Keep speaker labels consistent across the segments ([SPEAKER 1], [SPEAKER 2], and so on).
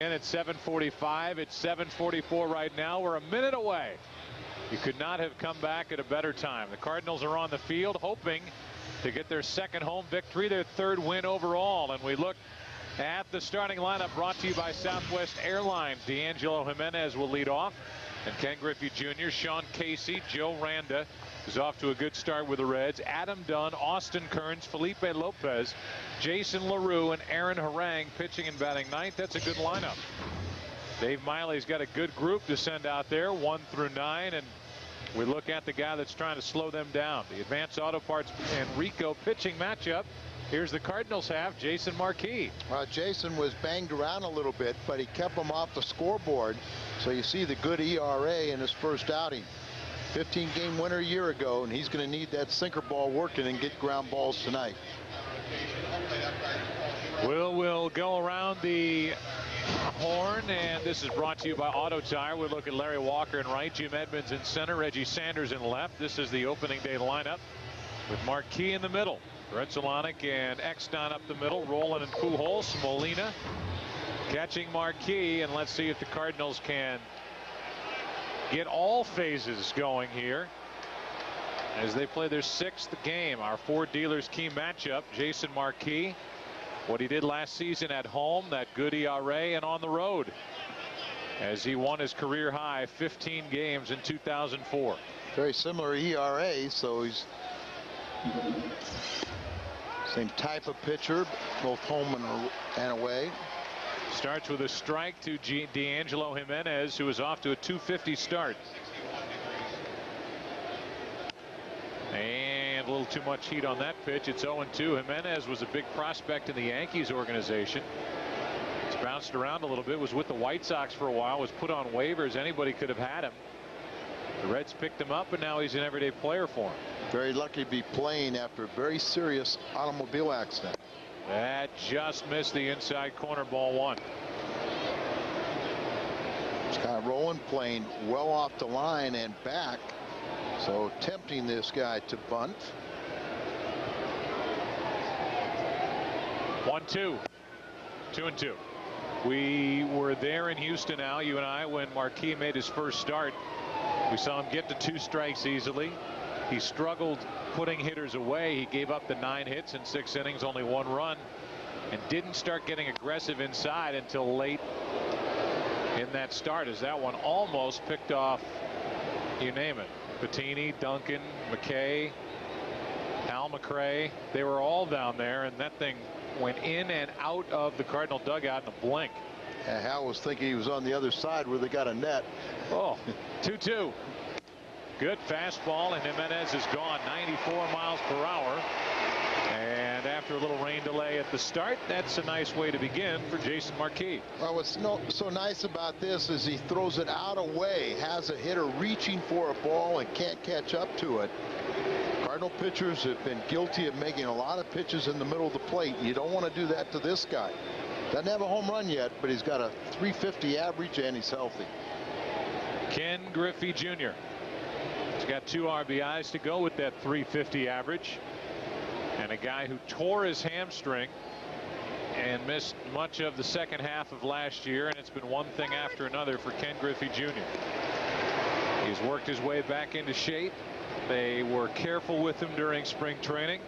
[SPEAKER 1] And it's 7:45. It's 7:44 right now. We're a minute away. You could not have come back at a better time. The Cardinals are on the field hoping to get their second home victory, their third win overall. And we look at the starting lineup brought to you by Southwest Airlines. D'Angelo Jimenez will lead off, and Ken Griffey Jr., Sean Casey, Joe Randa is off to a good start with the Reds. Adam Dunn, Austin Kearns, Felipe Lopez, Jason LaRue, and Aaron Harang pitching and batting ninth. That's a good lineup. Dave Miley's got a good group to send out there, 1 through 9, and we look at the guy that's trying to slow them down. The Advanced Auto Parts and Rico pitching matchup. Here's the Cardinals have Jason Marquis.
[SPEAKER 2] Well, Jason was banged around a little bit, but he kept him off the scoreboard. So you see the good ERA in his first outing. 15-game winner a year ago, and he's going to need that sinker ball working and get ground balls tonight.
[SPEAKER 1] We'll go around the horn, and this is brought to you by Auto Tire. We look at Larry Walker in right, Jim Edmonds in center, Reggie Sanders in left. This is the opening day lineup with Marquis in the middle. Brett Zolonic and Exton up the middle, Roland and Pujols, Molina catching Marquis, and let's see if the Cardinals can get all phases going here as they play their 6th game. Our Ford dealers key matchup, Jason Marquis, what he did last season at home, that good ERA, and on the road as he won his career high 15 games in 2004.
[SPEAKER 2] Very similar ERA, so he's same type of pitcher, both home and away.
[SPEAKER 1] Starts with a strike to D'Angelo Jimenez, who is off to a .250 start. And a little too much heat on that pitch. It's 0-2. Jimenez was a big prospect in the Yankees organization. He's bounced around a little bit, was with the White Sox for a while, was put on waivers. Anybody could have had him. The Reds picked him up, and now he's an everyday player for him.
[SPEAKER 2] Very lucky to be playing after a very serious automobile accident.
[SPEAKER 1] That just missed the inside corner, ball 1.
[SPEAKER 2] It's kind of rolling, playing well off the line and back, so tempting this guy to bunt.
[SPEAKER 1] 1-2. 2-2. We were there in Houston, Al, you and I, when Marquis made his first start. We saw him get to 2 strikes easily. He struggled putting hitters away. He gave up the 9 hits in 6 innings, only 1 run, and didn't start getting aggressive inside until late in that start, as that one almost picked off, you name it, Bettini, Duncan, McKay, Al McRae. They were all down there, and that thing went in and out of the Cardinal dugout in a blink.
[SPEAKER 2] Yeah, Hal was thinking he was on the other side where they got a net.
[SPEAKER 1] Oh, 2-2. Good fastball, and Jimenez is gone 94 miles per hour. And after a little rain delay at the start, that's a nice way to begin for Jason Marquis.
[SPEAKER 2] Well, what's so nice about this is he throws it out away, has a hitter reaching for a ball and can't catch up to it. Cardinal pitchers have been guilty of making a lot of pitches in the middle of the plate, and you don't want to do that to this guy. Doesn't have a home run yet, but he's got a .350 average and he's healthy.
[SPEAKER 1] Ken Griffey Jr. He's got 2 RBIs to go with that .350 average, and a guy who tore his hamstring and missed much of the second half of last year, and it's been one thing after another for Ken Griffey Jr. He's worked his way back into shape. They were careful with him during spring training,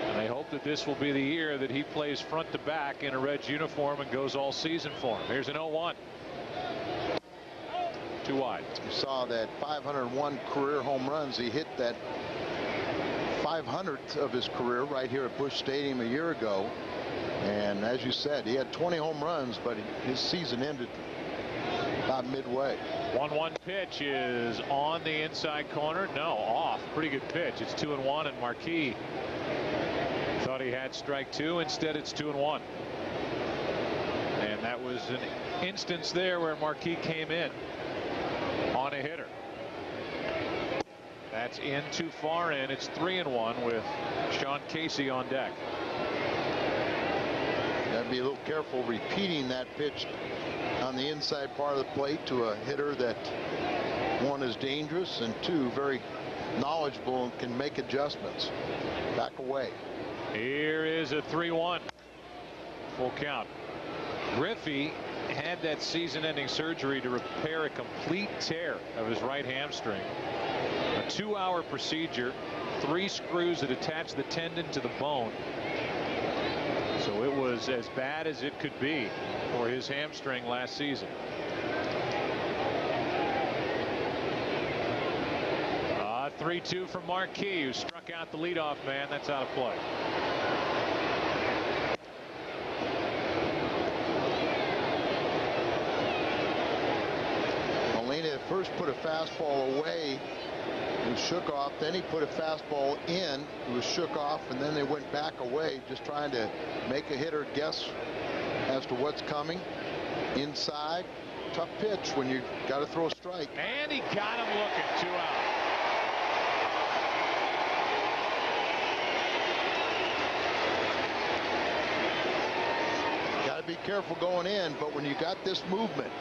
[SPEAKER 1] and they hope that this will be the year that he plays front to back in a Reds uniform and goes all season for him. Here's an 0-1. 2 wide.
[SPEAKER 2] You saw that 501 career home runs. He hit that 500th of his career right here at Busch Stadium a year ago. And as you said, he had 20 home runs, but his season ended about midway.
[SPEAKER 1] 1-1 pitch is on the inside corner. No, off. Pretty good pitch. It's 2-1, and Marquis thought he had strike 2. Instead, it's 2-1. And that was an instance there where Marquis came in on a hitter. That's in too far in. It's 3-1 with Sean Casey on deck.
[SPEAKER 2] Gotta be a little careful repeating that pitch on the inside part of the plate to a hitter that, 1, is dangerous, and 2, very knowledgeable and can make adjustments. Back away.
[SPEAKER 1] Here is a 3-1. Full count. Griffey had that season-ending surgery to repair a complete tear of his right hamstring. A 2-hour procedure, 3 screws that attach the tendon to the bone. So it was as bad as it could be for his hamstring last season. 3-2 from Marquis, who struck out the leadoff man. That's out of play.
[SPEAKER 2] Molina at first put a fastball away. It was shook off. Then he put a fastball in. It was shook off, and then they went back away, just trying to make a hitter guess as to what's coming. Inside, tough pitch when you got to throw a strike.
[SPEAKER 1] And he got him looking. 2 out.
[SPEAKER 2] Got to be careful going in, but when you got this movement,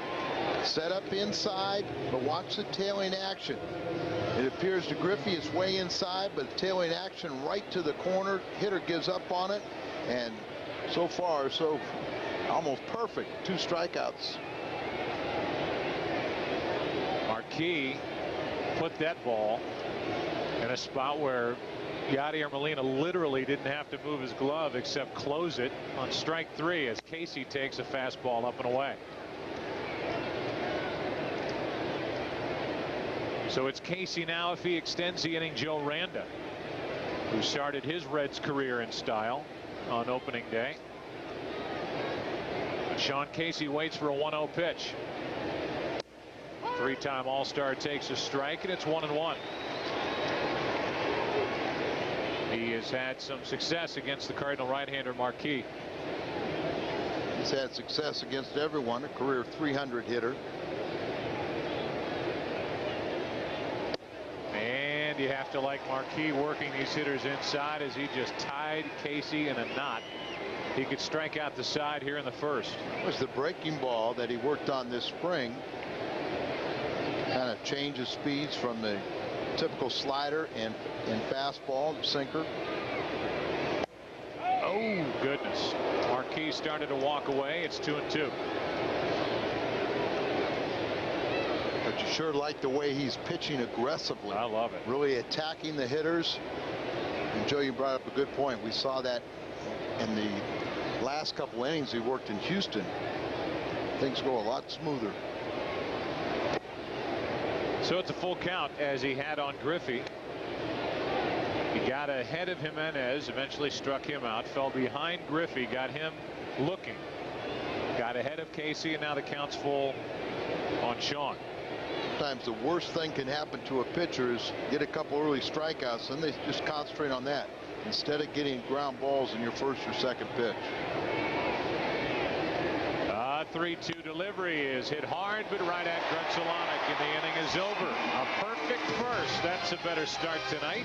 [SPEAKER 2] set up inside, but watch the tailing action. It appears to Griffey it's way inside, but tailing action right to the corner. Hitter gives up on it, and so far, so almost perfect. 2 strikeouts.
[SPEAKER 1] Marquis put that ball in a spot where Yadier Molina literally didn't have to move his glove except close it on strike 3 as Casey takes a fastball up and away. So it's Casey now if he extends the inning. Joe Randa, who started his Reds career in style on opening day. But Sean Casey waits for a 1-0 pitch. 3-time All-Star takes a strike, and it's 1-1. He has had some success against the Cardinal right-hander Marquis.
[SPEAKER 2] He's had success against everyone, a career 300 hitter.
[SPEAKER 1] And you have to like Marquis working these hitters inside as he just tied Casey in a knot. He could strike out the side here in the first.
[SPEAKER 2] It was the breaking ball that he worked on this spring. Kind of changes speeds from the typical slider and fastball, sinker.
[SPEAKER 1] Oh, goodness. Marquis started to walk away. It's 2-2.
[SPEAKER 2] But you sure like the way he's pitching aggressively.
[SPEAKER 1] I love it.
[SPEAKER 2] Really attacking the hitters. And Joe, you brought up a good point. We saw that in the last couple innings he worked in Houston. Things go a lot smoother.
[SPEAKER 1] So it's a full count as he had on Griffey. He got ahead of Jimenez, eventually struck him out, fell behind Griffey, got him looking, got ahead of Casey, and now the count's full on Sean.
[SPEAKER 2] Sometimes the worst thing can happen to a pitcher is get a couple early strikeouts, and they just concentrate on that instead of getting ground balls in your first or second pitch.
[SPEAKER 1] 3-2 delivery is hit hard, but right at Grunzelanic, and the inning is over. A perfect first. That's a better start tonight.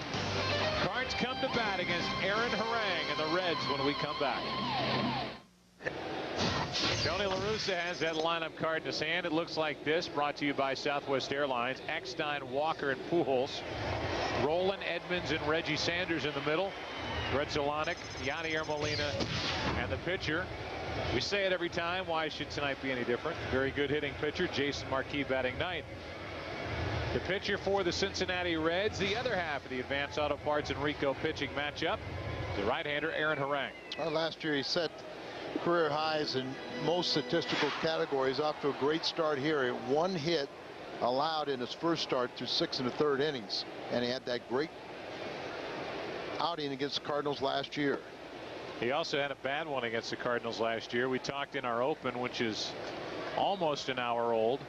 [SPEAKER 1] Cards come to bat against Aaron Harang and the Reds when we come back. Tony La Russa has that lineup card in his hand. It looks like this, brought to you by Southwest Airlines. Eckstein, Walker, and Pujols. Roland, Edmonds, and Reggie Sanders in the middle. Grunzelanic, Yadier Molina, and the pitcher. We say it every time. Why should tonight be any different? Very good hitting pitcher, Jason Marquis, batting ninth. The pitcher for the Cincinnati Reds, the other half of the Advanced Auto Parts and Rico pitching matchup, the right-hander Aaron Harang.
[SPEAKER 2] Last year he set career highs in most statistical categories. Off to a great start here. 1 hit allowed in his first start through 6 1/3 innings, and he had that great outing against the Cardinals last year.
[SPEAKER 1] He also had a bad one against the Cardinals last year. We talked in our open, which is almost an hour old,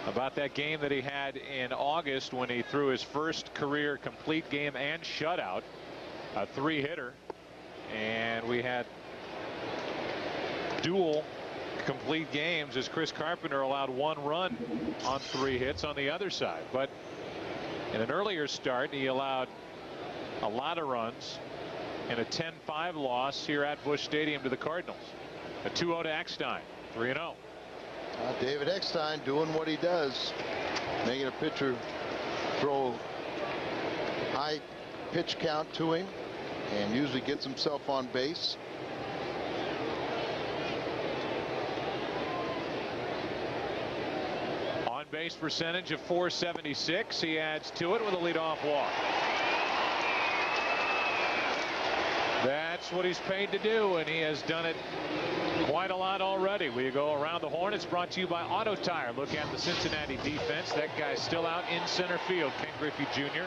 [SPEAKER 1] about that game that he had in August when he threw his first career complete game and shutout, a 3-hitter, and we had dual complete games as Chris Carpenter allowed 1 run on 3 hits on the other side. But in an earlier start, he allowed a lot of runs in a 10-5 loss here at Busch Stadium to the Cardinals. A 2-0 to Eckstein, 3-0.
[SPEAKER 2] David Eckstein doing what he does, making a pitcher throw high pitch count to him, and usually gets himself on base.
[SPEAKER 1] base percentage of .476. He adds to it with a leadoff walk. That's what he's paid to do, and he has done it quite a lot already. We go around the horn. It's brought to you by Auto Tire. Look at the Cincinnati defense. That guy's still out in center field. Ken Griffey Jr.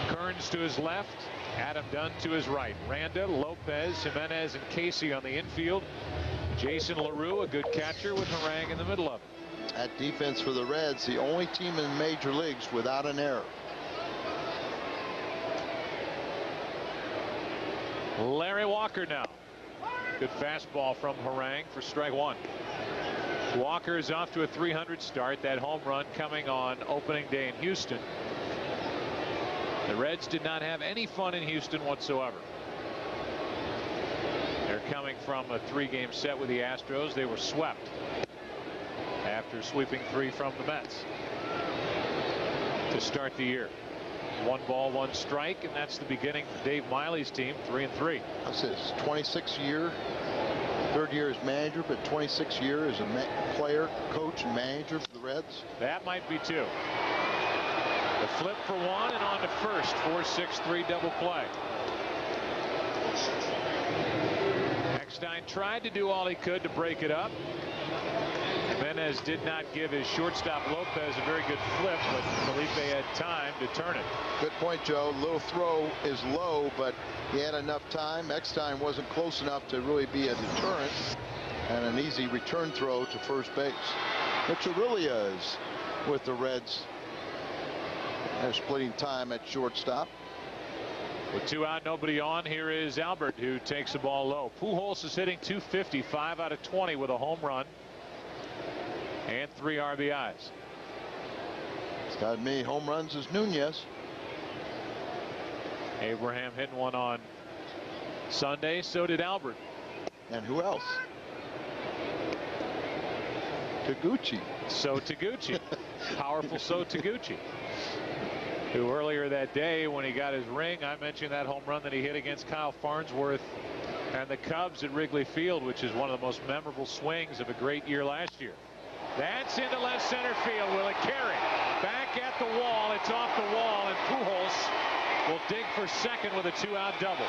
[SPEAKER 1] Kearns to his left. Adam Dunn to his right. Randa, Lopez, Jimenez, and Casey on the infield. Jason LaRue, a good catcher, with Harang in the middle of it.
[SPEAKER 2] That defense for the Reds, the only team in major leagues without an error.
[SPEAKER 1] Larry Walker now. Good fastball from Harang for strike one. Walker is off to a .300 start. That home run coming on opening day in Houston. The Reds did not have any fun in Houston whatsoever. They're coming from a 3-game set with the Astros. They were swept after sweeping 3 from the Mets to start the year. 1 ball, 1 strike, and that's the beginning for Dave Miley's team, 3-3.
[SPEAKER 2] That's his 26th year, 3rd year as manager, but 26th year as a player, coach, and manager for the Reds.
[SPEAKER 1] That might be 2. The flip for 1 and on to first. 4-6-3 double play. Eckstein tried to do all he could to break it up. Jimenez did not give his shortstop Lopez a very good flip, but Felipe had time to turn it.
[SPEAKER 2] Good point, Joe. Little throw is low, but he had enough time. Eckstein wasn't close enough to really be a deterrent, and an easy return throw to first base. Which Aurelia is with the Reds. They're splitting time at shortstop.
[SPEAKER 1] With 2 out, nobody on, here is Albert, who takes the ball low. Pujols is hitting .250, 5 out of 20 with a home run and 3 RBIs.
[SPEAKER 2] It's got as many home runs as Nunez.
[SPEAKER 1] Abraham hitting one on Sunday. So did Albert.
[SPEAKER 2] And who else? Taguchi.
[SPEAKER 1] So Taguchi. Powerful So Taguchi, who earlier that day when he got his ring, I mentioned that home run that he hit against Kyle Farnsworth and the Cubs at Wrigley Field, which is one of the most memorable swings of a great year last year. That's into left center field. Will it carry? Back at the wall. It's off the wall, and Pujols will dig for second with a 2-out double.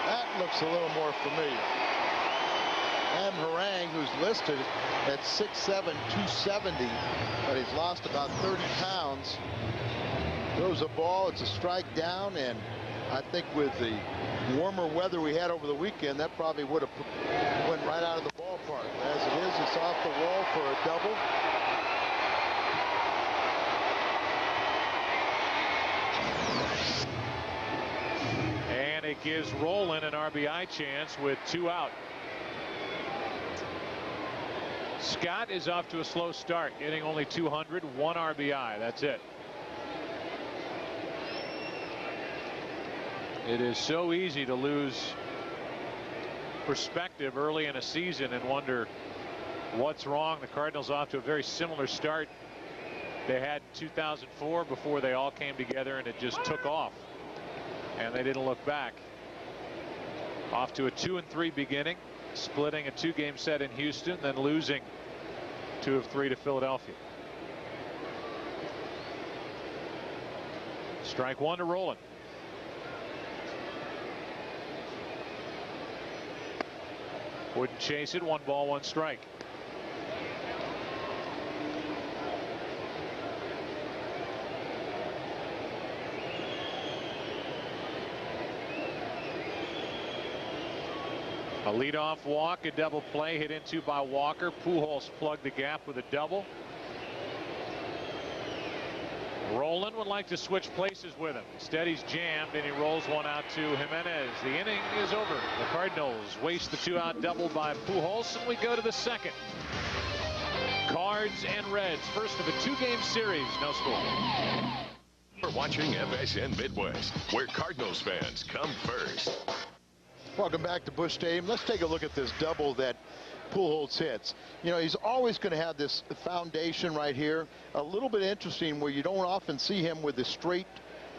[SPEAKER 2] That looks a little more familiar. And Harang, who's listed at 6'7", 270, but he's lost about 30 pounds. Throws a ball. It's a strike down, and I think with the warmer weather we had over the weekend, that probably would have went right out of the ballpark. As it is, it's off the wall for a double.
[SPEAKER 1] And it gives Rolen an RBI chance with 2 out. Scott is off to a slow start, getting only 200, 1 RBI. That's it. It is so easy to lose perspective early in a season and wonder what's wrong. The Cardinals off to a very similar start they had in 2004 before they all came together, and it just took off, and they didn't look back. Off to a 2-3 beginning, splitting a 2-game set in Houston, then losing 2 of 3 to Philadelphia. Strike 1 to Rolen. Wouldn't chase it. 1 ball, 1 strike. A leadoff walk, a double play hit into by Walker. Pujols plugged the gap with a double. Rolen would like to switch places with him. Instead, he's jammed, and he rolls one out to Jimenez. The inning is over. The Cardinals waste the 2-out double by Pujols, and we go to the second. Cards and Reds, first of a 2-game series. No score.
[SPEAKER 3] We're watching FSN Midwest, where Cardinals fans come first.
[SPEAKER 2] Welcome back to Busch Stadium. Let's take a look at this double that Pujols hits. You know, he's always going to have this foundation right here. A little bit interesting where you don't often see him with a straight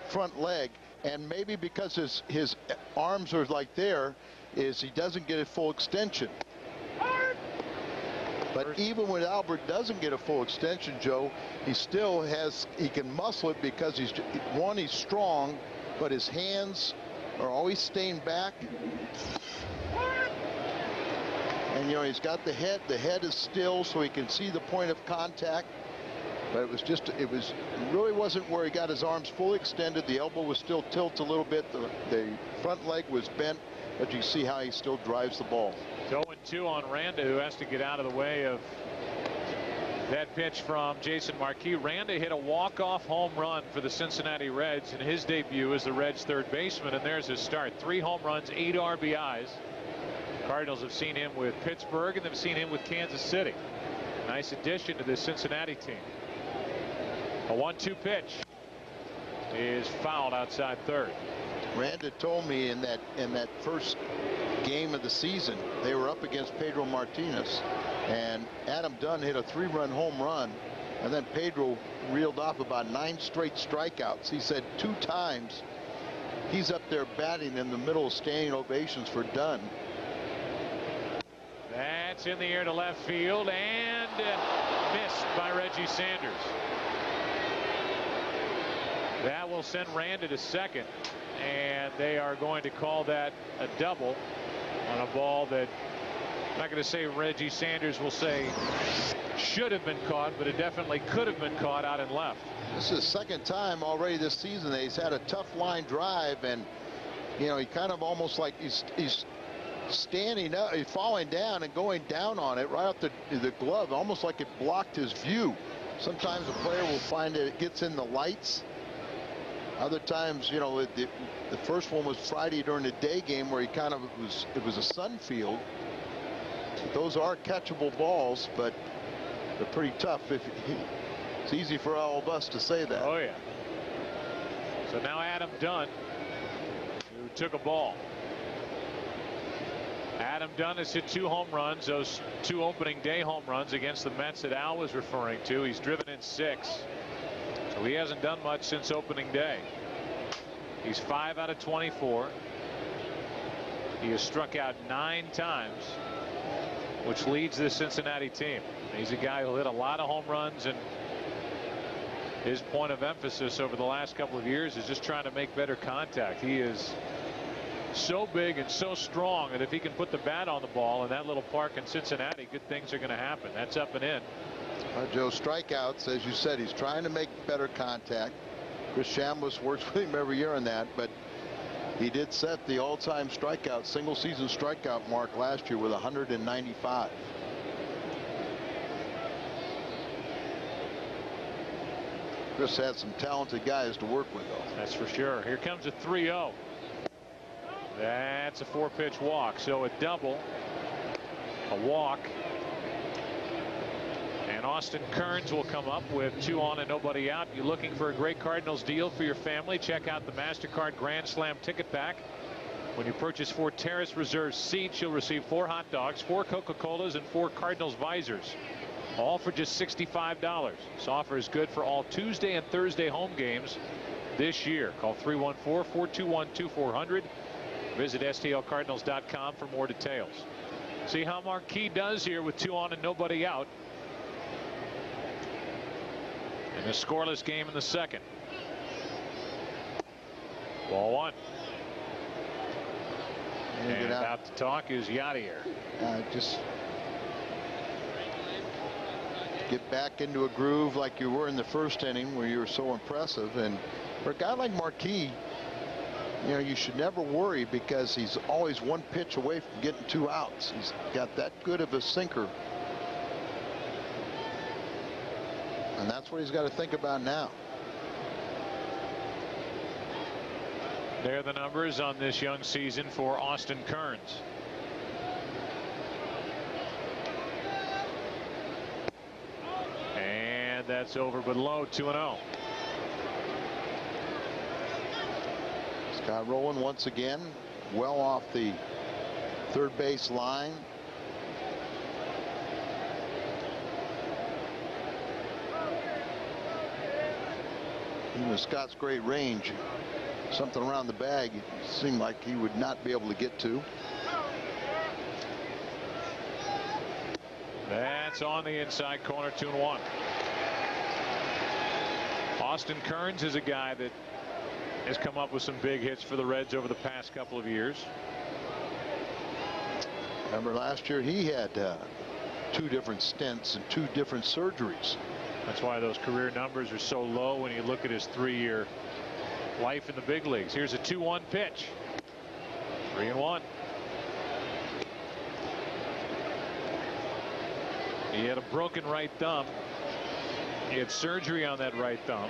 [SPEAKER 2] front leg, and maybe because his arms are like there, is he doesn't get a full extension. But even when Albert doesn't get a full extension, Joe, he still has, he can muscle it because he's strong, but his hands are always staying back. And he's got the head is still, so he can see the point of contact. But it really wasn't where he got his arms fully extended. The elbow was still tilted a little bit. The front leg was bent, but you see how he still drives the ball.
[SPEAKER 1] 0-2 on Randa, who has to get out of the way of that pitch from Jason Marquis. Randa hit a walk-off home run for the Cincinnati Reds in his debut as the Reds' third baseman, and there's his start. 3 home runs, 8 RBIs. Cardinals have seen him with Pittsburgh, and they've seen him with Kansas City. Nice addition to this Cincinnati team. A 1-2 pitch is fouled outside third.
[SPEAKER 2] Randa told me in that first game of the season, they were up against Pedro Martinez, and Adam Dunn hit a 3-run home run, and then Pedro reeled off about 9 straight strikeouts. He said 2 times he's up there batting in the middle of standing ovations for Dunn.
[SPEAKER 1] That's in the air to left field and missed by Reggie Sanders. That will send Randa to second, and they are going to call that a double on a ball that, I'm not going to say Reggie Sanders will say should have been caught, but it definitely could have been caught out and left.
[SPEAKER 2] This is the second time already this season that he's had a tough line drive, and he kind of almost like he's standing up, he's falling down and going down on it right off the glove, almost like it blocked his view. Sometimes a player will find that it gets in the lights. Other times, the first one was Friday during the day game where it was a sun field. Those are catchable balls, but they're pretty tough. It's easy for all of us to say that.
[SPEAKER 1] Oh yeah. So now Adam Dunn, who took a ball. Adam Dunn has hit 2 home runs, those 2 opening day home runs against the Mets that Al was referring to. He's driven in 6. So he hasn't done much since opening day. He's 5 out of 24. He has struck out 9 times, which leads the Cincinnati team. He's a guy who hit a lot of home runs, and his point of emphasis over the last couple of years is just trying to make better contact. He is so big and so strong that if he can put the bat on the ball in that little park in Cincinnati, good things are going to happen. That's up and in.
[SPEAKER 2] Joe, strikeouts, as you said, he's trying to make better contact. Chris Chambliss works with him every year on that, but he did set the all-time strikeout, single season strikeout mark last year with 195. Chris had some talented guys to work with, though.
[SPEAKER 1] That's for sure. Here comes a 3-0. That's a 4-pitch walk. So a double, a walk, and Austin Kearns will come up with 2 on and nobody out. You're looking for a great Cardinals deal for your family? Check out the MasterCard Grand Slam ticket pack. When you purchase 4 Terrace Reserve seats, you'll receive 4 hot dogs, 4 Coca-Colas, and 4 Cardinals visors, all for just $65. This offer is good for all Tuesday and Thursday home games this year. Call 314-421-2400. Visit STLCardinals.com for more details. See how Marquis does here with 2 on and nobody out in a scoreless game in the second. Ball 1. And out to talk is Yadier.
[SPEAKER 2] Just get back into a groove like you were in the first inning where you were so impressive. And for a guy like Marquis, you should never worry because he's always 1 pitch away from getting 2 outs. He's got that good of a sinker. And that's what he's got to think about now.
[SPEAKER 1] There are the numbers on this young season for Austin Kearns. And that's over but low, 2-0.
[SPEAKER 2] Scott Rowland once again well off the third base line. Even Scott's great range, something around the bag it seemed like he would not be able to get to.
[SPEAKER 1] That's That's on the inside corner, 2-1. Austin Kearns is a guy that has come up with some big hits for the Reds over the past couple of years.
[SPEAKER 2] Remember last year he had 2 different stents and 2 different surgeries.
[SPEAKER 1] That's why those career numbers are so low when you look at his 3-year life in the big leagues. Here's a 2-1 pitch. 3-1. He had a broken right thumb. He had surgery on that right thumb.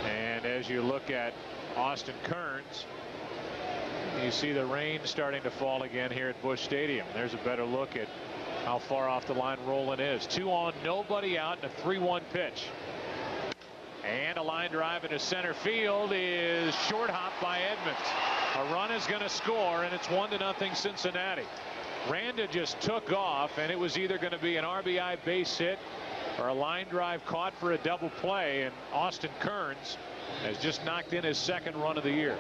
[SPEAKER 1] And as you look at Austin Kearns, you see the rain starting to fall again here at Busch Stadium. There's a better look at how far off the line Rolen is. 2 on, nobody out, and a 3-1 pitch. And a line drive into center field is short hop by Edmonds. A run is going to score, and it's 1-0 Cincinnati. Randa just took off, and it was either going to be an RBI base hit or a line drive caught for a double play, and Austin Kearns has just knocked in his 2nd run of the year.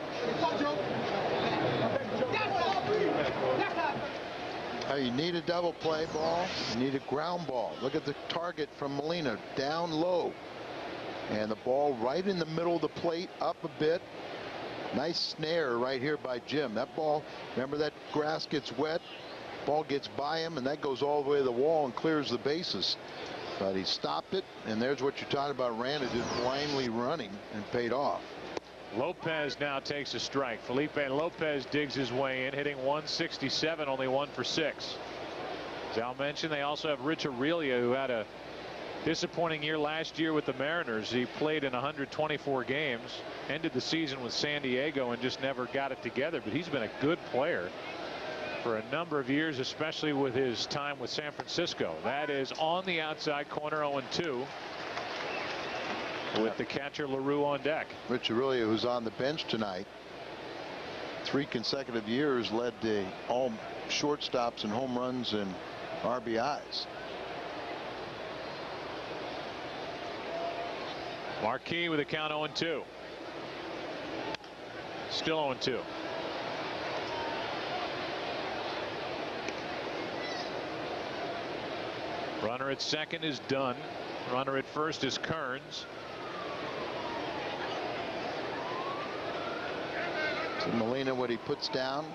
[SPEAKER 2] You need a double play ball. You need a ground ball. Look at the target from Molina, down low. And the ball right in the middle of the plate, up a bit. Nice snare right here by Jim. That ball, remember, that grass gets wet, ball gets by him, and that goes all the way to the wall and clears the bases. But he stopped it, and there's what you're talking about, Randa just blindly running, and paid off.
[SPEAKER 1] Lopez now takes a strike. Felipe Lopez digs his way in, hitting 167, only 1 for 6. As Al mentioned, they also have Rich Aurelia, who had a disappointing year last year with the Mariners. He played in 124 games, ended the season with San Diego, and just never got it together. But he's been a good player for a number of years, especially with his time with San Francisco. That is on the outside corner, 0-2. With the catcher LaRue on deck.
[SPEAKER 2] Rich Aurelia, who's on the bench tonight, 3 consecutive years led the all shortstops and home runs and RBIs.
[SPEAKER 1] Marquis with a count 0-2. Still 0-2. Runner at second is Dunn. Runner at first is Kearns.
[SPEAKER 2] So Molina, what he puts down.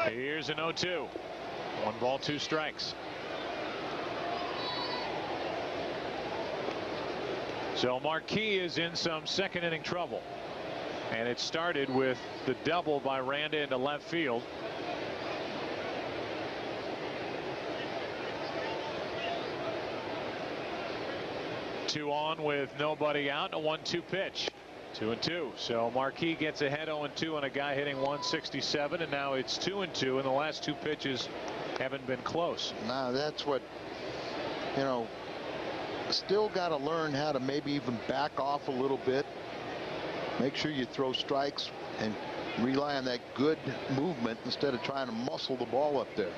[SPEAKER 1] Here's an 0-2. 1 ball, 2 strikes. So Marquis is in some 2nd inning trouble. And it started with the double by Randa into left field. Two on with nobody out, and a 1-2 pitch. 2-2. So Marquis gets ahead 0-2 on a guy hitting 167, and now it's 2-2, and the last 2 pitches haven't been close.
[SPEAKER 2] Now that's what, you know, still got to learn how to maybe even back off a little bit. Make sure you throw strikes and rely on that good movement instead of trying to muscle the ball up there.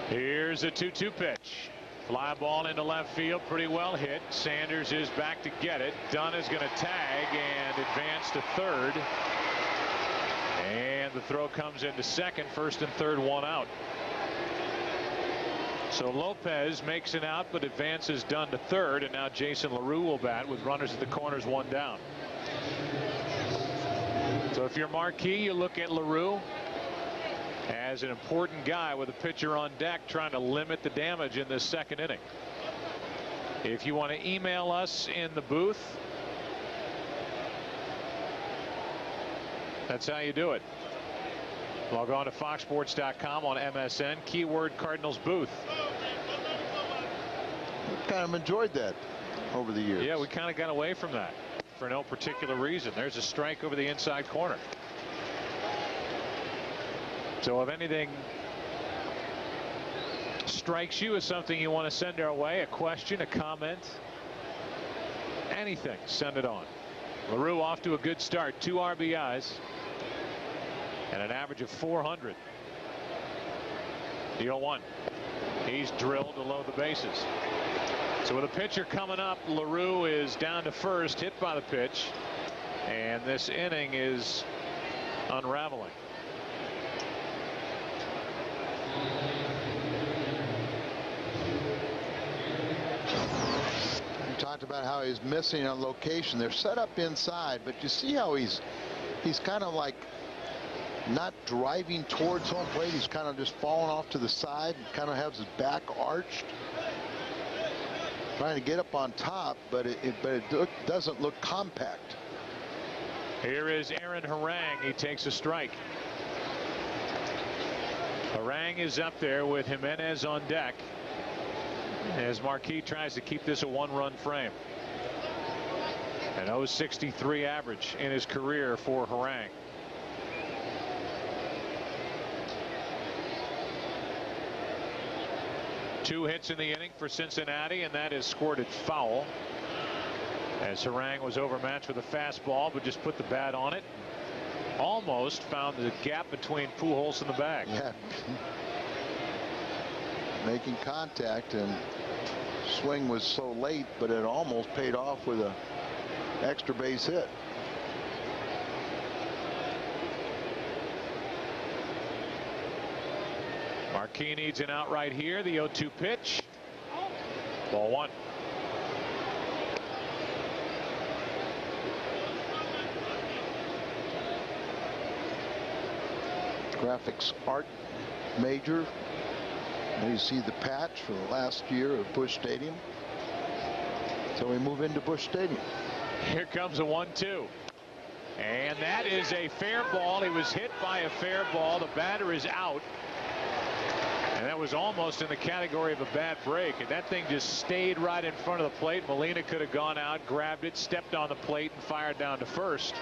[SPEAKER 1] Here's a 2-2 pitch. Fly ball into left field, pretty well hit. Sanders is back to get it. Dunn is going to tag and advance to third. And the throw comes into second. First and third, 1 out. So Lopez makes an out, but advances Dunn to third, and now Jason LaRue will bat with runners at the corners, 1 down. So if you're Marquis, you look at LaRue as an important guy with a pitcher on deck trying to limit the damage in this 2nd inning. If you want to email us in the booth, that's how you do it. Log on to foxsports.com on MSN, keyword Cardinals booth.
[SPEAKER 2] We kind of enjoyed that over the years.
[SPEAKER 1] Yeah, we kind of got away from that for no particular reason. There's a strike over the inside corner. So if anything strikes you as something you want to send our way, a question, a comment, anything, send it on. LaRue off to a good start, 2 RBIs and an average of 400. The 0-1. He's drilled to load the bases. So with a pitcher coming up, LaRue is down to first, hit by the pitch, and this inning is unraveling.
[SPEAKER 2] We talked about how he's missing on location. They're set up inside, but you see how he's kind of like not driving towards home plate. He's kind of just falling off to the side and kind of has his back arched, trying to get up on top, but it doesn't look compact.
[SPEAKER 1] Here is Aaron Harang. He takes a strike. Harang is up there with Jimenez on deck as Marquis tries to keep this a one-run frame. An .063 average in his career for Harang. Two hits in the inning for Cincinnati, and that is scored at foul, as Harang was overmatched with a fastball, but just put the bat on it. Almost found the gap between Pujols and the bag.
[SPEAKER 2] Yeah. Making contact, and swing was so late, but it almost paid off with a extra base hit.
[SPEAKER 1] Marquis needs an out right here. The 0-2 pitch. Ball one.
[SPEAKER 2] Graphics art major. There you see the patch for the last year of Busch Stadium. So we move into Busch Stadium.
[SPEAKER 1] Here comes a 1-2. And that is a fair ball. He was hit by a fair ball. The batter is out. And that was almost in the category of a bad break. And that thing just stayed right in front of the plate. Molina could have gone out, grabbed it, stepped on the plate, and fired down to first.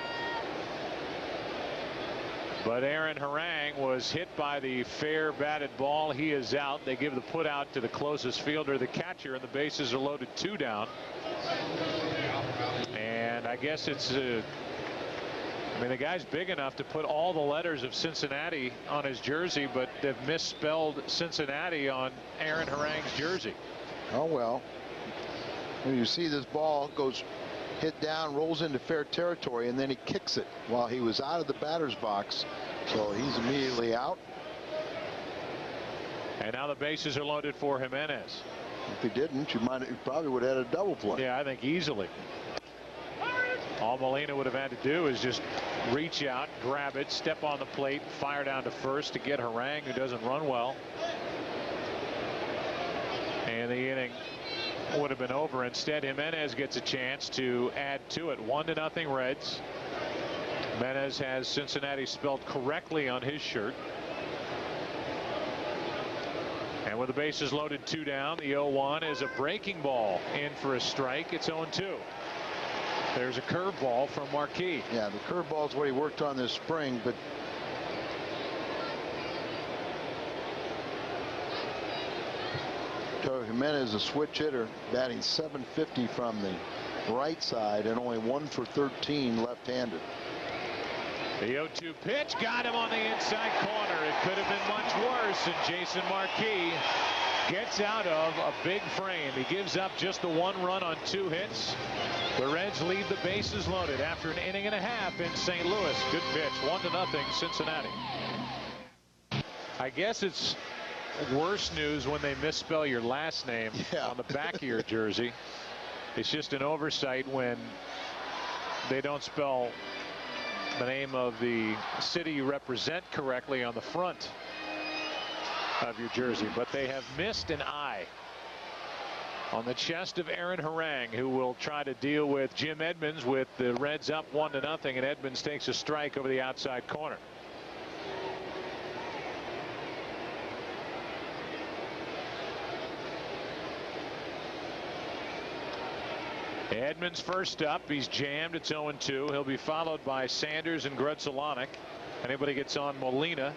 [SPEAKER 1] But Aaron Harang was hit by the fair batted ball. He is out. They give the put out to the closest fielder, the catcher, and the bases are loaded, 2 down. And I guess it's I mean, the guy's big enough to put all the letters of Cincinnati on his jersey, but they've misspelled Cincinnati on Aaron Harang's jersey.
[SPEAKER 2] Oh well. When you see this ball goes hit down, rolls into fair territory, and then he kicks it while he was out of the batter's box, so he's immediately out.
[SPEAKER 1] And now the bases are loaded for Jimenez.
[SPEAKER 2] If he didn't, you probably would have had a double play.
[SPEAKER 1] Yeah, I think easily. All Molina would have had to do is just reach out, grab it, step on the plate, fire down to first to get Harang, who doesn't run well. And the inning would have been over. Instead, Jimenez gets a chance to add to it. 1-0 Reds. Jimenez has Cincinnati spelled correctly on his shirt. And with the bases loaded, 2 down, the 0-1 is a breaking ball in for a strike. It's 0-2. There's a curveball from Marquis.
[SPEAKER 2] Yeah, the curveball is what he worked on this spring, but Jimenez, a switch hitter, batting .750 from the right side and only 1 for 13 left-handed.
[SPEAKER 1] The 0-2 pitch got him on the inside corner. It could have been much worse, and Jason Marquis gets out of a big frame. He gives up just the 1 run on 2 hits. The Reds leave the bases loaded after an inning and a half in St. Louis. Good pitch. 1-0 Cincinnati. I guess it's worse news when they misspell your last name on the back of your jersey. It's just an oversight when they don't spell the name of the city you represent correctly on the front of your jersey. But they have missed an I on the chest of Aaron Harang, who will try to deal with Jim Edmonds with the Reds up 1-0, and Edmonds takes a strike over the outside corner. Edmonds first up. He's jammed. It's 0-2. He'll be followed by Sanders and Grudzielanek. Anybody gets on Molina,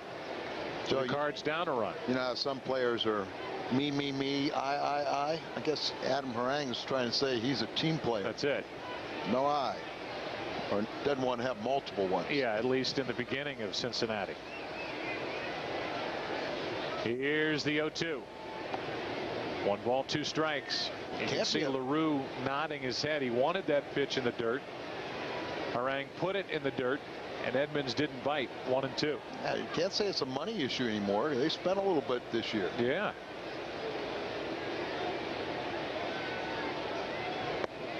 [SPEAKER 1] so the Cards down a run.
[SPEAKER 2] You know how some players are me, I guess Adam Harang is trying to say he's a team player.
[SPEAKER 1] That's it.
[SPEAKER 2] No I. Or doesn't want to have multiple ones.
[SPEAKER 1] Yeah, at least in the beginning of Cincinnati. Here's the 0-2. 1 ball, 2 strikes. You can see LaRue nodding his head. He wanted that pitch in the dirt. Harang put it in the dirt, and Edmonds didn't bite. 1-2.
[SPEAKER 2] Yeah, you can't say it's a money issue anymore. They spent a little bit this year.
[SPEAKER 1] Yeah.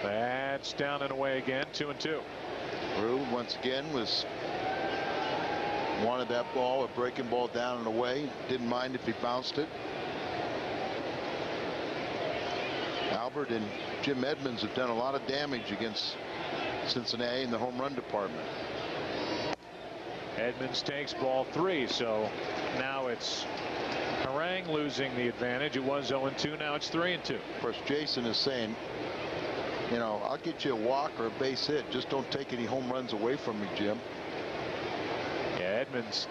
[SPEAKER 1] That's down and away again. 2-2.
[SPEAKER 2] LaRue once again wanted that ball, a breaking ball, down and away. Didn't mind if he bounced it. Albert and Jim Edmonds have done a lot of damage against Cincinnati in the home run department.
[SPEAKER 1] Edmonds takes ball 3, so now it's Harang losing the advantage. It was 0-2, now it's 3-2.
[SPEAKER 2] Of course, Jason is saying, you know, I'll get you a walk or a base hit. Just don't take any home runs away from me, Jim.
[SPEAKER 1] Yeah, Edmonds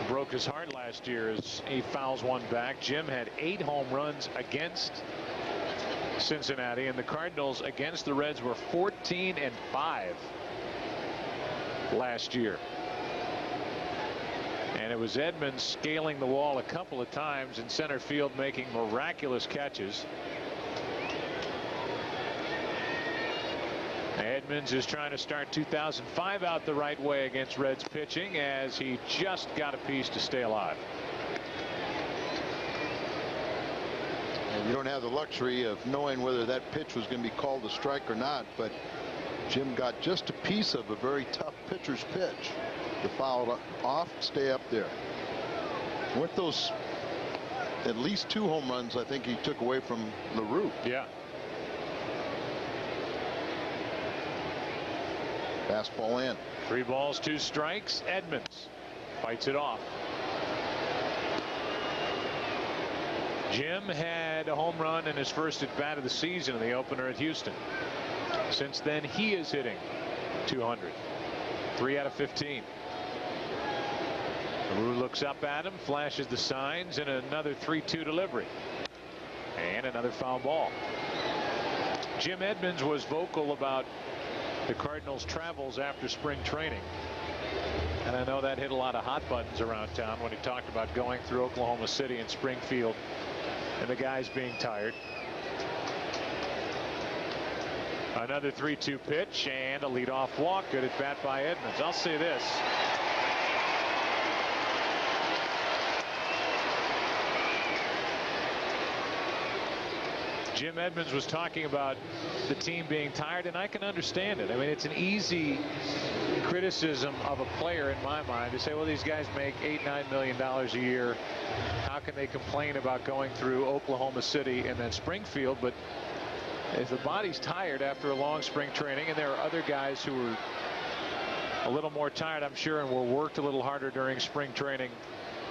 [SPEAKER 1] broke his heart last year as he fouls one back. Jim had 8 home runs against Cincinnati, and the Cardinals against the Reds were 14-5 last year. And it was Edmonds scaling the wall a couple of times in center field, making miraculous catches. Edmonds is trying to start 2005 out the right way against Reds pitching, as he just got a piece to stay alive.
[SPEAKER 2] And you don't have the luxury of knowing whether that pitch was going to be called a strike or not, but Jim got just a piece of a very tough pitcher's pitch to foul it off, stay up there. Weren't those at least 2 home runs I think he took away from LaRue?
[SPEAKER 1] Yeah.
[SPEAKER 2] Fastball in.
[SPEAKER 1] 3 balls, 2 strikes. Edmonds fights it off. Jim had a home run in his first at bat of the season in the opener at Houston. Since then, he is hitting 200. 3 out of 15. LaRue looks up at him, flashes the signs, and another 3-2 delivery. And another foul ball. Jim Edmonds was vocal about the Cardinals' travels after spring training. And I know that hit a lot of hot buttons around town when he talked about going through Oklahoma City and Springfield and the guys being tired. Another 3-2 pitch and a leadoff walk. Good at bat by Edmonds. I'll say this. Jim Edmonds was talking about the team being tired, and I can understand it. I mean, it's an easy criticism of a player in my mind to say, well, these guys make $8-9 million a year. How can they complain about going through Oklahoma City and then Springfield? But if the body's tired after a long spring training, and there are other guys who are a little more tired, I'm sure, and were worked a little harder during spring training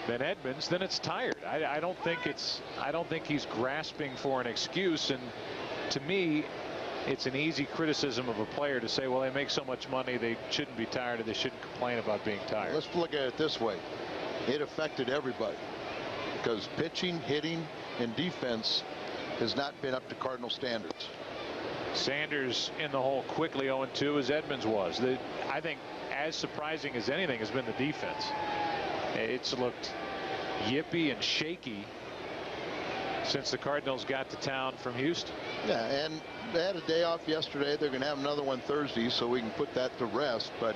[SPEAKER 1] than Edmonds, then it's tired. I don't think he's grasping for an excuse. And to me, it's an easy criticism of a player to say, well, they make so much money, they shouldn't be tired, or they shouldn't complain about being tired.
[SPEAKER 2] Let's look at it this way. It affected everybody because pitching, hitting, and defense has not been up to Cardinal standards.
[SPEAKER 1] Sanders in the hole quickly, 0-2, as Edmonds was. I think as surprising as anything has been the defense. It's looked yippy and shaky since the Cardinals got to town from Houston.
[SPEAKER 2] Yeah, and they had a day off yesterday. They're going to have another one Thursday, so we can put that to rest. But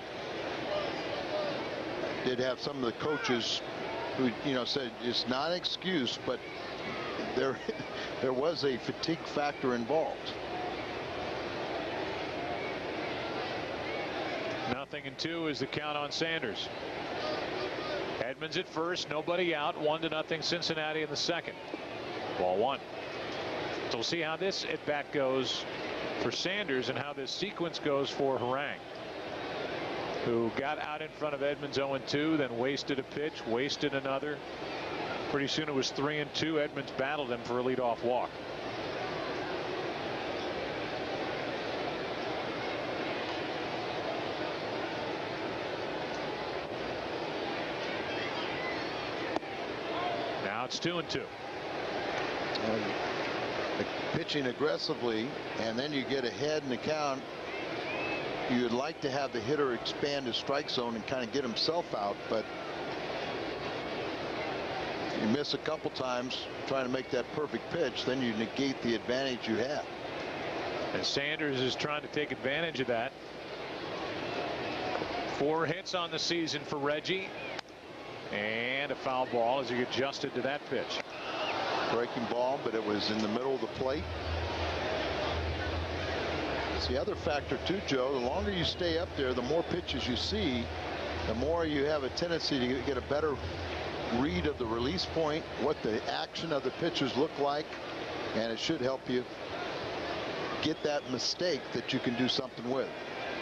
[SPEAKER 2] did have some of the coaches who, you know, said it's not an excuse, but there was a fatigue factor involved.
[SPEAKER 1] 0-2 is the count on Sanders. Edmonds at first, nobody out, 1-0 Cincinnati in the second. Ball 1. So we'll see how this at bat goes for Sanders and how this sequence goes for Harang, who got out in front of Edmonds 0-2, then wasted a pitch, wasted another. Pretty soon it was 3-2. Edmonds battled him for a leadoff walk. Now it's 2-2.
[SPEAKER 2] Pitching aggressively, and then you get ahead in the count. You'd like to have the hitter expand his strike zone and kind of get himself out, but You miss a couple times trying to make that perfect pitch, then you negate the advantage you have.
[SPEAKER 1] And Sanders is trying to take advantage of that. 4 hits on the season for Reggie. And a foul ball as he adjusted to that pitch.
[SPEAKER 2] Breaking ball, but it was in the middle of the plate. It's the other factor too, Joe. The longer you stay up there, the more pitches you see, the more you have a tendency to get a better read of the release point, what the action of the pitchers look like, and it should help you get that mistake that you can do something with.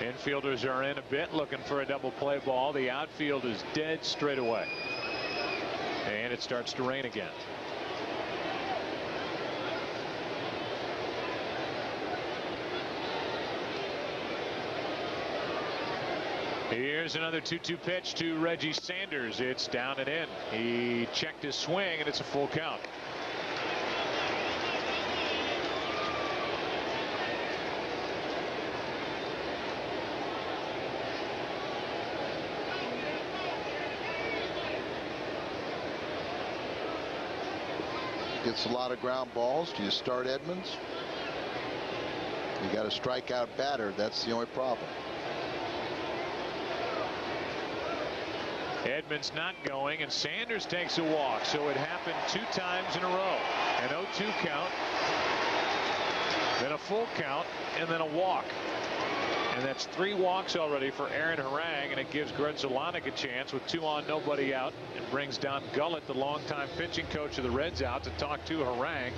[SPEAKER 1] Infielders are in a bit looking for a double play ball. The outfield is dead straight away. And it starts to rain again. Here's another 2-2 pitch to Reggie Sanders. It's down and in. He checked his swing, and it's a full count.
[SPEAKER 2] Gets a lot of ground balls. Do you start Edmonds? You got a strikeout batter. That's the only problem.
[SPEAKER 1] Edmonds not going, and Sanders takes a walk. So it happened 2 times in a row. An 0-2 count, then a full count, and then a walk. And that's 3 walks already for Aaron Harang, and it gives Grzelcyk a chance with 2 on, nobody out. It brings Don Gullett, the longtime pitching coach of the Reds, out to talk to Harang.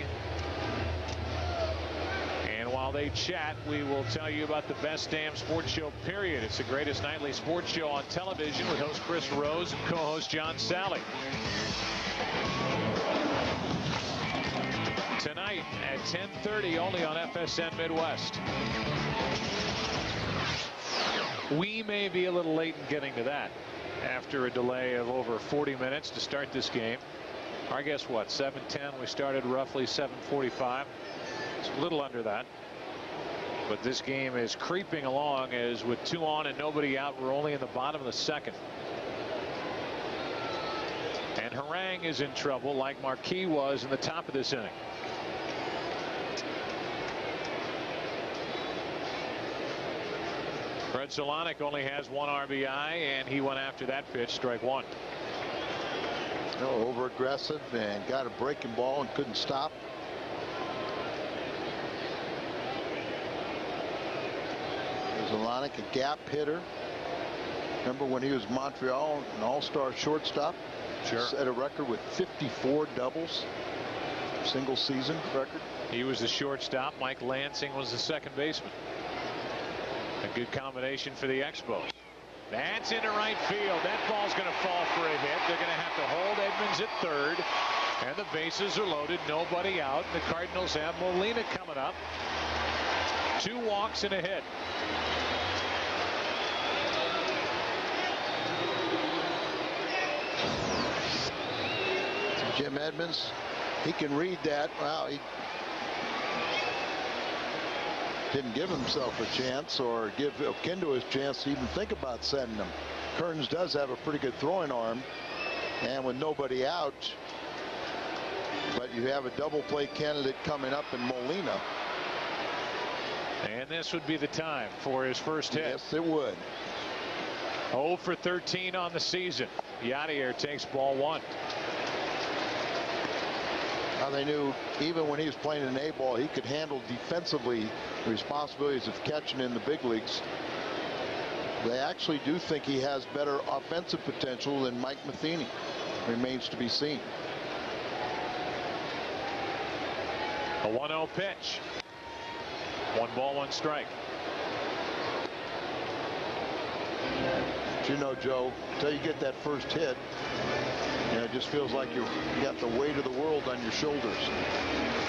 [SPEAKER 1] And while they chat, we will tell you about the best damn sports show, period. It's the greatest nightly sports show on television with host Chris Rose and co-host John Sally. Tonight at 10:30 only on FSN Midwest. We may be a little late in getting to that after a delay of over 40 minutes to start this game. I guess what, 7:10? We started roughly 7:45. It's a little under that. But this game is creeping along as with 2 on and nobody out, we're only in the bottom of the 2nd. And Harang is in trouble like Marquis was in the top of this inning. Grzelcyk only has 1 RBI, and he went after that pitch, strike 1.
[SPEAKER 2] Over aggressive and got a breaking ball and couldn't stop. Grzelcyk, a gap hitter. Remember when he was Montreal, an all-star shortstop?
[SPEAKER 1] Sure.
[SPEAKER 2] Set a record with 54 doubles. Single season record.
[SPEAKER 1] He was the shortstop. Mike Lansing was the second baseman. A good combination for the Expos. That's into right field. That ball's going to fall for a hit. They're going to have to hold Edmonds at third. And the bases are loaded. Nobody out. The Cardinals have Molina coming up. 2 walks and a hit.
[SPEAKER 2] Jim Edmonds, he can read that. Wow, he didn't give himself a chance or give Oquendo his chance to even think about sending him. Kearns does have a pretty good throwing arm, and with nobody out, but you have a double play candidate coming up in Molina.
[SPEAKER 1] And this would be the time for his first hit.
[SPEAKER 2] Yes, it would.
[SPEAKER 1] 0 for 13 on the season. Yadier takes ball 1.
[SPEAKER 2] Now they knew even when he was playing an A ball, he could handle defensively the responsibilities of catching in the big leagues. They actually do think he has better offensive potential than Mike Matheny. Remains to be seen.
[SPEAKER 1] A 1-0 pitch. 1 ball, 1 strike.
[SPEAKER 2] But you know, Joe, until you get that first hit, you know, it just feels like you got the weight of the world on your shoulders.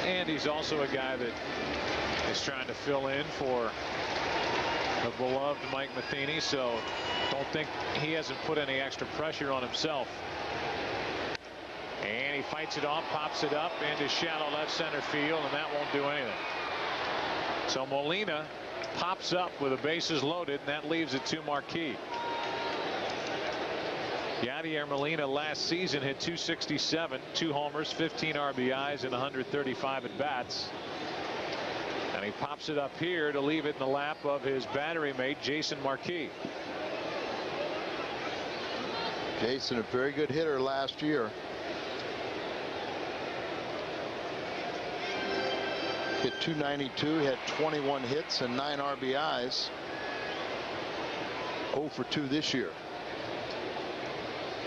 [SPEAKER 1] And he's also a guy that is trying to fill in for the beloved Mike Matheny, so don't think he hasn't put any extra pressure on himself. And he fights it off, pops it up into shallow left center field, and that won't do anything. So Molina pops up with the bases loaded, and that leaves it to Marquis. Yadier Molina last season hit .267, 2 homers, 15 RBIs, and 135 at bats. And he pops it up here to leave it in the lap of his battery mate, Jason Marquis.
[SPEAKER 2] Jason, a very good hitter last year. Hit .292, had 21 hits and 9 RBIs. 0 for 2 this year.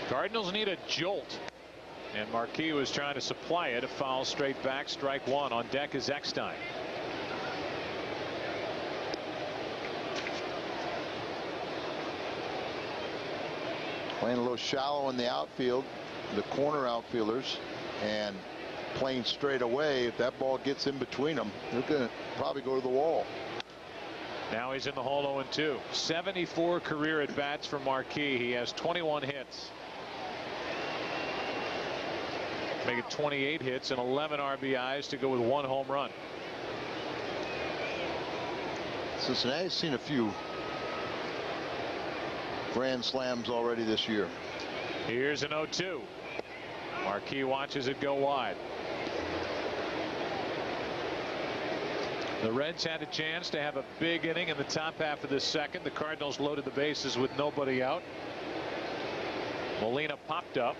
[SPEAKER 1] Cardinals need a jolt, and Marquis was trying to supply it. A foul straight back, strike one. On deck is Eckstein.
[SPEAKER 2] Playing a little shallow in the outfield, the corner outfielders, and playing straight away. If that ball gets in between them, they're going to probably go to the wall.
[SPEAKER 1] Now he's in the hole 0-2. 74 career at bats for Marquis. He has 21 hits. Make it 28 hits and 11 RBIs to go with 1 home run.
[SPEAKER 2] Cincinnati's seen a few grand slams already this year.
[SPEAKER 1] Here's an 0-2. Marquis watches it go wide. The Reds had a chance to have a big inning in the top half of the second. The Cardinals loaded the bases with nobody out. Molina popped up,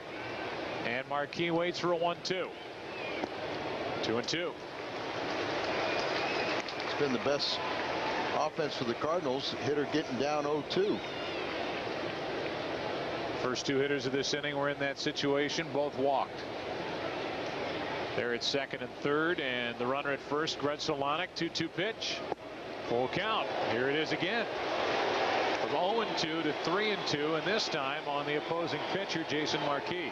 [SPEAKER 1] and Marquis waits for a 1-2. 2-2.
[SPEAKER 2] It's been the best offense for the Cardinals. Hitter getting down 0-2.
[SPEAKER 1] First 2 hitters of this inning were in that situation. Both walked. They're at second and third, and the runner at first, Grzelcyk. 2-2 pitch. Full count. Here it is again. From 0-2 to 3-2, and this time on the opposing pitcher, Jason Marquis.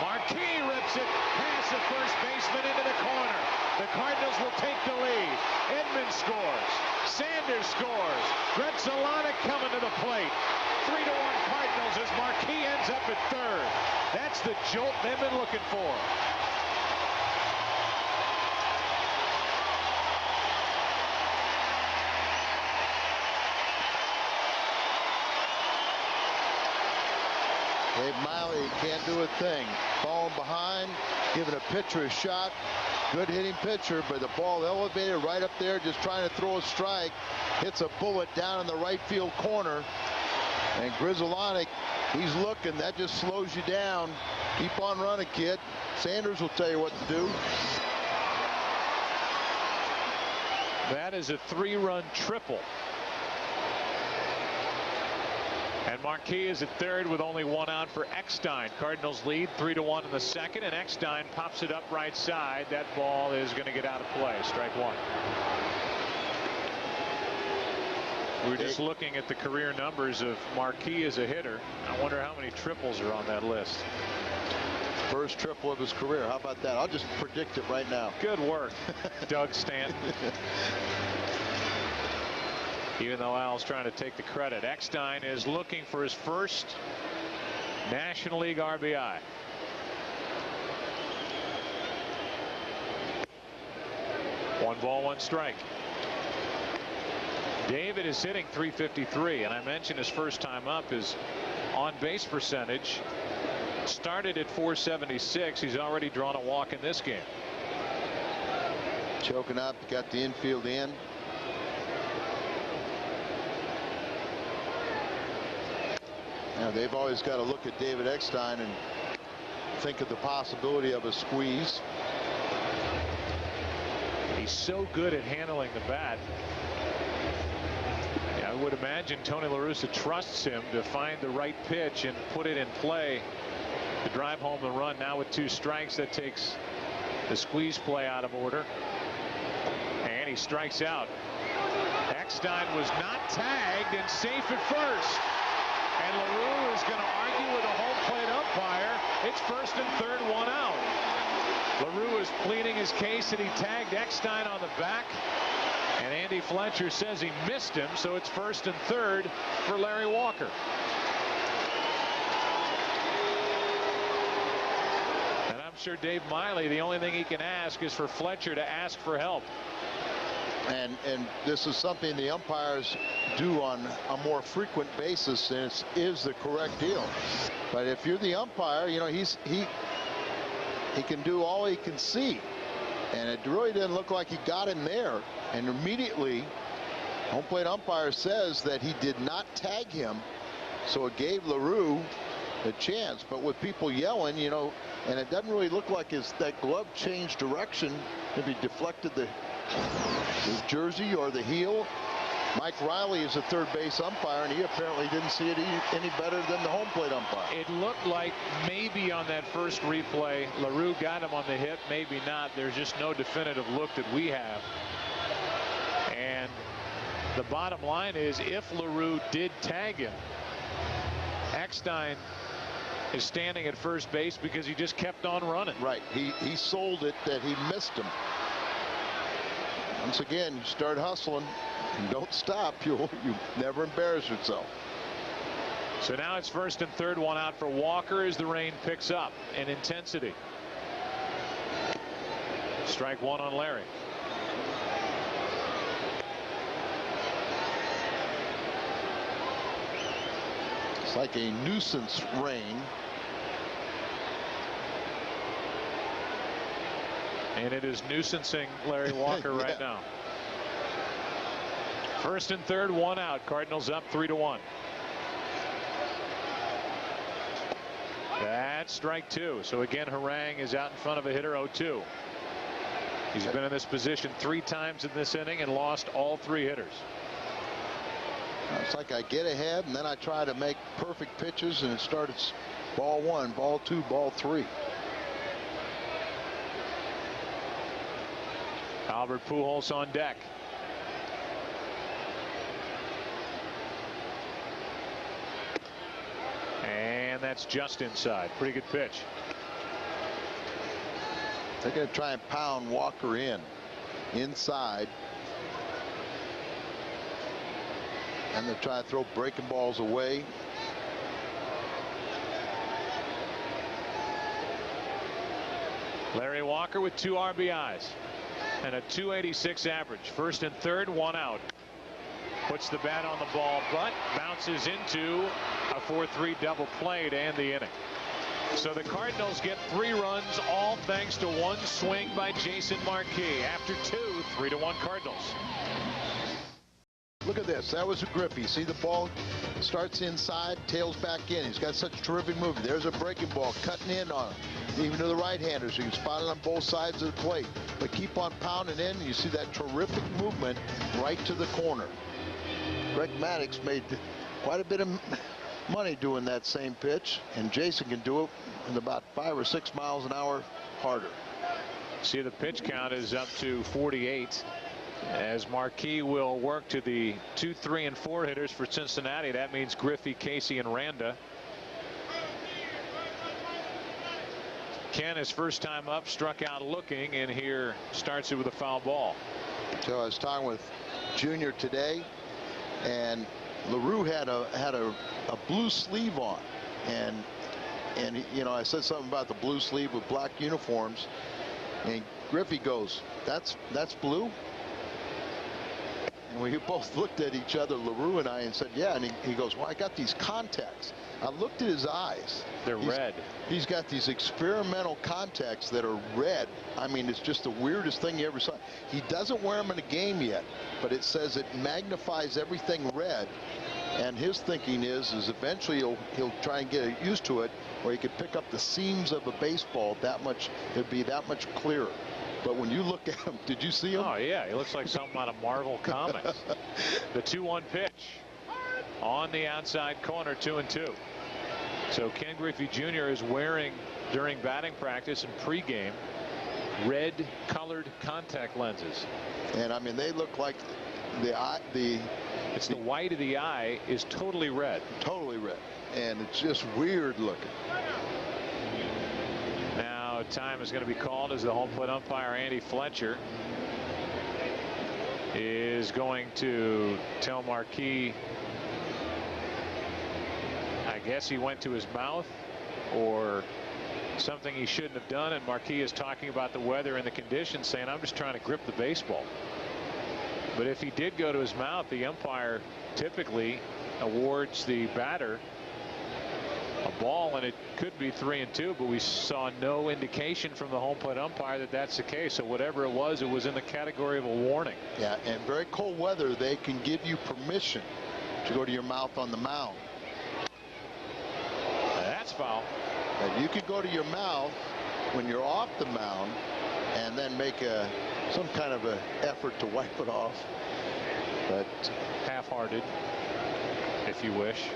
[SPEAKER 1] Marquis rips it past the first baseman into the corner. The Cardinals will take the lead. Edmonds scores. Sanders scores. Grzelcyk coming to the plate. 3-1 Cardinals as Marquis ends up at third. That's the jolt they've been looking for.
[SPEAKER 2] Dave Miley can't do a thing. Falling behind, giving a pitcher a shot. Good hitting pitcher, but the ball elevated right up there, just trying to throw a strike. Hits a bullet down in the right field corner. And Grzelcyk, he's looking. That just slows you down. Keep on running, kid. Sanders will tell you what to do.
[SPEAKER 1] That is a 3-run triple. And Marquis is at third with only 1 out for Eckstein. Cardinals lead 3-1 in the second, and Eckstein pops it up right side. That ball is going to get out of play. Strike one. We're just looking at the career numbers of Marquis as a hitter. I wonder how many triples are on that list.
[SPEAKER 2] First triple of his career. How about that? I'll just predict it right now.
[SPEAKER 1] Good work, Doug Stanton. Even though Al's trying to take the credit. Eckstein is looking for his first National League RBI. One ball, one strike. David is hitting .353, and I mentioned his first time up. His on-base percentage started at .476. He's already drawn a walk in this game.
[SPEAKER 2] Choking up, got the infield in. Now they've always got to look at David Eckstein and think of the possibility of a squeeze.
[SPEAKER 1] He's so good at handling the bat. I would imagine Tony La Russa trusts him to find the right pitch and put it in play to drive home the run. Now with 2 strikes, that takes the squeeze play out of order. And he strikes out. Eckstein was not tagged and safe at first. And LaRue is going to argue with a home plate umpire. It's first and third, 1 out. LaRue is pleading his case that he tagged Eckstein on the back. And Andy Fletcher says he missed him, so it's first and third for Larry Walker. announcer Dave Miley, the only thing he can ask is for Fletcher to ask for help.
[SPEAKER 2] And this is something the umpires do on a more frequent basis, and it is the correct deal. But if you're the umpire, you know, he can do all he can see, and it really didn't look like he got him there. And immediately, home plate umpire says that he did not tag him, so it gave LaRue a chance. But with people yelling, you know, and it doesn't really look like that glove changed direction, maybe deflected the jersey or the heel. Mike Riley is a third base umpire, and he apparently didn't see it any better than the home plate umpire.
[SPEAKER 1] It looked like maybe on that first replay LaRue got him on the hip, maybe not. There's just no definitive look that we have. And the bottom line is, if LaRue did tag him, Eckstein is standing at first base because he just kept on running.
[SPEAKER 2] Right. He sold it that he missed him. Once again, you start hustling and don't stop. You never embarrass yourself.
[SPEAKER 1] So now it's first and third, one out for Walker as the rain picks up in intensity. Strike one on Larry.
[SPEAKER 2] It's like a nuisance rain.
[SPEAKER 1] And it is nuisancing Larry Walker right now. First and third, one out. Cardinals up 3-1. That's strike two. So again, Harang is out in front of a hitter 0-2. He's been in this position 3 times in this inning and lost all 3 hitters.
[SPEAKER 2] It's like I get ahead and then I try to make perfect pitches, and it started ball 1, ball 2, ball 3.
[SPEAKER 1] Albert Pujols on deck. And that's just inside. Pretty good pitch.
[SPEAKER 2] They're going to try and pound Walker inside. And they're trying to throw breaking balls away.
[SPEAKER 1] Larry Walker with 2 RBIs and a .286 average. First and third, one out. Puts the bat on the ball, but bounces into a 4-3 double play to end the inning. So the Cardinals get 3 runs, all thanks to one swing by Jason Marquis. After 2, 3-1 Cardinals.
[SPEAKER 2] Look at this. That was a Griffey. See the ball starts inside, tails back in. He's got such terrific movement. There's a breaking ball cutting in on him, even to the right-handers. You can spot it on both sides of the plate, but keep on pounding in. You see that terrific movement right to the corner. Greg Maddux made quite a bit of money doing that same pitch, and Jason can do it in about 5 or 6 miles an hour harder.
[SPEAKER 1] See, the pitch count is up to 48. As Marquis will work to the 2, 3, and 4 hitters for Cincinnati. That means Griffey, Casey, and Randa. Ken, his first time up, struck out looking, and here starts it with a foul ball.
[SPEAKER 2] So I was talking with Junior today, and LaRue had a blue sleeve on, and you know, I said something about the blue sleeve with black uniforms, and Griffey goes, that's blue. And we both looked at each other, LaRue and I, and said, yeah. And he goes, well, I got these contacts. I looked at his eyes.
[SPEAKER 1] They're red.
[SPEAKER 2] He's got these experimental contacts that are red. I mean, it's just the weirdest thing you ever saw. He doesn't wear them in a game yet, but it says it magnifies everything red. And his thinking is eventually he'll try and get used to it, where he could pick up the seams of a baseball that much. It'd be that much clearer. But when you look at him, did you see him?
[SPEAKER 1] Oh, yeah. He looks like something out of Marvel Comics. The 2-1 pitch on the outside corner, 2-2. So Ken Griffey Jr. is wearing, during batting practice and pregame, red colored contact lenses.
[SPEAKER 2] And I mean, they look like the
[SPEAKER 1] white of the eye is totally red.
[SPEAKER 2] Totally red. And it's just weird looking.
[SPEAKER 1] Now time is going to be called as the home plate umpire Andy Fletcher is going to tell Marquis, I guess he went to his mouth, or something he shouldn't have done, and Marquis is talking about the weather and the conditions, saying, I'm just trying to grip the baseball. But if he did go to his mouth, the umpire typically awards the batter a ball, and it could be 3-2, but we saw no indication from the home plate umpire that that's the case. So whatever it was in the category of a warning.
[SPEAKER 2] Yeah, and very cold weather, they can give you permission to go to your mouth on the mound.
[SPEAKER 1] That's foul.
[SPEAKER 2] And you could go to your mouth when you're off the mound and then make some kind of an effort to wipe it off. But
[SPEAKER 1] half-hearted, if you wish.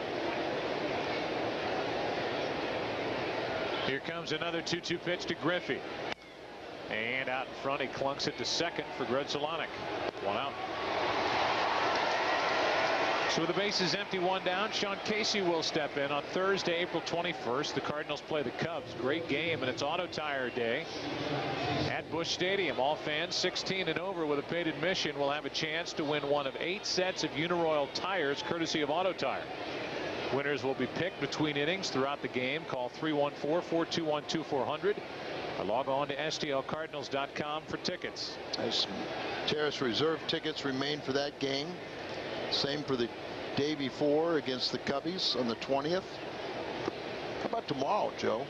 [SPEAKER 1] Here comes another 2-2 pitch to Griffey. And out in front, he clunks it to second for Grudzielanek. 1 out. So with the bases empty, 1 down, Sean Casey will step in on Thursday, April 21st. The Cardinals play the Cubs. Great game, and it's Auto Tire Day at Busch Stadium. All fans 16 and over with a paid admission will have a chance to win one of 8 sets of Uniroyal tires courtesy of Auto Tire. Winners will be picked between innings throughout the game. Call 314-421-2400 or log on to stlcardinals.com for tickets.
[SPEAKER 2] As Terrace reserve tickets remain for that game. Same for the day before against the Cubbies on the 20th. How about tomorrow, Joe?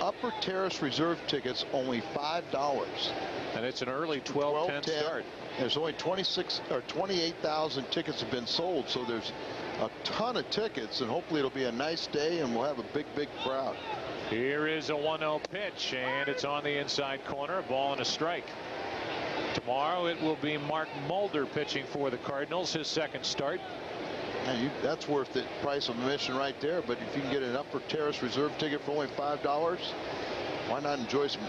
[SPEAKER 2] Upper Terrace reserve tickets only $5.
[SPEAKER 1] And it's an early 12:10 start.
[SPEAKER 2] There's only 28,000 tickets have been sold, so there's a ton of tickets, and hopefully it'll be a nice day and we'll have a big crowd.
[SPEAKER 1] Here is a 1-0 pitch, and it's on the inside corner, a ball and a strike. Tomorrow it will be Mark Mulder pitching for the Cardinals, his second start.
[SPEAKER 2] And that's worth the price of admission right there. But if you can get an Upper Terrace reserve ticket for only $5, why not enjoy some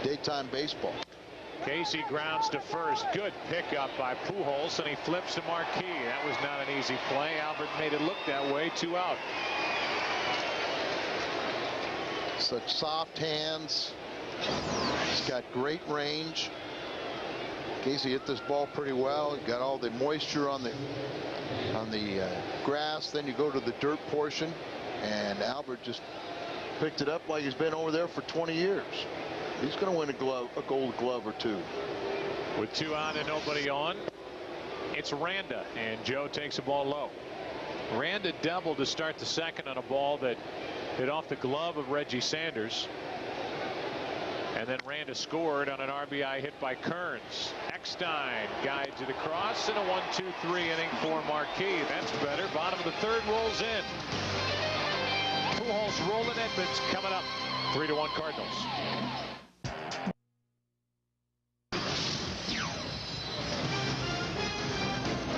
[SPEAKER 2] daytime baseball?
[SPEAKER 1] Casey grounds to first. Good pickup by Pujols, and he flips to Marquis. That was not an easy play. Albert made it look that way. 2 out.
[SPEAKER 2] Such soft hands. He's got great range. Casey hit this ball pretty well. Got all the moisture on the grass. Then you go to the dirt portion, and Albert just picked it up like he's been over there for 20 years. He's going to win a gold glove or 2.
[SPEAKER 1] With 2 out and nobody on, it's Randa, and Joe takes the ball low. Randa doubled to start the second on a ball that hit off the glove of Reggie Sanders. And then Randa scored on an RBI hit by Kearns. Eckstein guides it across in a 1-2-3 inning for Marquis. That's better. Bottom of the 3rd rolls in. Pujols rolling Edmonds coming up. 3-1 Cardinals.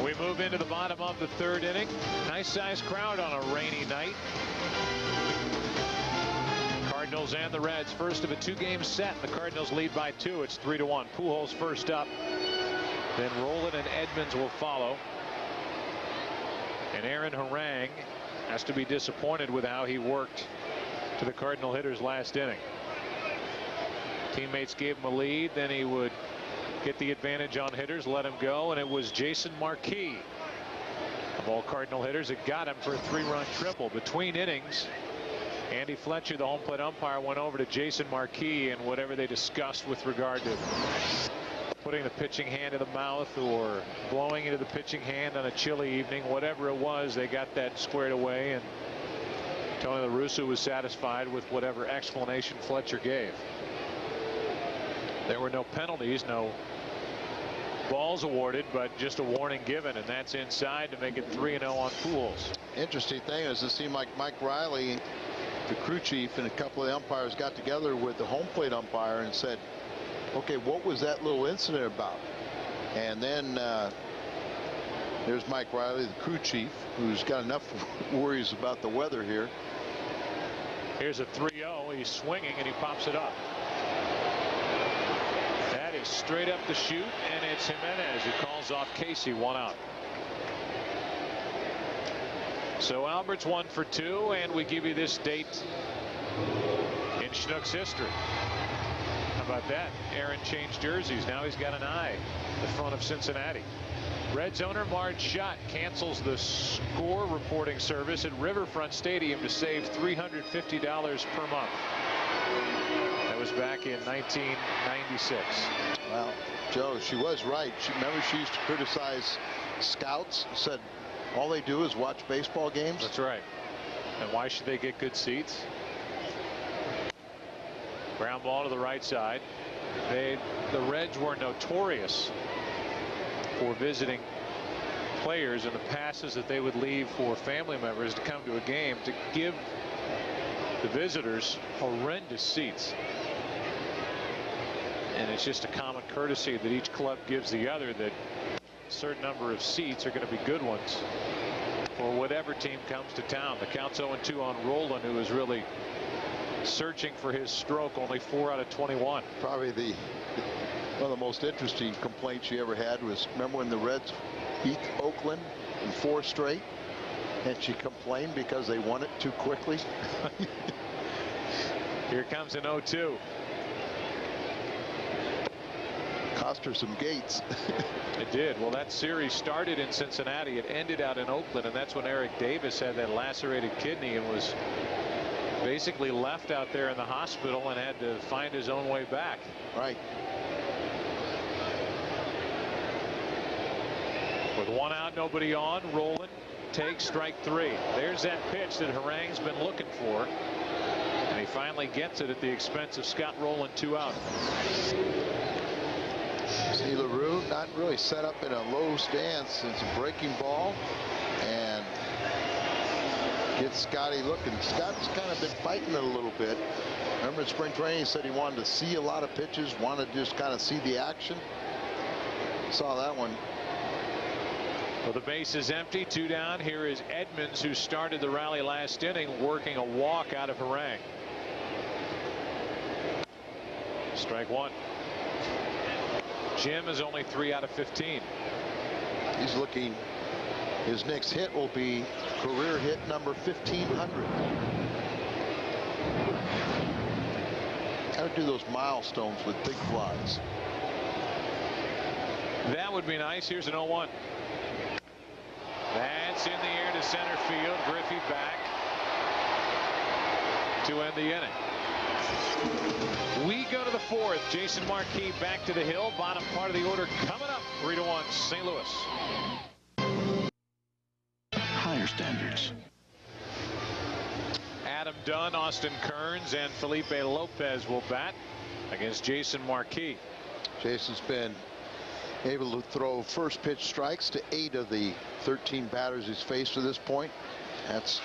[SPEAKER 1] We move into the bottom of the 3rd inning. Nice sized crowd on a rainy night. Cardinals and the Reds, first of a 2-game set. The Cardinals lead by 2. It's 3-1. Pujols first up. Then Rowland and Edmonds will follow. And Aaron Harang has to be disappointed with how he worked to the Cardinal hitters last inning. Teammates gave him a lead, then he would get the advantage on hitters, let him go, and it was Jason Marquis of all Cardinal hitters that got him for a 3-run triple. Between innings, Andy Fletcher, the home plate umpire, went over to Jason Marquis, and whatever they discussed with regard to putting the pitching hand in the mouth or blowing into the pitching hand on a chilly evening, whatever it was, they got that squared away, and Tony La Russa was satisfied with whatever explanation Fletcher gave. There were no penalties, no balls awarded, but just a warning given, and that's inside to make it 3-0 on Pujols.
[SPEAKER 2] Interesting thing is it seemed like Mike Riley, the crew chief, and a couple of the umpires got together with the home plate umpire and said, okay, what was that little incident about? And then there's Mike Riley, the crew chief, who's got enough worries about the weather here.
[SPEAKER 1] Here's a 3-0. He's swinging and he pops it up. That is straight up the chute, and it's Jimenez who calls off Casey. 1 out. So Albert's 1 for 2, and we give you this date in Schnook's history. How about that? Aaron changed jerseys. Now he's got an eye in the front of Cincinnati. Reds owner Marge Schott cancels the score reporting service at Riverfront Stadium to save $350 per month. That was back in 1996.
[SPEAKER 2] Well, Joe, she was right. Remember, she used to criticize scouts, said all they do is watch baseball games.
[SPEAKER 1] That's right. And why should they get good seats? Ground ball to the right side. The Reds were notorious for visiting players and the passes that they would leave for family members to come to a game to give the visitors horrendous seats. And it's just a common courtesy that each club gives the other that a certain number of seats are going to be good ones for whatever team comes to town. The count's 0-2 on Roland, who is really searching for his stroke. Only 4 out of 21.
[SPEAKER 2] Probably one of the most interesting complaints she ever had was, remember when the Reds beat Oakland in 4 straight, and she complained because they won it too quickly.
[SPEAKER 1] Here comes an 0-2.
[SPEAKER 2] Cost her some gates.
[SPEAKER 1] It did. Well, that series started in Cincinnati. It ended out in Oakland, and that's when Eric Davis had that lacerated kidney and was basically left out there in the hospital and had to find his own way back.
[SPEAKER 2] Right.
[SPEAKER 1] With 1 out, nobody on, Roland takes strike 3. There's that pitch that Harang's been looking for, and he finally gets it at the expense of Scott Rolen. 2 out.
[SPEAKER 2] See LaRue not really set up in a low stance. It's a breaking ball and gets Scotty looking. Scott's kind of been fighting it a little bit. Remember in spring training, he said he wanted to see a lot of pitches, wanted to just kind of see the action. Saw that one.
[SPEAKER 1] Well, the base is empty. 2 down. Here is Edmonds, who started the rally last inning, working a walk out of Harang. Strike 1. Jim is only 3 out of 15.
[SPEAKER 2] He's looking. His next hit will be career hit number 1500. Got to do those milestones with big flies.
[SPEAKER 1] That would be nice. Here's an 0-1. That's in the air to center field. Griffey back to end the inning. We go to the 4th. Jason Marquis back to the hill. Bottom part of the order coming up. 3-1 St. Louis.
[SPEAKER 4] Higher standards.
[SPEAKER 1] Adam Dunn, Austin Kearns, and Felipe Lopez will bat against Jason Marquis.
[SPEAKER 2] Jason's been able to throw first pitch strikes to 8 of the 13 batters he's faced to this point. That's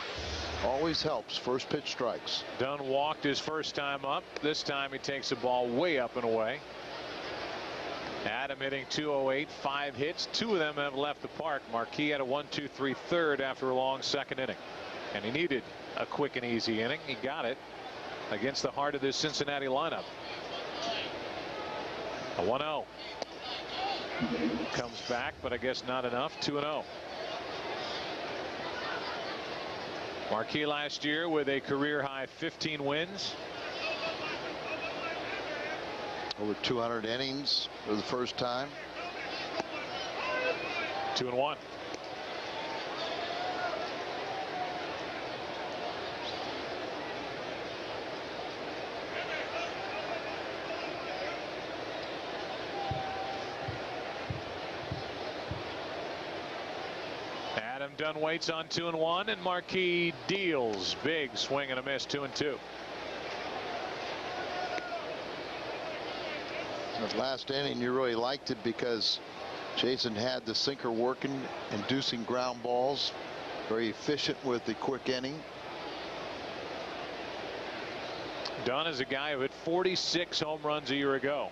[SPEAKER 2] always helps. First pitch strikes.
[SPEAKER 1] Dunn walked his first time up. This time he takes the ball way up and away. Adam hitting .208, 5 hits. 2 of them have left the park. Marquis had a 1-2-3 third after a long second inning, and he needed a quick and easy inning. He got it against the heart of this Cincinnati lineup. A 1-0 comes back, but I guess not enough. 2-0. Marquis last year with a career high 15 wins.
[SPEAKER 2] Over 200 innings for the first time.
[SPEAKER 1] 2-1. Adam Dunn waits on 2-1, and Marquis deals. Big swing and a miss. 2-2.
[SPEAKER 2] That last inning, you really liked it because Jason had the sinker working, inducing ground balls. Very efficient with the quick inning.
[SPEAKER 1] Dunn is a guy who hit 46 home runs a year ago.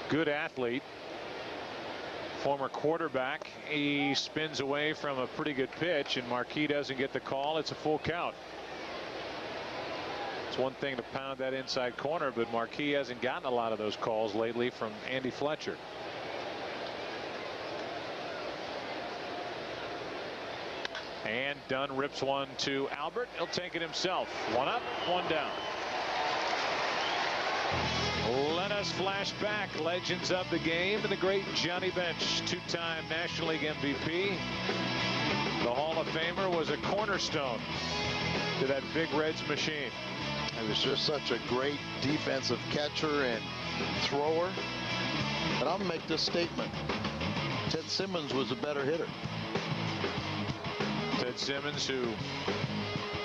[SPEAKER 1] Good athlete. Former quarterback. He spins away from a pretty good pitch, and Marquis doesn't get the call. It's a full count. It's one thing to pound that inside corner, but Marquis hasn't gotten a lot of those calls lately from Andy Fletcher. And Dunn rips one to Albert. He'll take it himself. 1 up, 1 down. Let us flash back. Legends of the game and the great Johnny Bench, 2-time National League MVP. The Hall of Famer was a cornerstone to that big Reds machine.
[SPEAKER 2] He was just such a great defensive catcher and thrower. But I'm going to make this statement. Ted Simmons was a better hitter.
[SPEAKER 1] Ted Simmons, who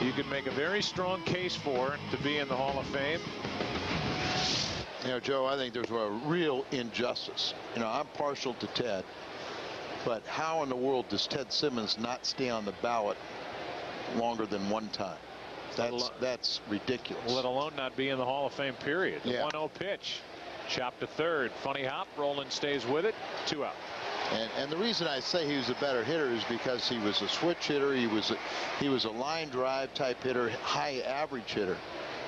[SPEAKER 1] you could make a very strong case for to be in the Hall of Fame.
[SPEAKER 2] You know, Joe, I think there's a real injustice. You know, I'm partial to Ted, but how in the world does Ted Simmons not stay on the ballot longer than one time? That's ridiculous.
[SPEAKER 1] Let alone not be in the Hall of Fame, period. The 1-0 pitch. Chopped to third. Funny hop. Rolen stays with it. 2 out.
[SPEAKER 2] And the reason I say he was a better hitter is because he was a switch hitter. He was a line drive type hitter, high average hitter.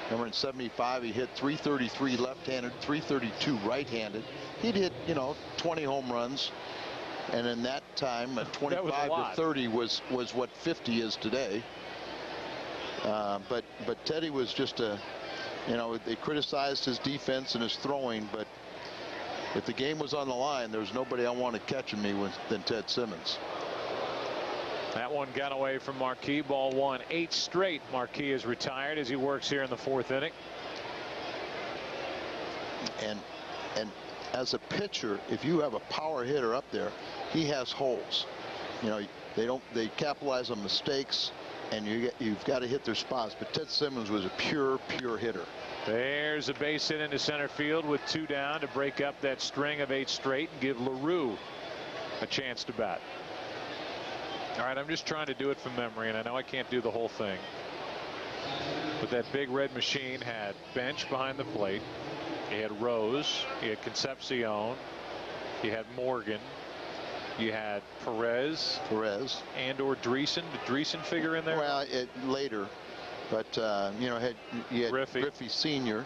[SPEAKER 2] Remember in '75 he hit 333 left-handed, 332 right-handed. He'd hit, you know, 20 home runs, and in that time 25 to 30 was what 50 is today. But Teddy was just a, you know, they criticized his defense and his throwing, but if the game was on the line, there was nobody I wanted catching me than Ted Simmons.
[SPEAKER 1] That one got away from Marquis. Ball 1. 8 straight. Marquis is retired as he works here in the 4th inning.
[SPEAKER 2] And as a pitcher, if you have a power hitter up there, he has holes. You know, they capitalize on mistakes, and you've got to hit their spots. But Ted Simmons was a pure hitter.
[SPEAKER 1] There's a base hit into center field with 2 down to break up that string of 8 straight and give LaRue a chance to bat. All right, I'm just trying to do it from memory, and I know I can't do the whole thing. But that big red machine had Bench behind the plate. He had Rose. He had Concepcion. He had Morgan. You had Perez. And/or Dreesen. Did Dreesen figure in there?
[SPEAKER 2] Well, later. But, you know, you had Griffey Sr.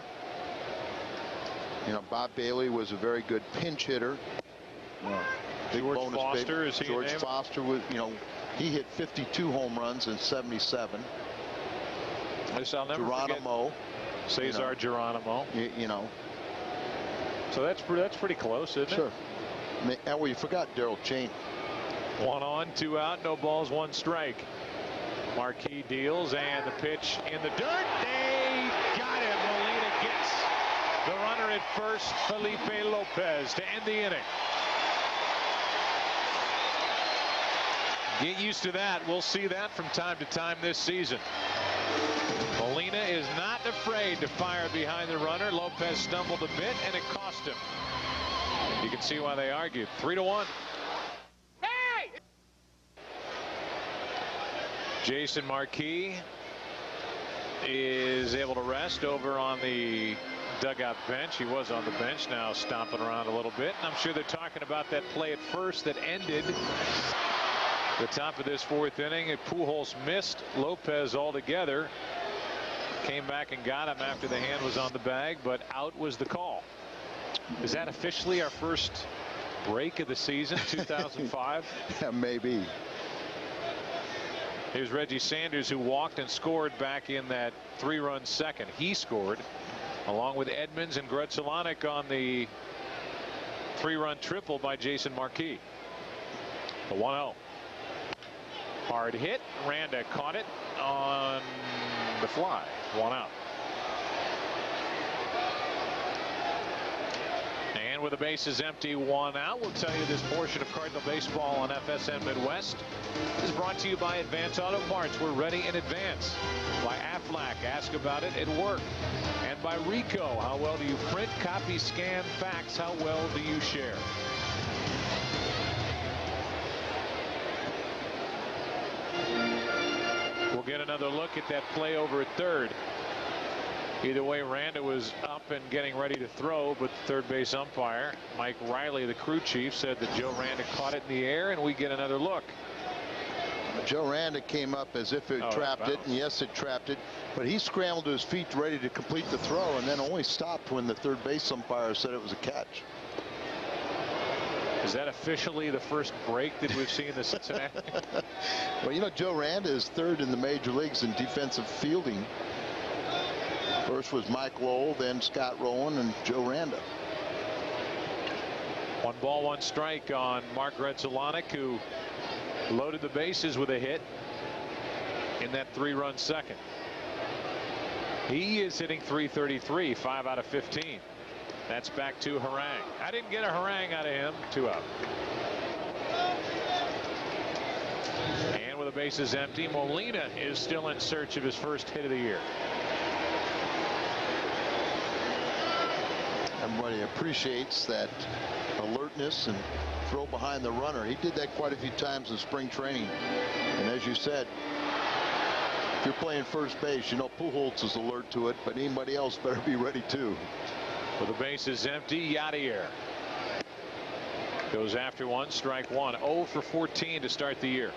[SPEAKER 2] You know, Bob Bailey was a very good pinch hitter.
[SPEAKER 1] George Foster, is he
[SPEAKER 2] George Foster was, you know, he hit 52 home runs in '77.
[SPEAKER 1] I'll never
[SPEAKER 2] Geronimo.
[SPEAKER 1] forget Cesar Geronimo.
[SPEAKER 2] You know.
[SPEAKER 1] So that's pretty close, isn't it?
[SPEAKER 2] Sure. And well, you forgot Darrell Cheney.
[SPEAKER 1] 1 on, 2 out, no balls, 1 strike. Marquis deals, and the pitch in the dirt. They got him. Molina gets the runner at first, Felipe Lopez, to end the inning. Get used to that. We'll see that from time to time this season. Molina is not afraid to fire behind the runner. Lopez stumbled a bit, and it cost him. You can see why they argued. 3-1. Hey! Jason Marquis is able to rest over on the dugout bench. He was on the bench, now stomping around a little bit. And I'm sure they're talking about that play at first that ended the top of this 4th inning. Pujols missed Lopez altogether. Came back and got him after the hand was on the bag, but out was the call. Is that officially our first break of the season, 2005?
[SPEAKER 2] Yeah, maybe.
[SPEAKER 1] Here's Reggie Sanders, who walked and scored back in that 3-run second. He scored along with Edmonds and Grudzielanek on the 3-run triple by Jason Marquis. The 1-0. Hard hit. Randa caught it on the fly. 1 out. And with the bases empty, 1 out, we'll tell you this portion of Cardinal Baseball on FSN Midwest is brought to you by Advance Auto Parts. We're ready in advance. By Aflac, ask about it at work. And by Rico, how well do you print, copy, scan, fax? How well do you share? We'll get another look at that play over at third. Either way, Randa was up and getting ready to throw, but the third base umpire, Mike Riley, the crew chief, said that Joe Randa caught it in the air, and we get another look.
[SPEAKER 2] Joe Randa came up as if it trapped it, and yes, it trapped it, but he scrambled to his feet ready to complete the throw, and then only stopped when the third base umpire said it was a catch.
[SPEAKER 1] Is that officially the first break that we've seen in the Cincinnati?
[SPEAKER 2] Well, you know, Joe Randa is third in the major leagues in defensive fielding. First was Mike Lowell, then Scott Rowan, and Joe Randa.
[SPEAKER 1] 1 ball, 1 strike on Mark Grudzielanek, who loaded the bases with a hit in that 3-run second. He is hitting .333, 5 out of 15. That's back to Harang. I didn't get a harangue out of him. 2 out. And with the bases empty, Molina is still in search of his first hit of the year.
[SPEAKER 2] Everybody appreciates that alertness and throw behind the runner. He did that quite a few times in spring training. And as you said, if you're playing first base, you know Pujols is alert to it, but anybody else better be ready too.
[SPEAKER 1] With the bases empty, Yadier goes after one, strike one. 0 for 14 to start the year.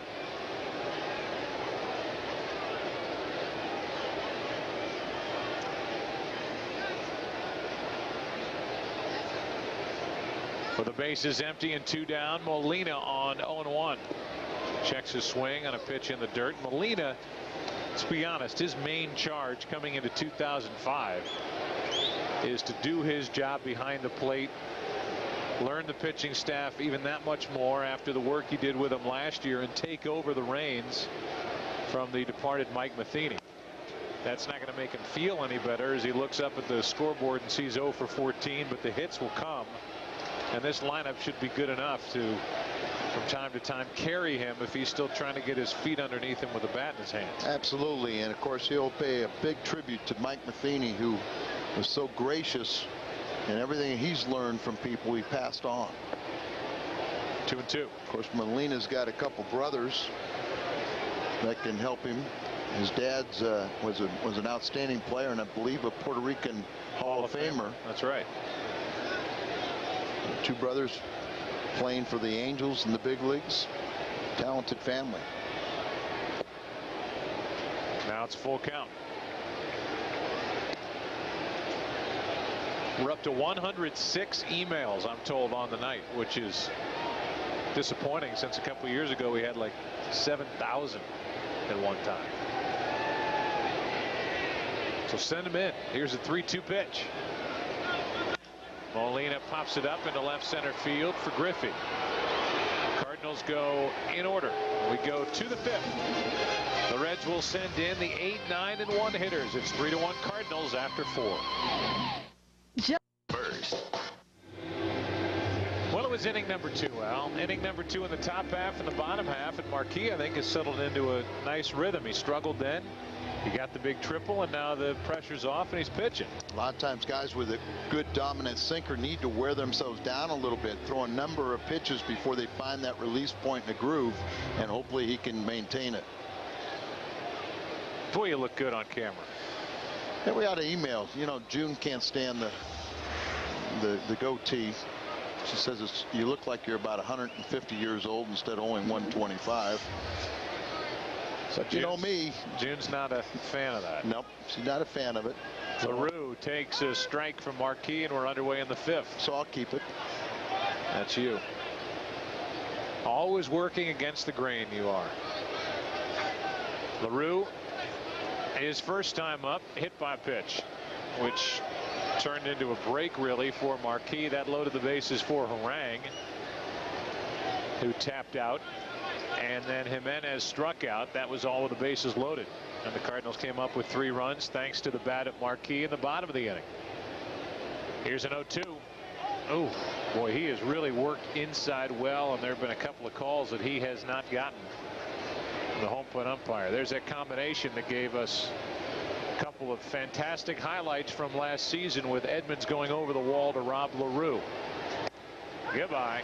[SPEAKER 1] With the bases empty and 2 down, Molina on 0-1. Checks his swing on a pitch in the dirt. Molina, let's be honest, his main charge coming into 2005 is to do his job behind the plate, learn the pitching staff even that much more after the work he did with them last year, and take over the reins from the departed Mike Matheny. That's not going to make him feel any better as he looks up at the scoreboard and sees 0 for 14, but the hits will come. And this lineup should be good enough to, from time to time, carry him if he's still trying to get his feet underneath him with a bat in his hands.
[SPEAKER 2] Absolutely. And of course, he'll pay a big tribute to Mike Matheny, who was so gracious in everything he's learned from people he passed on.
[SPEAKER 1] 2-2.
[SPEAKER 2] Of course, Molina's got a couple brothers that can help him. His dad's was an outstanding player, and I believe a Puerto Rican Hall of Famer.
[SPEAKER 1] That's right.
[SPEAKER 2] 2 brothers playing for the Angels in the big leagues. Talented family.
[SPEAKER 1] Now it's full count. We're up to 106 emails, I'm told, on the night, which is disappointing since a couple years ago we had like 7,000 at one time. So send them in. Here's a 3-2 pitch. Molina pops it up into left center field for Griffey. Cardinals go in order. We go to the 5th. The Reds will send in the 8, 9, and 1 hitters. It's 3-1 Cardinals after 4.
[SPEAKER 3] First.
[SPEAKER 1] Well, it was inning number 2, Al. Inning number 2 in the top half and the bottom half, and Marquis, I think, has settled into a nice rhythm. He struggled then. He got the big triple, and now the pressure's off and he's pitching.
[SPEAKER 2] A lot of times guys with a good dominant sinker need to wear themselves down a little bit, throw a number of pitches before they find that release point in the groove, and hopefully he can maintain it.
[SPEAKER 1] Boy, you look good on camera.
[SPEAKER 2] Yeah, we ought to email. You know, June can't stand the goatee. She says you look like you're about 150 years old instead of only 125. But you know me.
[SPEAKER 1] June's not a fan of that.
[SPEAKER 2] Nope, she's not a fan of it.
[SPEAKER 1] LaRue takes a strike from Marquis, and we're underway in the 5th.
[SPEAKER 2] So I'll keep it.
[SPEAKER 1] That's you. Always working against the grain, you are. LaRue, his first time up, hit by a pitch, which turned into a break really for Marquis. That loaded the bases for Harang, who tapped out. And then Jimenez struck out. That was all with the bases loaded. And the Cardinals came up with 3 runs thanks to the bat of Marquis in the bottom of the inning. Here's an 0-2. Oh, boy, he has really worked inside well, and there have been a couple of calls that he has not gotten from the home plate umpire. There's that combination that gave us a couple of fantastic highlights from last season with Edmonds going over the wall to Rob LaRue. Goodbye.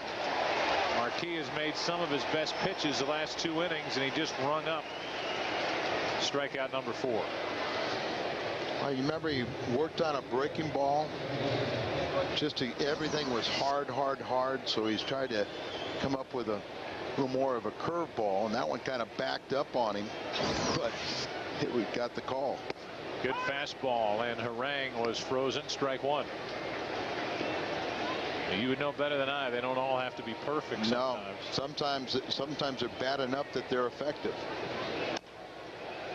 [SPEAKER 1] Marquis has made some of his best pitches the last 2 innings, and he just rung up strikeout number 4.
[SPEAKER 2] Well, you remember he worked on a breaking ball. Everything was hard. So he's tried to come up with a little more of a curveball, and that one kind of backed up on him. But we got the call.
[SPEAKER 1] Good fastball, and Harang was frozen. Strike 1. You would know better than I. They don't all have to be perfect sometimes.
[SPEAKER 2] No, sometimes they're bad enough that they're effective.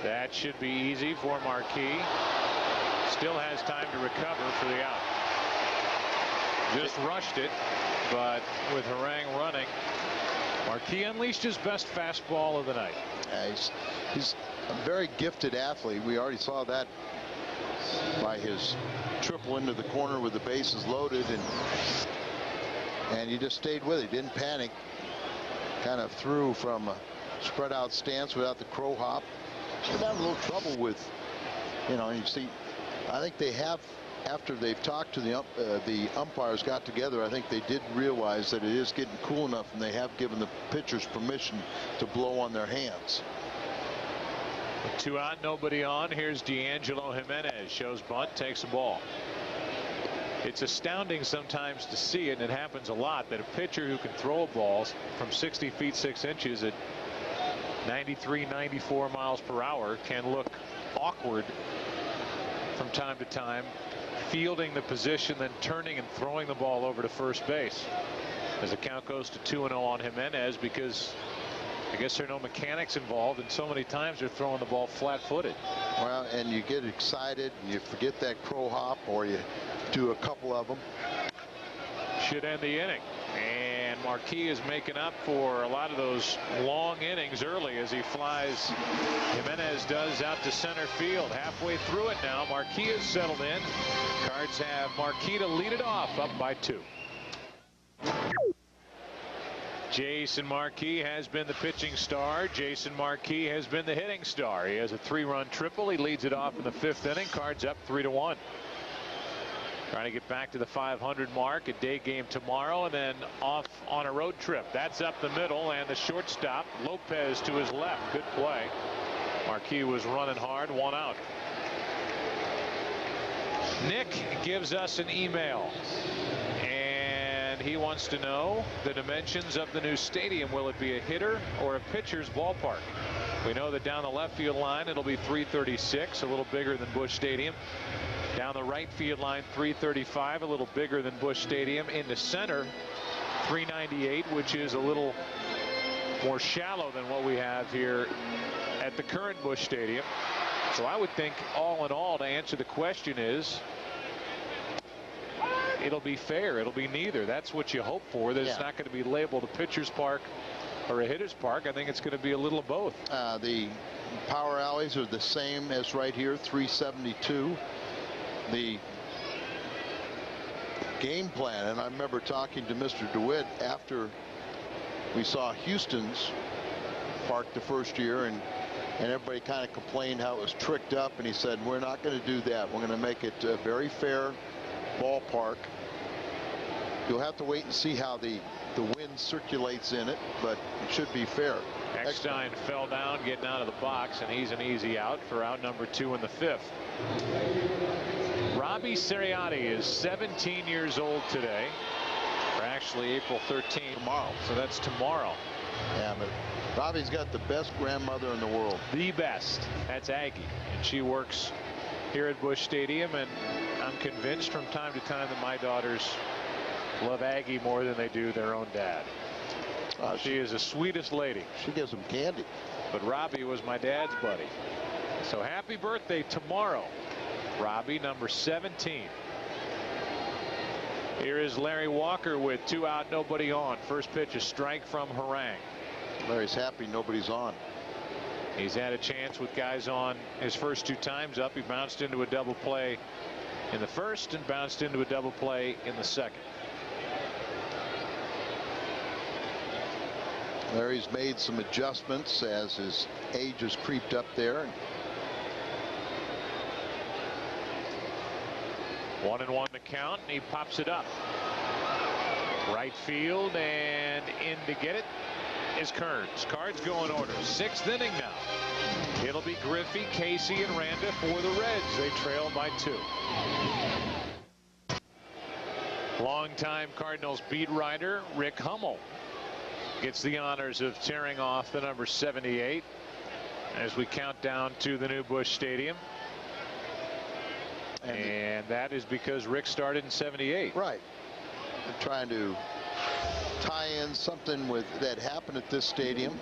[SPEAKER 1] That should be easy for Marquis. Still has time to recover for the out. Just rushed it, but with Harang running, Marquis unleashed his best fastball of the night.
[SPEAKER 2] He's a very gifted athlete. We already saw that by his triple into the corner with the bases loaded, and he just stayed with it. He didn't panic. Kind of threw from a spread out stance without the crow hop. Should have a little trouble with, you see, I think they have, after they've talked to the umpires got together, I think they did realize that it is getting cool enough, and they have given the pitchers permission to blow on their hands.
[SPEAKER 1] 2 out, nobody on. Here's D'Angelo Jimenez. Shows bunt, takes the ball. It's astounding sometimes to see it, and it happens a lot, that a pitcher who can throw a ball from 60 feet 6 inches at 93, 94 miles per hour can look awkward from time to time, fielding the position, then turning and throwing the ball over to first base. As the count goes to 2-0 on Jimenez, because I guess there are no mechanics involved, and so many times they're throwing the ball flat-footed.
[SPEAKER 2] Well, and you get excited and you forget that crow hop, or you do a couple of them.
[SPEAKER 1] Should end the inning, and Marquis is making up for a lot of those long innings early as he flies. Jimenez does out to center field. Halfway through it now. Marquis is settled in. Cards have Marquis to lead it off, up by 2. Jason Marquis has been the pitching star. Jason Marquis has been the hitting star. He has a 3-run triple. He leads it off in the 5th inning. Cards up 3-1. Trying to get back to the 500 mark. A day game tomorrow, and then off on a road trip. That's up the middle, and the shortstop Lopez to his left. Good play. Marquis was running hard. 1 out. Nick gives us an email, and he wants to know the dimensions of the new stadium. Will it be a hitter or a pitcher's ballpark? We know that down the left field line it'll be 336, a little bigger than Busch Stadium. Down the right field line 335, a little bigger than Busch Stadium. In the center 398, which is a little more shallow than what we have here at the current Busch Stadium. So I would think, all in all, to answer the question is, it'll be fair. It'll be neither. That's what you hope for. That it's not going to be labeled a pitcher's park or a hitter's park. I think it's going to be a little of both.
[SPEAKER 2] The power alleys are the same as right here, 372. The game plan, and I remember talking to Mr. DeWitt after we saw Houston's park the first year, and everybody kind of complained how it was tricked up, and he said, we're not going to do that. We're going to make it a very fair ballpark. You'll have to wait and see how the wind circulates in it, but it should be fair.
[SPEAKER 1] Eckstein fell down getting out of the box, and he's an easy out for out number 2 in the 5th. Robbie Sariati is 17 years old today, or actually April 13th.
[SPEAKER 2] Tomorrow.
[SPEAKER 1] So that's tomorrow.
[SPEAKER 2] Yeah, but Robbie's got the best grandmother in the world.
[SPEAKER 1] The best. That's Aggie, and she works here at Busch Stadium, and I'm convinced from time to time that my daughters love Aggie more than they do their own dad. She is the sweetest lady.
[SPEAKER 2] She gives them candy.
[SPEAKER 1] But Robbie was my dad's buddy. So happy birthday tomorrow, Robbie, number 17. Here is Larry Walker with 2 out, nobody on. First pitch, a strike from Harang.
[SPEAKER 2] Larry's happy nobody's on.
[SPEAKER 1] He's had a chance with guys on his first 2 times up. He bounced into a double play in the first and bounced into a double play in the second.
[SPEAKER 2] Larry's made some adjustments as his age has creeped up there.
[SPEAKER 1] 1-1 to count, and he pops it up. Right field, and in to get it is Kearns. Cards go in order. 6th inning now. It'll be Griffey, Casey, and Randa for the Reds. They trail by 2. Longtime Cardinals beat writer Rick Hummel gets the honors of tearing off the number 78 as we count down to the new Busch Stadium. And that is because Rick started in 78.
[SPEAKER 2] Right. They're trying to tie in something with that happened at this stadium.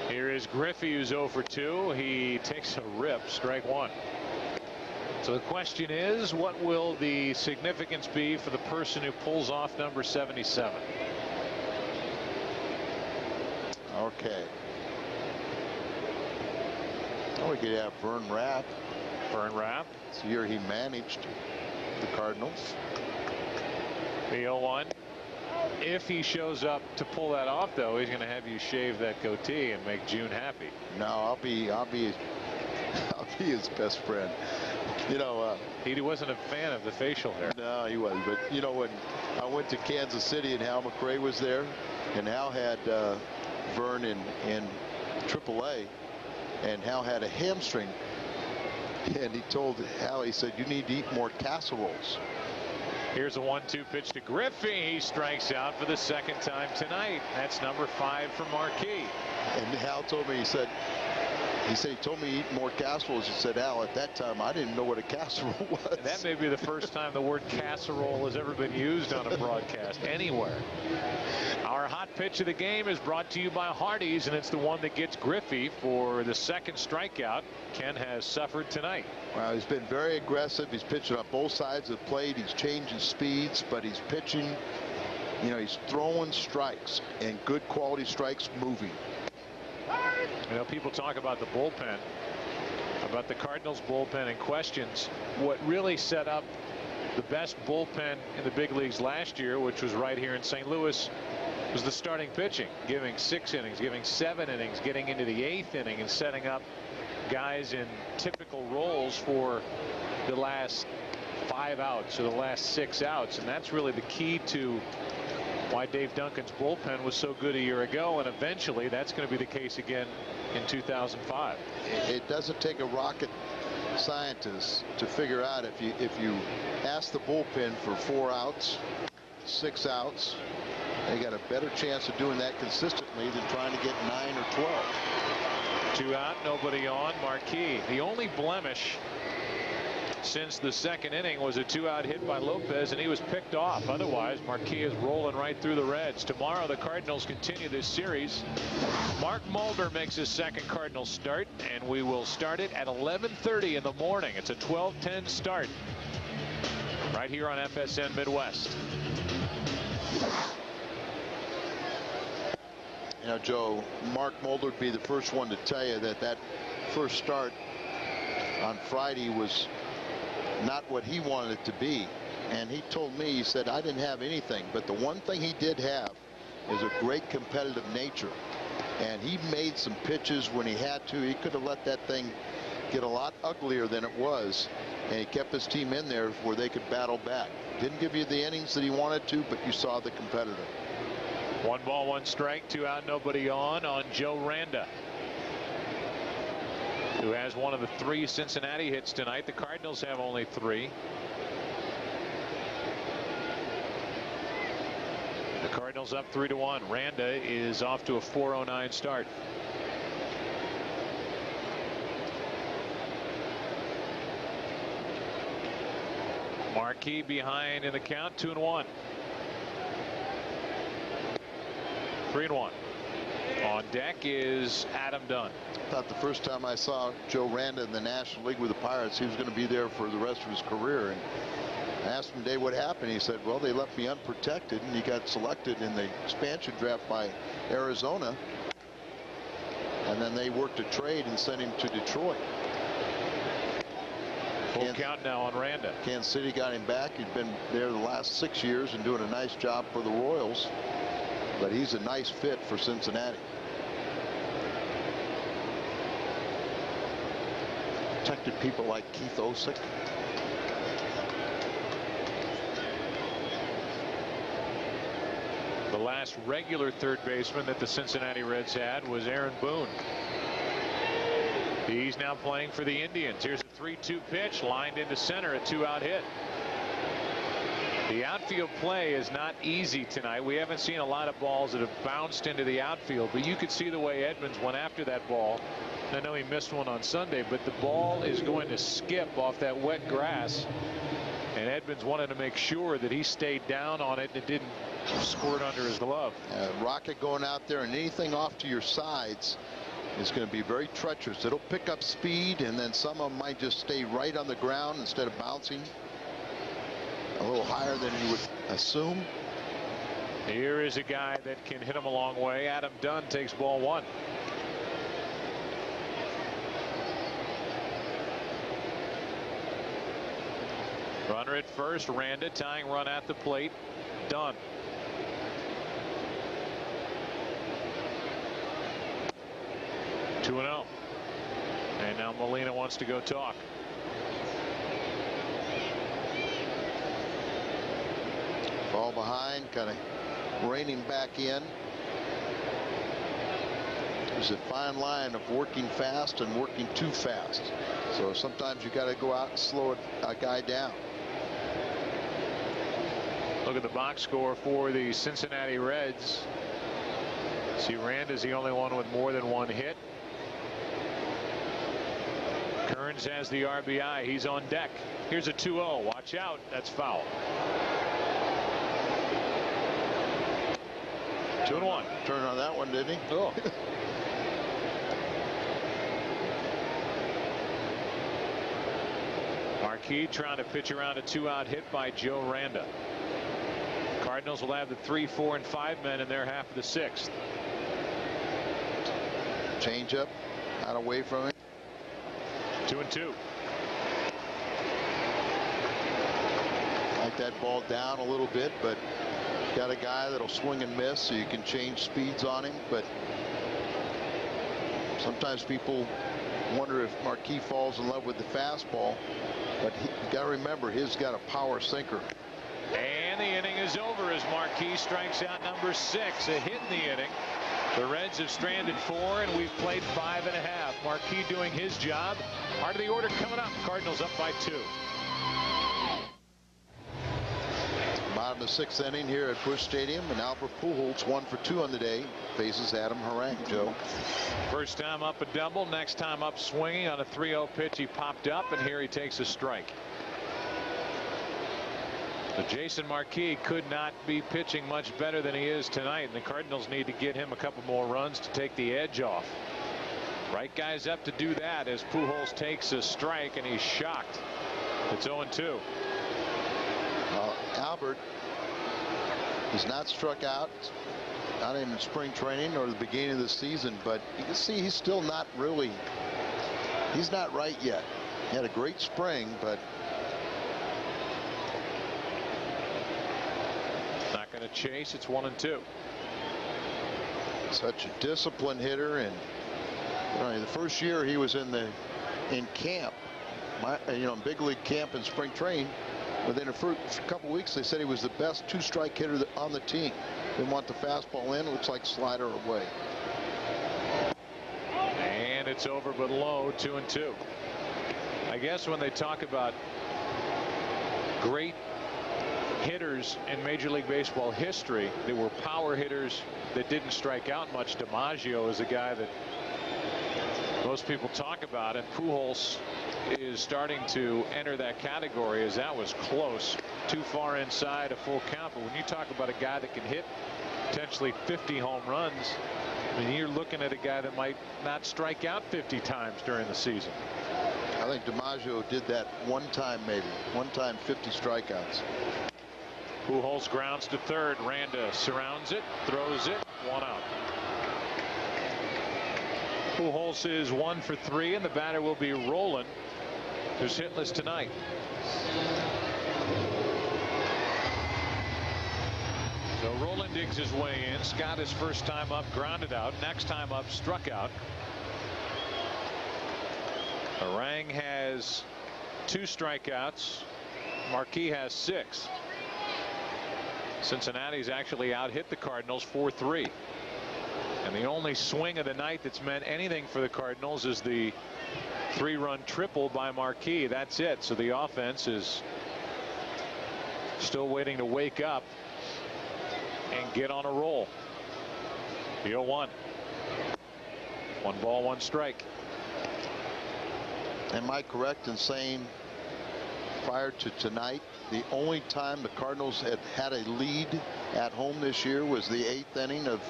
[SPEAKER 1] Here is Griffey, who's 0 for 2. He takes a rip, strike 1. So the question is, what will the significance be for the person who pulls off number 77?
[SPEAKER 2] Okay. Oh, we could have Vern Rapp.
[SPEAKER 1] Burn wrap.
[SPEAKER 2] It's the year he managed the Cardinals.
[SPEAKER 1] The 0-1. If he shows up to pull that off, though, he's going to have you shave that goatee and make June happy.
[SPEAKER 2] No, I'll be his best friend. You know,
[SPEAKER 1] he wasn't a fan of the facial hair.
[SPEAKER 2] No, he wasn't. But you know, when I went to Kansas City and Hal McRae was there, and Hal had Vern in AAA, and Hal had a hamstring, and he told Hal, he said, "You need to eat more casseroles."
[SPEAKER 1] Here's a 1-2 pitch to Griffey. He strikes out for the second time tonight. That's number 5 for Marquis.
[SPEAKER 2] And Hal told me, he said he told me to eat more casseroles. He said, "Al, at that time I didn't know what a casserole was."
[SPEAKER 1] And that may be the first time the word casserole has ever been used on a broadcast anywhere. Our hot pitch of the game is brought to you by Hardee's, and it's the one that gets Griffey for the second strikeout Ken has suffered tonight.
[SPEAKER 2] Well, he's been very aggressive. He's pitching on both sides of the plate. He's changing speeds, but he's pitching. You know, he's throwing strikes, and good quality strikes moving.
[SPEAKER 1] You know, people talk about the bullpen, about the Cardinals bullpen and questions. What really set up the best bullpen in the big leagues last year, which was right here in St. Louis, was the starting pitching, giving 6 innings, giving 7 innings, getting into the 8th inning, and setting up guys in typical roles for the last 5 outs or the last 6 outs. And that's really the key to why Dave Duncan's bullpen was so good a year ago, and eventually that's going to be the case again in 2005.
[SPEAKER 2] It doesn't take a rocket scientist to figure out if you ask the bullpen for 4 outs, 6 outs, they got a better chance of doing that consistently than trying to get 9 or 12.
[SPEAKER 1] 2 out, nobody on. Marquis, the only blemish since the second inning was a 2-out hit by Lopez, and he was picked off. Otherwise, Marquis is rolling right through the Reds. Tomorrow, the Cardinals continue this series. Mark Mulder makes his second Cardinals start, and we will start it at 11:30 in the morning. It's a 12:10 start right here on FSN Midwest.
[SPEAKER 2] You know, Joe, Mark Mulder would be the first one to tell you that first start on Friday was not what he wanted it to be. And he told me, he said, "I didn't have anything, but the one thing he did have is a great competitive nature." And he made some pitches when he had to. He could have let that thing get a lot uglier than it was, and he kept his team in there where they could battle back. Didn't give you the innings that he wanted to, but you saw the competitor.
[SPEAKER 1] 1 ball, 1 strike, 2 out, nobody on Joe Randa, who has one of the 3 Cincinnati hits tonight. The Cardinals have only 3. The Cardinals up 3-1. Randa is off to a 409 start. Marquis behind in the count, 2-1. 3-1. On deck is Adam Dunn.
[SPEAKER 2] I thought the first time I saw Joe Randa in the National League with the Pirates, he was going to be there for the rest of his career. And I asked him today what happened. He said, "Well, they left me unprotected," and he got selected in the expansion draft by Arizona. And then they worked a trade and sent him to Detroit.
[SPEAKER 1] Full count now on Randa.
[SPEAKER 2] Kansas City got him back. He'd been there the last 6 years and doing a nice job for the Royals. But he's a nice fit for Cincinnati. Protected people like Keith Osick.
[SPEAKER 1] The last regular third baseman that the Cincinnati Reds had was Aaron Boone. He's now playing for the Indians. Here's a 3-2 pitch lined into center, a 2-out hit. The outfield play is not easy tonight. We haven't seen a lot of balls that have bounced into the outfield, but you could see the way Edmonds went after that ball. I know he missed one on Sunday, but the ball is going to skip off that wet grass, and Edmonds wanted to make sure that he stayed down on it and it didn't squirt under his glove.
[SPEAKER 2] Rocket going out there, and anything off to your sides is going to be very treacherous. It'll pick up speed, and then some of them might just stay right on the ground instead of bouncing a little higher than you would assume.
[SPEAKER 1] Here is a guy that can hit him a long way. Adam Dunn takes ball 1. Runner at first. Randa tying run at the plate. Done. Two and 0. And now Molina wants to go talk.
[SPEAKER 2] Ball behind, kind of reining back in. There's a fine line of working fast and working too fast. So sometimes you got to go out and slow a guy down.
[SPEAKER 1] Look at the box score for the Cincinnati Reds. See, Randa's the only one with more than one hit. Kearns has the RBI. He's on deck. Here's a 2-0. Watch out. That's foul. 2-1.
[SPEAKER 2] Turn on that one, didn't he?
[SPEAKER 1] Oh. Marquis trying to pitch around a 2-out hit by Joe Randa. Cardinals will have the 3, 4, and 5 men in their half of the 6th.
[SPEAKER 2] Change up, out away from it.
[SPEAKER 1] 2-2.
[SPEAKER 2] Like that ball down a little bit, but got a guy that'll swing and miss, so you can change speeds on him. But sometimes people wonder if Marquis falls in love with the fastball, but you got to remember, he's got a power sinker.
[SPEAKER 1] And the inning is over as Marquis strikes out number 6. A hit in the inning. The Reds have stranded 4, and we've played 5.5. Marquis doing his job. Part of the order coming up. Cardinals up by 2.
[SPEAKER 2] Bottom of the 6th inning here at Busch Stadium, and Albert Pujols 1 for 2 on the day faces Adam Harang. Joe.
[SPEAKER 1] First time up a double. Next time up swinging on a 3-0 pitch. He popped up, and here he takes a strike. So Jason Marquis could not be pitching much better than he is tonight, and the Cardinals need to get him a couple more runs to take the edge off. Right guys up to do that as Pujols takes a strike, and he's shocked. It's 0-2.
[SPEAKER 2] Albert is not struck out, not in spring training or the beginning of the season, but you can see he's still not really, he's not right yet. He had a great spring, but
[SPEAKER 1] not going to chase. It's 1-2.
[SPEAKER 2] Such a disciplined hitter, and the first year he was in camp, in big league camp and spring training. Within a couple weeks, they said he was the best 2-strike hitter on the team. Didn't want the fastball in. Looks like slider away.
[SPEAKER 1] And it's over but low. 2-2. I guess when they talk about great hitters in Major League Baseball history, they were power hitters that didn't strike out much. DiMaggio is a guy that most people talk about, and Pujols is starting to enter that category, as that was close, too far inside a full count. But when you talk about a guy that can hit potentially 50 home runs, I mean, you're looking at a guy that might not strike out 50 times during the season.
[SPEAKER 2] I think DiMaggio did that one time, maybe one time, 50 strikeouts.
[SPEAKER 1] Pujols grounds to third. Randa surrounds it, throws it, 1 out. Pujols is 1 for 3, and the batter will be Roland, who's hitless tonight. So Roland digs his way in. Scott his first time up, grounded out. Next time up, struck out. Harang has 2 strikeouts. Marquis has 6. Cincinnati's actually out hit the Cardinals 4-3. And the only swing of the night that's meant anything for the Cardinals is the 3-run triple by Marquis. That's it. So the offense is still waiting to wake up and get on a roll. The 0-1. 1 ball, 1 strike.
[SPEAKER 2] Am I correct in saying prior to tonight, the only time the Cardinals had a lead at home this year was the 8th inning of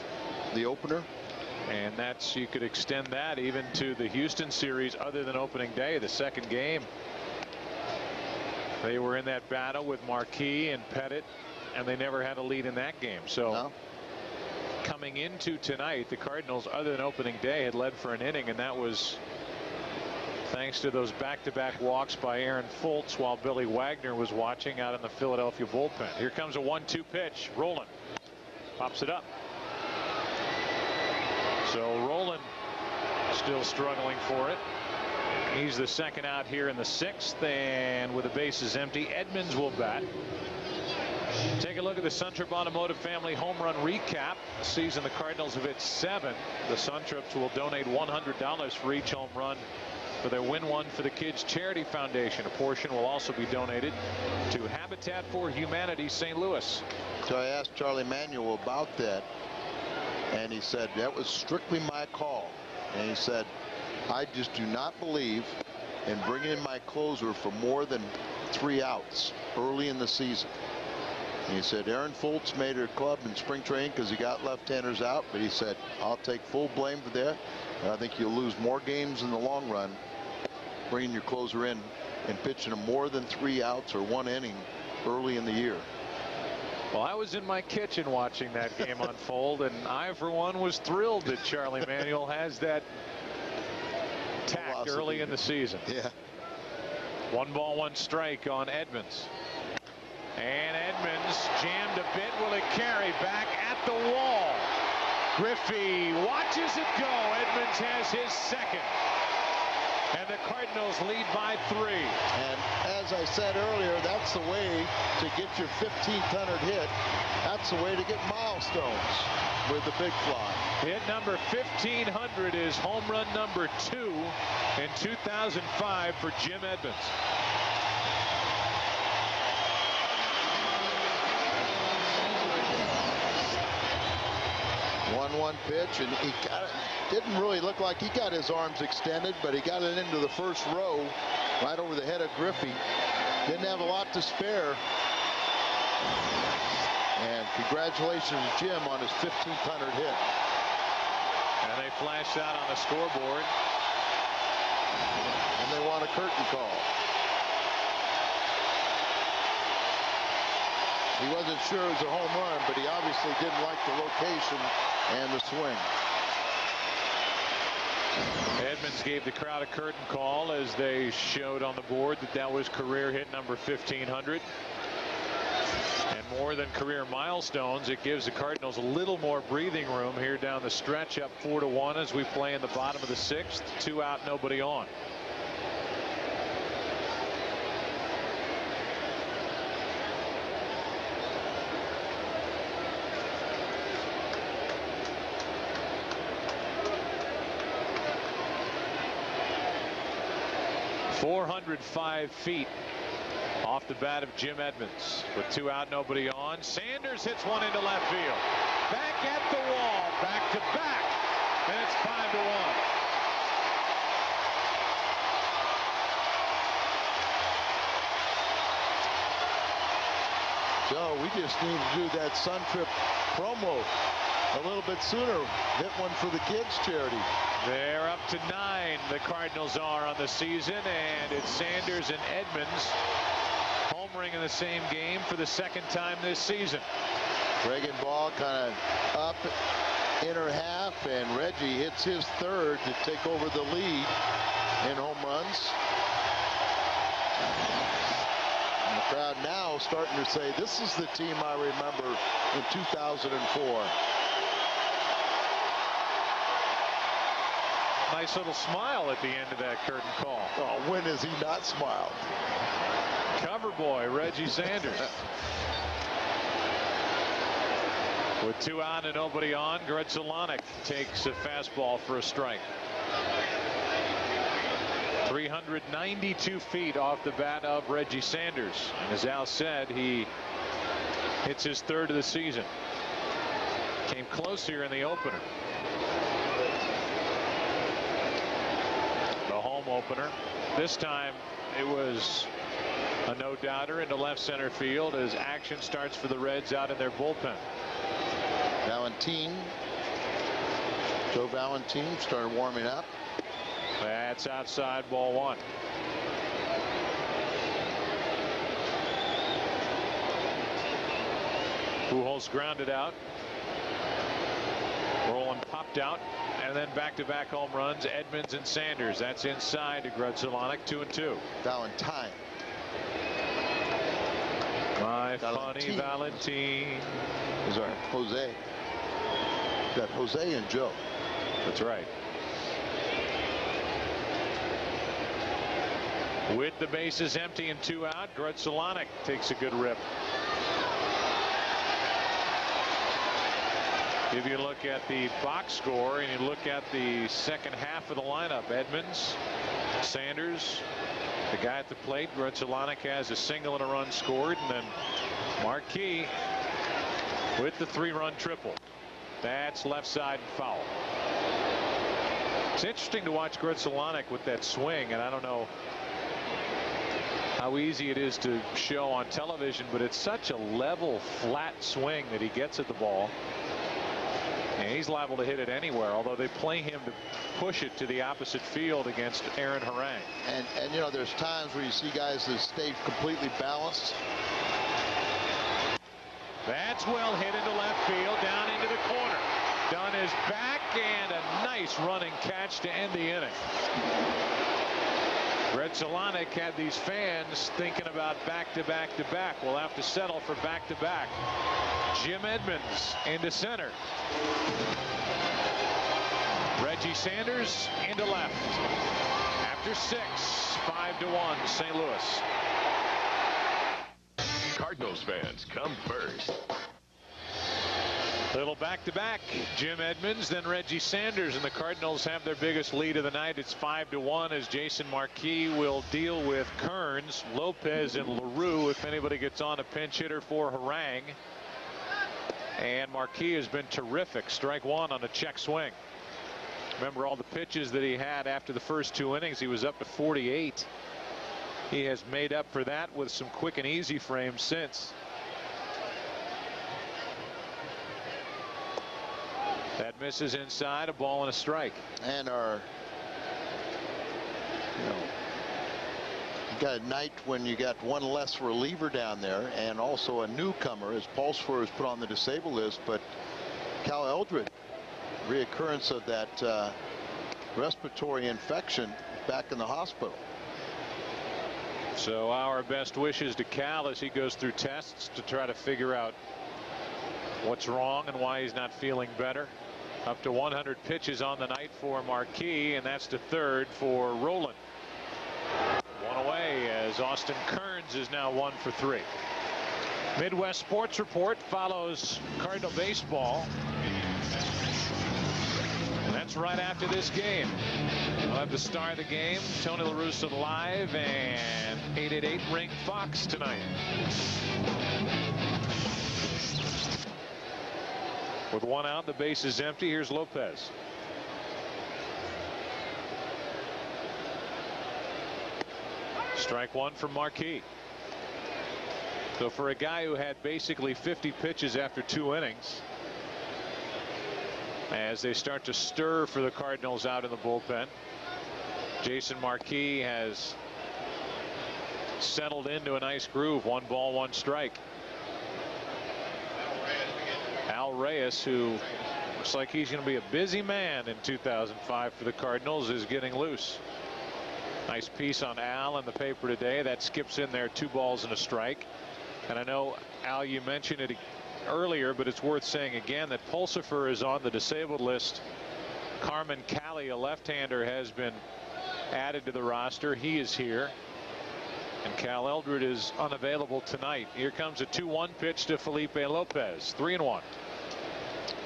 [SPEAKER 2] the opener?
[SPEAKER 1] And that's, you could extend that even to the Houston series, other than opening day, the second game. They were in that battle with Marquis and Pettit, and they never had a lead in that game. So
[SPEAKER 2] no.
[SPEAKER 1] Coming into tonight, the Cardinals, other than opening day, had led for an inning, and that was thanks to those back-to-back walks by Aaron Foltz while Billy Wagner was watching out in the Philadelphia bullpen. Here comes a 1-2 pitch. Rolen pops it up. So Rolen still struggling for it. He's the second out here in the 6th, and with the bases empty, Edmonds will bat. Take a look at the Suntrip Automotive Family Home Run Recap. This season, the Cardinals have hit 7. The Suntrips will donate $100 for each home run for their Win One for the Kids Charity Foundation. A portion will also be donated to Habitat for Humanity St. Louis.
[SPEAKER 2] So I asked Charlie Manuel about that, and he said that was strictly my call. And he said, I just do not believe in bringing in my closer for more than 3 outs early in the season. And he said Aaron Foltz made her club in spring training because he got left-handers out, but he said I'll take full blame for that. And I think you'll lose more games in the long run bringing your closer in and pitching them more than 3 outs or 1 inning early in the year.
[SPEAKER 1] Well, I was in my kitchen watching that game unfold, and I, for one, was thrilled that Charlie Manuel has that tact early in the season.
[SPEAKER 2] Yeah.
[SPEAKER 1] 1 ball, 1 strike on Edmonds. And Edmonds jammed a bit. Will it carry back at the wall? Griffey watches it go. Edmonds has his second. And the Cardinals lead by 3.
[SPEAKER 2] And as I said earlier, that's the way to get your 1,500 hit. That's the way to get milestones with the big fly.
[SPEAKER 1] Hit number 1,500 is home run number 2 in 2005 for Jim Edmonds.
[SPEAKER 2] 1-1 pitch, and he got it. Didn't really look like he got his arms extended, but he got it into the first row right over the head of Griffey. Didn't have a lot to spare. And congratulations to Jim on his 1,500 hit.
[SPEAKER 1] And they flash that on the scoreboard.
[SPEAKER 2] And they want a curtain call. He wasn't sure it was a home run, but he obviously didn't like the location and the swing.
[SPEAKER 1] Edmonds gave the crowd a curtain call as they showed on the board that that was career hit number 1,500. And more than career milestones, it gives the Cardinals a little more breathing room here down the stretch, up 4-1 as we play in the bottom of the 6th. 2 out, nobody on. .405 feet off the bat of Jim Edmonds. With 2 out, nobody on. Sanders hits one into left field. Back at the wall, back to back, and it's 5-1.
[SPEAKER 2] So we just need to do that Suntrip promo a little bit sooner. Hit one for the kids charity.
[SPEAKER 1] They're up to 9, the Cardinals are on the season, and it's Sanders and Edmonds homering in the same game for the 2nd time this season.
[SPEAKER 2] Reagan ball kind of up inner half, and Reggie hits his 3rd to take over the lead in home runs. And the crowd now starting to say, this is the team I remember in 2004.
[SPEAKER 1] Nice little smile at the end of that curtain call.
[SPEAKER 2] Oh, when has he not smiled?
[SPEAKER 1] Cover boy Reggie Sanders. With 2 out and nobody on, Grudzielanek takes a fastball for a strike. 392 feet off the bat of Reggie Sanders. And as Al said, he hits his 3rd of the season. Came close here in the opener. Opener. This time it was a no-doubter into left center field as action starts for the Reds out in their bullpen.
[SPEAKER 2] Valentin. Joe Valentin started warming up.
[SPEAKER 1] That's outside, ball 1. Pujols grounded out. Rolen popped out And then back-to-back home runs, Edmonds and Sanders. That's inside to Grudzelanic, 2-2.
[SPEAKER 2] Valentine.
[SPEAKER 1] My funny Valentine.
[SPEAKER 2] Sorry, Jose. Got Jose and Joe.
[SPEAKER 1] That's right. With the bases empty and 2 out, Grudzelanic takes a good rip. If you look at the box score and you look at the second half of the lineup, Edmonds, Sanders, the guy at the plate, Grudzelanic has a single and a run scored, and then Marquis with the 3-run triple. That's left side and foul. It's interesting to watch Grudzelanic with that swing, and I don't know how easy it is to show on television, but it's such a level, flat swing that he gets at the ball. And he's liable to hit it anywhere, although they play him to push it to the opposite field against Aaron Harang.
[SPEAKER 2] And you know, there's times where you see guys that stay completely balanced.
[SPEAKER 1] That's well hit into left field, down into the corner. Dunn is back, and a nice running catch to end the inning. Grudzelanic had these fans thinking about back-to-back-to-back. We'll have to settle for back-to-back. Jim Edmonds into center. Reggie Sanders into left. After 6, 5-1, St. Louis.
[SPEAKER 3] Cardinals fans come first.
[SPEAKER 1] Little back-to-back. Jim Edmonds, then Reggie Sanders, and the Cardinals have their biggest lead of the night. It's 5-1 as Jason Marquis will deal with Kearns, Lopez, and LaRue if anybody gets on a pinch hitter for Harang. And Marquis has been terrific. Strike 1 on a check swing. Remember all the pitches that he had after the first 2 innings. He was up to 48. He has made up for that with some quick and easy frames since. That misses inside, a ball and a strike.
[SPEAKER 2] And our, you know, you got a night when you got one less reliever down there, and also a newcomer as Pulsford is put on the disabled list. But Cal Eldred, reoccurrence of that respiratory infection, back in the hospital.
[SPEAKER 1] So our best wishes to Cal as he goes through tests to try to figure out what's wrong and why he's not feeling better. Up to 100 pitches on the night for Marquis, and that's to third for Roland. One away as Austin Kearns is now 1 for 3. Midwest Sports Report follows Cardinal baseball. And that's right after this game. We'll have the star of the game, Tony La Russa, live, and 888 Ring Fox tonight. With 1 out, the base is empty. Here's Lopez. Strike 1 from Marquis. So for a guy who had basically 50 pitches after 2 innings, as they start to stir for the Cardinals out in the bullpen, Jason Marquis has settled into a nice groove. 1 ball, 1 strike. Al Reyes, who looks like he's going to be a busy man in 2005 for the Cardinals, is getting loose. Nice piece on Al in the paper today. That skips in there 2 balls and a strike. And I know, Al, you mentioned it earlier, but it's worth saying again that Pulsipher is on the disabled list. Carmen Cali, a left-hander, has been added to the roster. He is here. And Cal Eldred is unavailable tonight. Here comes a 2-1 pitch to Felipe Lopez. 3-1.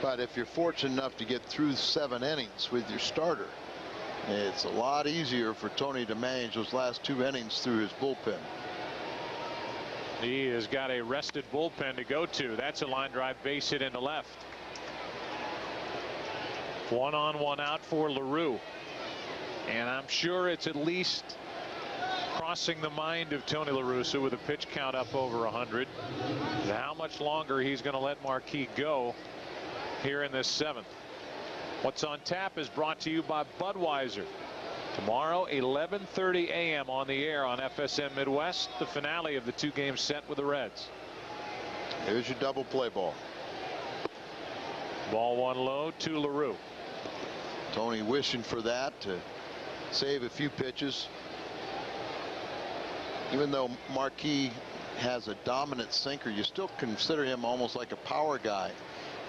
[SPEAKER 2] But if you're fortunate enough to get through 7 innings with your starter, it's a lot easier for Tony to manage those last 2 innings through his bullpen.
[SPEAKER 1] He has got a rested bullpen to go to. That's a line drive base hit into left. 1 on, 1 out for LaRue. And I'm sure it's at least crossing the mind of Tony La Russa with a pitch count up over 100. How much longer he's going to let Marquis go here in this 7th. What's on tap is brought to you by Budweiser. Tomorrow, 11:30 a.m. on the air on FSM Midwest, the finale of the 2-game set with the Reds.
[SPEAKER 2] Here's your double play ball.
[SPEAKER 1] Ball 1 low to LaRue.
[SPEAKER 2] Tony wishing for that to save a few pitches. Even though Marquis has a dominant sinker, you still consider him almost like a power guy.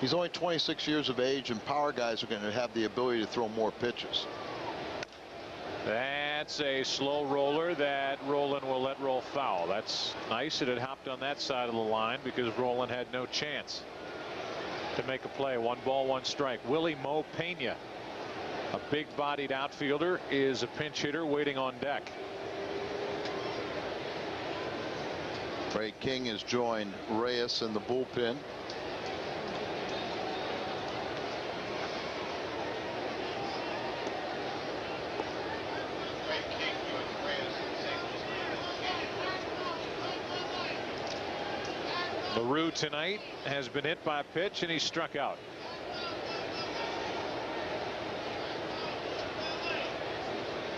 [SPEAKER 2] He's only 26 years of age, and power guys are going to have the ability to throw more pitches.
[SPEAKER 1] That's a slow roller that Rolen will let roll foul. That's nice that it hopped on that side of the line because Rolen had no chance to make a play. 1 ball, 1 strike. Willie Mo Pena, a big-bodied outfielder, is a pinch hitter waiting on deck.
[SPEAKER 2] Ray King has joined Reyes in the bullpen.
[SPEAKER 1] LaRue tonight has been hit by a pitch and he struck out.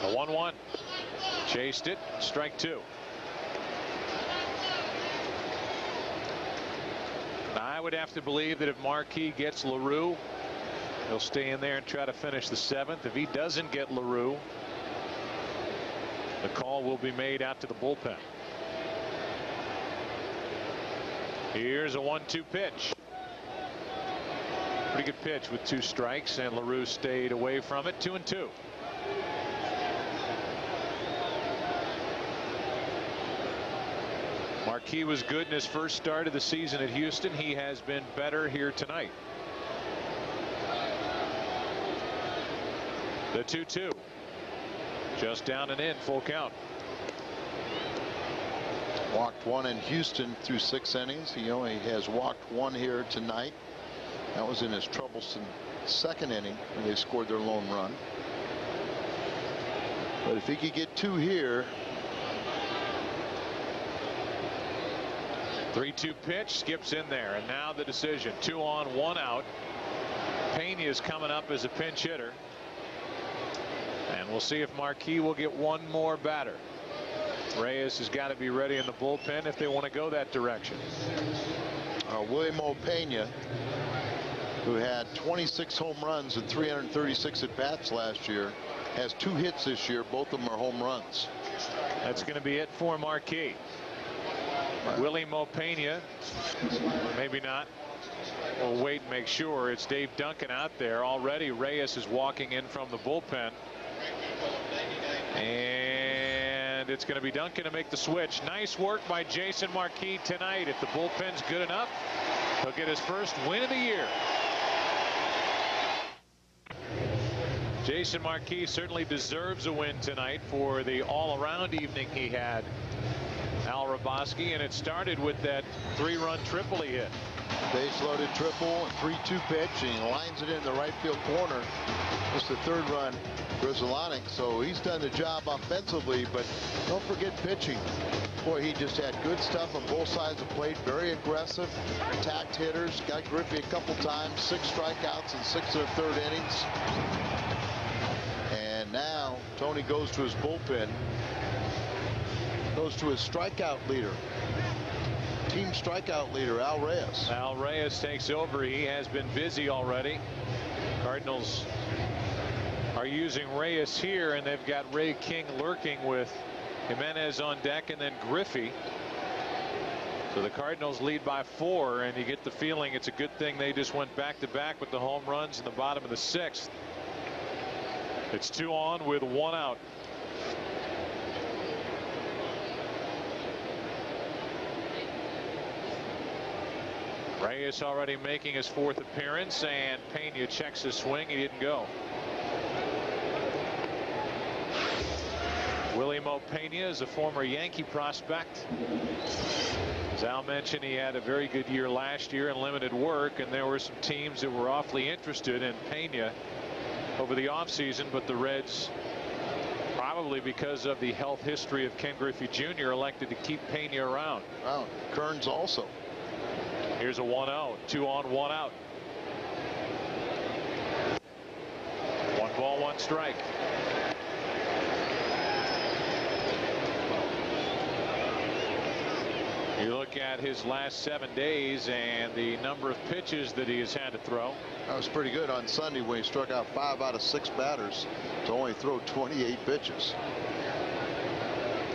[SPEAKER 1] The 1-1. Chased it. Strike 2. I would have to believe that if Marquis gets LaRue, he'll stay in there and try to finish the 7th. If he doesn't get LaRue, the call will be made out to the bullpen. Here's a 1-2 pitch. Pretty good pitch with 2 strikes, and LaRue stayed away from it. 2-2. Marquis was good in his first start of the season at Houston. He has been better here tonight. The 2-2. Just down and in, full count.
[SPEAKER 2] Walked 1 in Houston through 6 innings. He only has walked 1 here tonight. That was in his troublesome 2nd inning when they scored their lone run. But if he could get 2 here.
[SPEAKER 1] 3-2 pitch, skips in there, and now the decision. 2 on, 1 out. Pena is coming up as a pinch hitter, and we'll see if Marquis will get 1 more batter. Reyes has got to be ready in the bullpen if they want to go that direction.
[SPEAKER 2] William Pena, who had 26 home runs and 336 at bats last year, has 2 hits this year. Both of them are home runs.
[SPEAKER 1] That's going to be it for Marquis. Willie Mo Pena, maybe not. We'll wait and make sure. It's Dave Duncan out there already. Reyes is walking in from the bullpen, and it's going to be Duncan to make the switch. Nice work by Jason Marquis tonight. If the bullpen's good enough, he'll get his first win of the year. Jason Marquis certainly deserves a win tonight for the all-around evening he had. Al Raboski, and it started with that 3-run triple he hit.
[SPEAKER 2] Base loaded triple, 3-2 pitch, and he lines it in the right field corner. Just the 3rd run, Grizzolonic. So he's done the job offensively, but don't forget pitching. Boy, he just had good stuff on both sides of the plate. Very aggressive, attacked hitters, got Griffey a couple times, 6 strikeouts in 6 of the 3rd innings. And now Tony goes to his bullpen. Goes to his strikeout leader, team strikeout leader, Al Reyes.
[SPEAKER 1] Al Reyes takes over. He has been busy already. Cardinals are using Reyes here, and they've got Ray King lurking with Jimenez on deck and then Griffey. So the Cardinals lead by 4, and you get the feeling it's a good thing they just went back-to-back with the home runs in the bottom of the 6th. It's 2 on with 1 out. Reyes already making his 4th appearance, and Pena checks his swing. He didn't go. Willie Mo Pena is a former Yankee prospect. As Al mentioned, he had a very good year last year in limited work, and there were some teams that were awfully interested in Pena over the offseason, but the Reds, probably because of the health history of Ken Griffey Jr., elected to keep Pena around.
[SPEAKER 2] Wow, Kearns also.
[SPEAKER 1] Here's a 1-0, 2 on, 1 out. 1 ball, 1 strike. You look at his last 7 days and the number of pitches that he has had to throw.
[SPEAKER 2] That was pretty good on Sunday when he struck out 5 out of 6 batters to only throw 28 pitches.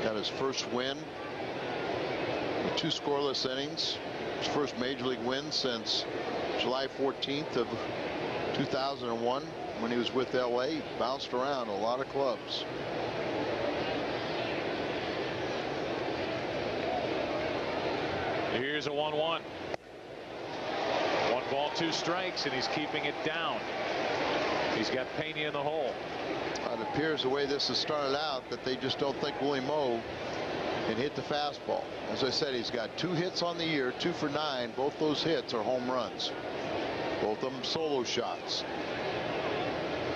[SPEAKER 2] Got his first win with 2 scoreless innings. His first major league win since July 14th of 2001 when he was with LA. He bounced around a lot of clubs.
[SPEAKER 1] Here's a 1-1. 1 ball, 2 strikes, and he's keeping it down. He's got Pena in the hole.
[SPEAKER 2] It appears the way this has started out that they just don't think Willie Moe can hit the fastball. As I said, he's got 2 hits on the year, 2 for 9. Both those hits are home runs. Both of them solo shots.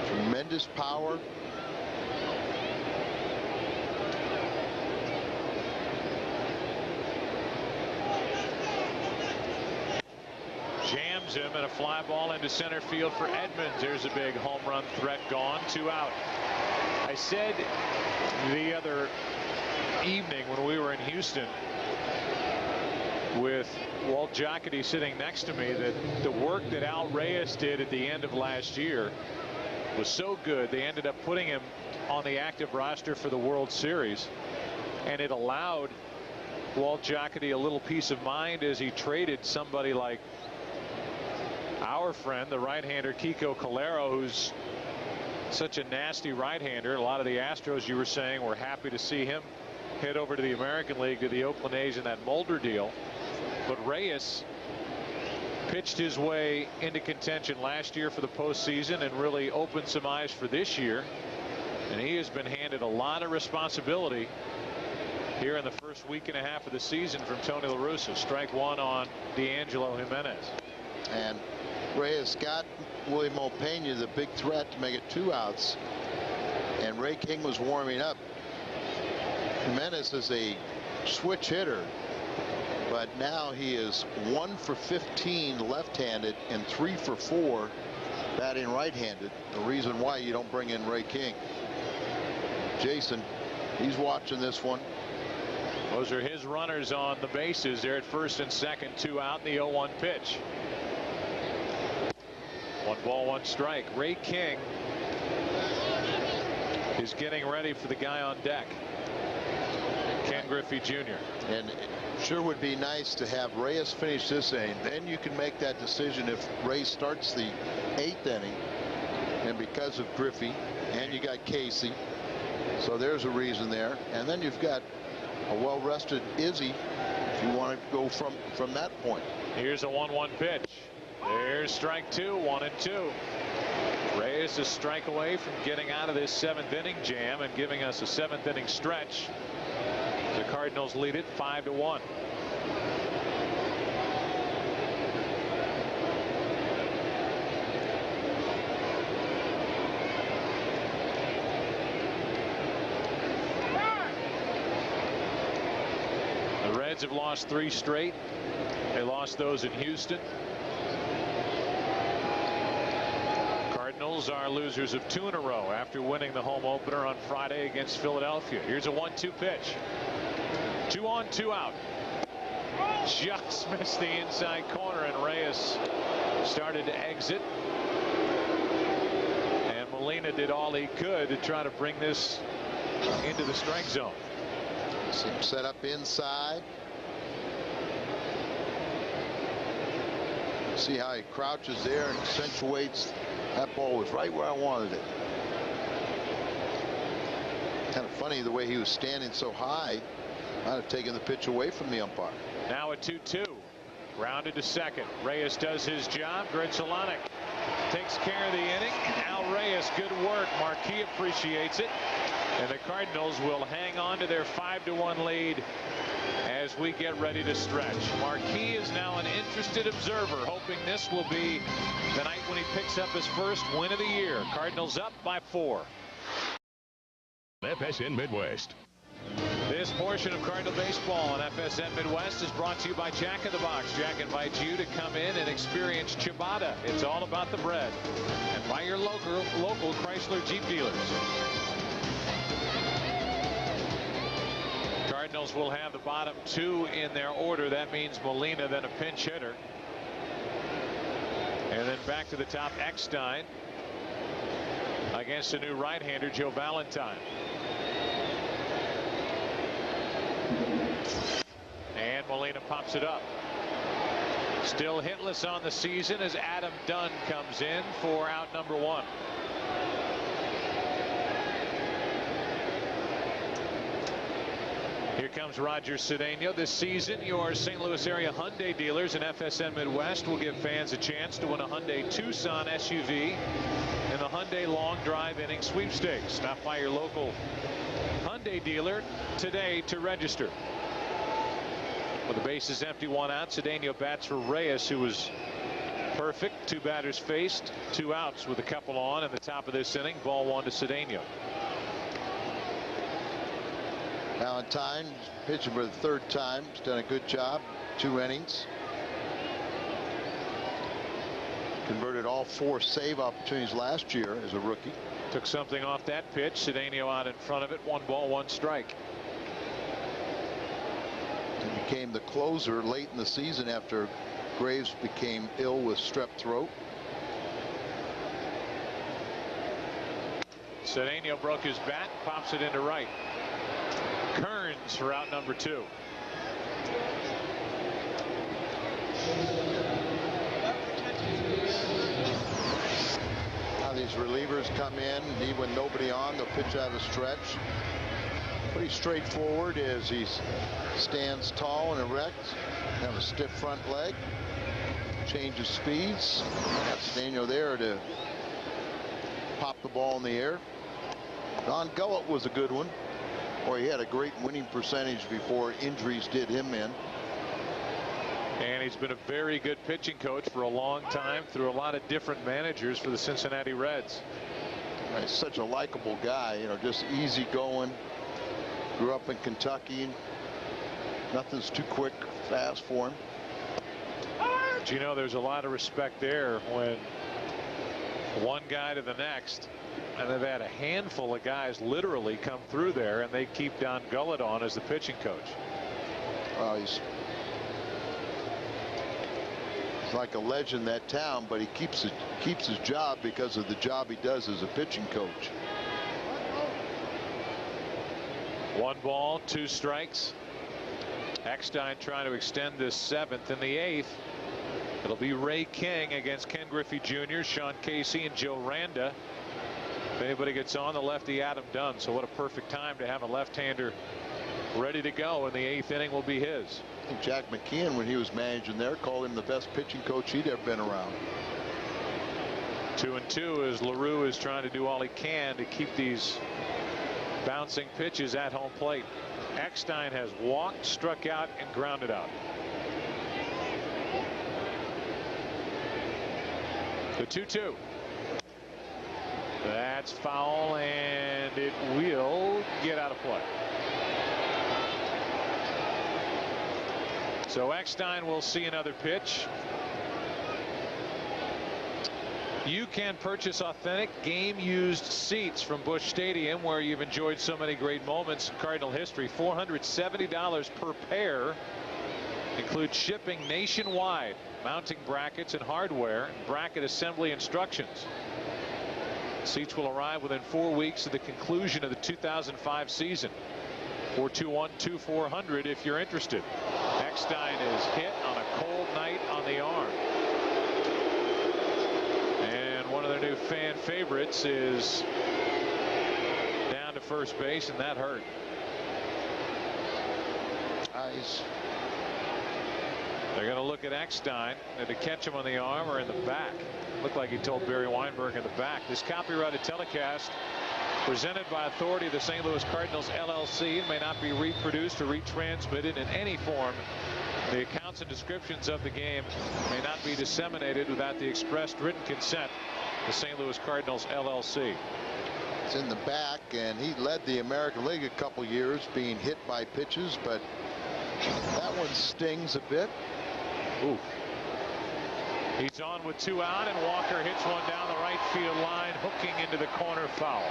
[SPEAKER 2] Tremendous power.
[SPEAKER 1] Jams him, and a fly ball into center field for Edmonds. There's a big home run threat gone. 2 out. I said the other evening when we were in Houston with Walt Jocketty sitting next to me that the work that Al Reyes did at the end of last year was so good they ended up putting him on the active roster for the World Series, and it allowed Walt Jocketty a little peace of mind as he traded somebody like our friend, the right-hander Kiko Calero, who's such a nasty right-hander. A lot of the Astros, you were saying, were happy to see him head over to the American League, to the Oakland A's in that Mulder deal. But Reyes pitched his way into contention last year for the postseason and really opened some eyes for this year. And he has been handed a lot of responsibility here in the first week and a half of the season from Tony La Russa. Strike 1 on D'Angelo Jimenez.
[SPEAKER 2] And Reyes got Willie Moe Pena the big threat to make it 2 outs. And Ray King was warming up. Jimenez is a switch hitter, but now he is 1 for 15 left-handed and 3 for 4 batting right-handed. The reason why you don't bring in Ray King. Jason, he's watching this one.
[SPEAKER 1] Those are his runners on the bases. They're at first and second, 2 out, in the 0-1 pitch. 1 ball, 1 strike. Ray King is getting ready for the guy on deck, Ken Griffey Jr.
[SPEAKER 2] And it sure would be nice to have Reyes finish this inning. Then you can make that decision if Ray starts the 8th inning. And because of Griffey, and you got Casey, so there's a reason there. And then you've got a well-rested Izzy if you want to go from that point.
[SPEAKER 1] Here's a 1-1 pitch. There's strike 2, 1-2. Reyes a strike away from getting out of this 7th inning jam and giving us a 7th inning stretch. The Cardinals lead it 5-1. The Reds have lost 3 straight. They lost those in Houston. Cardinals are losers of 2 in a row after winning the home opener on Friday against Philadelphia. Here's a 1-2 pitch. 2 on, 2 out. Just missed the inside corner, and Reyes started to exit. And Molina did all he could to try to bring this into the strike zone.
[SPEAKER 2] See him set up inside. See how he crouches there and accentuates. That ball was right where I wanted it. Kind of funny the way he was standing so high. Might have taken the pitch away from the umpire.
[SPEAKER 1] Now a 2-2. Grounded to second. Reyes does his job. Gritzelanic takes care of the inning. Al Reyes, good work. Marquis appreciates it. And the Cardinals will hang on to their 5-1 lead as we get ready to stretch. Marquis is now an interested observer, hoping this will be the night when he picks up his first win of the year. Cardinals up by 4.
[SPEAKER 3] FSN Midwest.
[SPEAKER 1] This portion of Cardinal baseball on FSN Midwest is brought to you by Jack in the Box. Jack invites you to come in and experience ciabatta. It's all about the bread. And by your local Chrysler Jeep dealers. Cardinals will have the bottom 2 in their order. That means Molina, then a pinch hitter. And then back to the top, Eckstein against a new right-hander, Joe Valentine. And Molina pops it up. Still hitless on the season as Adam Dunn comes in for out number 1. Here comes Roger Cedeno. This season, your St. Louis area Hyundai dealers and FSN Midwest will give fans a chance to win a Hyundai Tucson SUV in the Hyundai Long Drive Inning Sweepstakes. Stop by your local Hyundai dealer today to register. With the bases empty, 1 out, Cedeno bats for Reyes, who was perfect. 2 batters faced, 2 outs with a couple on in the top of this inning. Ball 1 to Cedeno.
[SPEAKER 2] Valentine pitching for the 3rd time. He's done a good job. 2 innings. Converted all 4 save opportunities last year as a rookie.
[SPEAKER 1] Took something off that pitch. Cedeno out in front of it. 1 ball, 1 strike.
[SPEAKER 2] He became the closer late in the season after Graves became ill with strep throat.
[SPEAKER 1] Cedeno broke his bat, pops it into right. Kearns for out number 2.
[SPEAKER 2] Now these relievers come in, and even with nobody on, they'll pitch out of stretch. Pretty straightforward as he stands tall and erect. Have a stiff front leg. Changes speeds. Got Cedeno there to pop the ball in the air. Don Gullett was a good one. Boy, he had a great winning percentage before injuries did him in.
[SPEAKER 1] And he's been a very good pitching coach for a long time through a lot of different managers for the Cincinnati Reds.
[SPEAKER 2] He's such a likable guy, you know, just easy going. Grew up in Kentucky. Nothing's too quick, fast for him.
[SPEAKER 1] But you know, there's a lot of respect there when one guy to the next. And they've had a handful of guys literally come through there, and they keep Don Gullett on as the pitching coach.
[SPEAKER 2] Well, he's like a legend that town, but he keeps his job because of the job he does as a pitching coach.
[SPEAKER 1] 1 ball, 2 strikes. Eckstein trying to extend this 7th. In the 8th, it'll be Ray King against Ken Griffey Jr., Sean Casey, and Joe Randa. If anybody gets on, the lefty Adam Dunn. So what a perfect time to have a left-hander ready to go, and the 8th inning will be his.
[SPEAKER 2] I think Jack McKeon, when he was managing there, called him the best pitching coach he'd ever been around.
[SPEAKER 1] 2-2 as LaRue is trying to do all he can to keep these bouncing pitches at home plate. Eckstein has walked, struck out, and grounded out. The 2-2. That's foul, and it will get out of play. So Eckstein will see another pitch. You can purchase authentic game-used seats from Busch Stadium, where you've enjoyed so many great moments in Cardinal history. $470 per pair. Includes shipping nationwide, mounting brackets and hardware, and bracket assembly instructions. Seats will arrive within 4 weeks of the conclusion of the 2005 season. 421-2400 if you're interested. Eckstein is hit on a cold night on the arm. And one of their new fan favorites is down to first base, and that hurt.
[SPEAKER 2] Nice.
[SPEAKER 1] They're going to look at Eckstein and to catch him on the arm or in the back. Looked like he told Barry Weinberg in the back. This copyrighted telecast presented by authority of the St. Louis Cardinals LLC may not be reproduced or retransmitted in any form. The accounts and descriptions of the game may not be disseminated without the expressed written consent of the St. Louis Cardinals LLC.
[SPEAKER 2] It's in the back, and he led the American League a couple years being hit by pitches, but that one stings a bit.
[SPEAKER 1] Ooh. He's on with 2 out, and Walker hits one down the right field line, hooking into the corner, foul.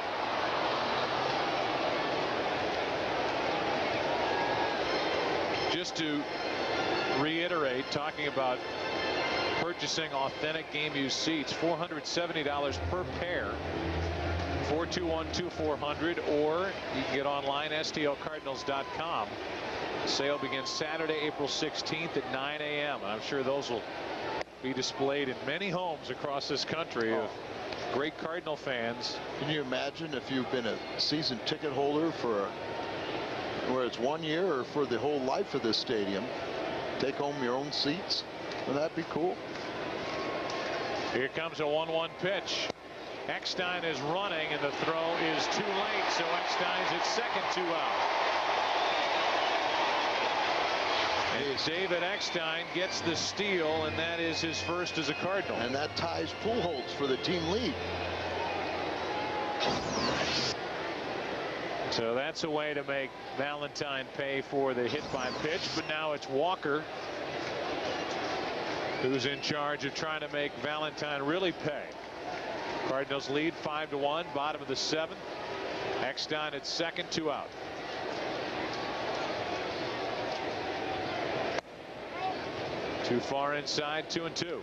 [SPEAKER 1] Just to reiterate, talking about purchasing authentic game used seats, $470 per pair. 421-2400, or you can get online stlcardinals.com. Sale begins Saturday, April 16th at 9 a.m. and I'm sure those will be displayed in many homes across this country of great Cardinal fans.
[SPEAKER 2] Can you imagine if you've been a season ticket holder for where it's 1 year or for the whole life of this stadium, take home your own seats? Wouldn't that be cool?
[SPEAKER 1] Here comes a 1-1 pitch. Eckstein is running and the throw is too late, so Eckstein's at second, 2 out. And David Eckstein gets the steal, and that is his first as a Cardinal.
[SPEAKER 2] And that ties Pujols for the team lead.
[SPEAKER 1] So that's a way to make Valentine pay for the hit by pitch, but now it's Walker who's in charge of trying to make Valentine really pay. Cardinals lead 5-1, bottom of the 7th. Eckstein at second, 2 out. Too far inside, 2-2.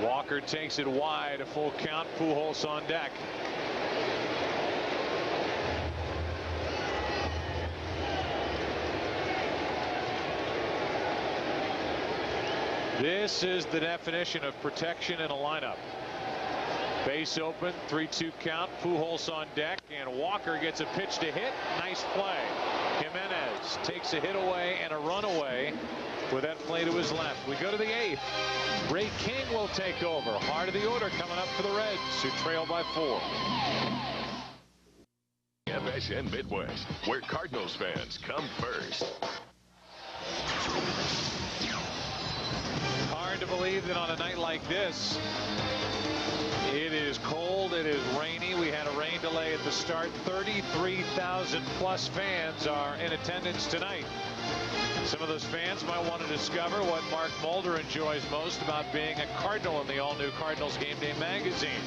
[SPEAKER 1] Walker takes it wide, a full count. Pujols on deck. This is the definition of protection in a lineup. Base open, 3-2 count. Pujols on deck, and Walker gets a pitch to hit. Nice play. Jimenez takes a hit away and a run away with that play to his left. We go to the 8th. Ray King will take over. Heart of the order coming up for the Reds, who trail by 4.
[SPEAKER 3] FSN Midwest, where Cardinals fans come first.
[SPEAKER 1] Hard to believe that on a night like this, it is cold, it is rainy. We had a rain delay at the start. 33,000 plus fans are in attendance tonight. Some of those fans might want to discover what Mark Mulder enjoys most about being a Cardinal in the all-new Cardinals Game Day magazine,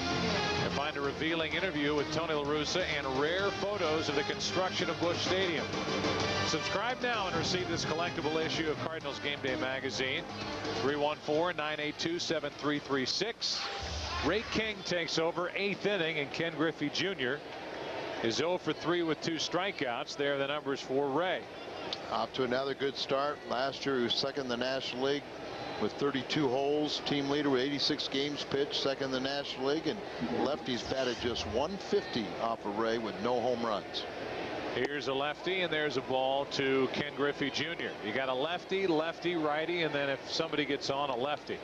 [SPEAKER 1] and find a revealing interview with Tony La Russa and rare photos of the construction of Busch Stadium. Subscribe now and receive this collectible issue of Cardinals Game Day magazine. 314-982-7336. Ray King takes over, 8th inning, and Ken Griffey Jr. is 0 for 3 with 2 strikeouts. There are the numbers for Ray.
[SPEAKER 2] Off to another good start. Last year he was second in the National League with 32 holes. Team leader with 86 games pitched, second in the National League, and lefties batted just 150 off of Ray with no home runs.
[SPEAKER 1] Here's a lefty, and there's a ball to Ken Griffey Jr. You got a lefty, lefty, righty, and then if somebody gets on, a lefty.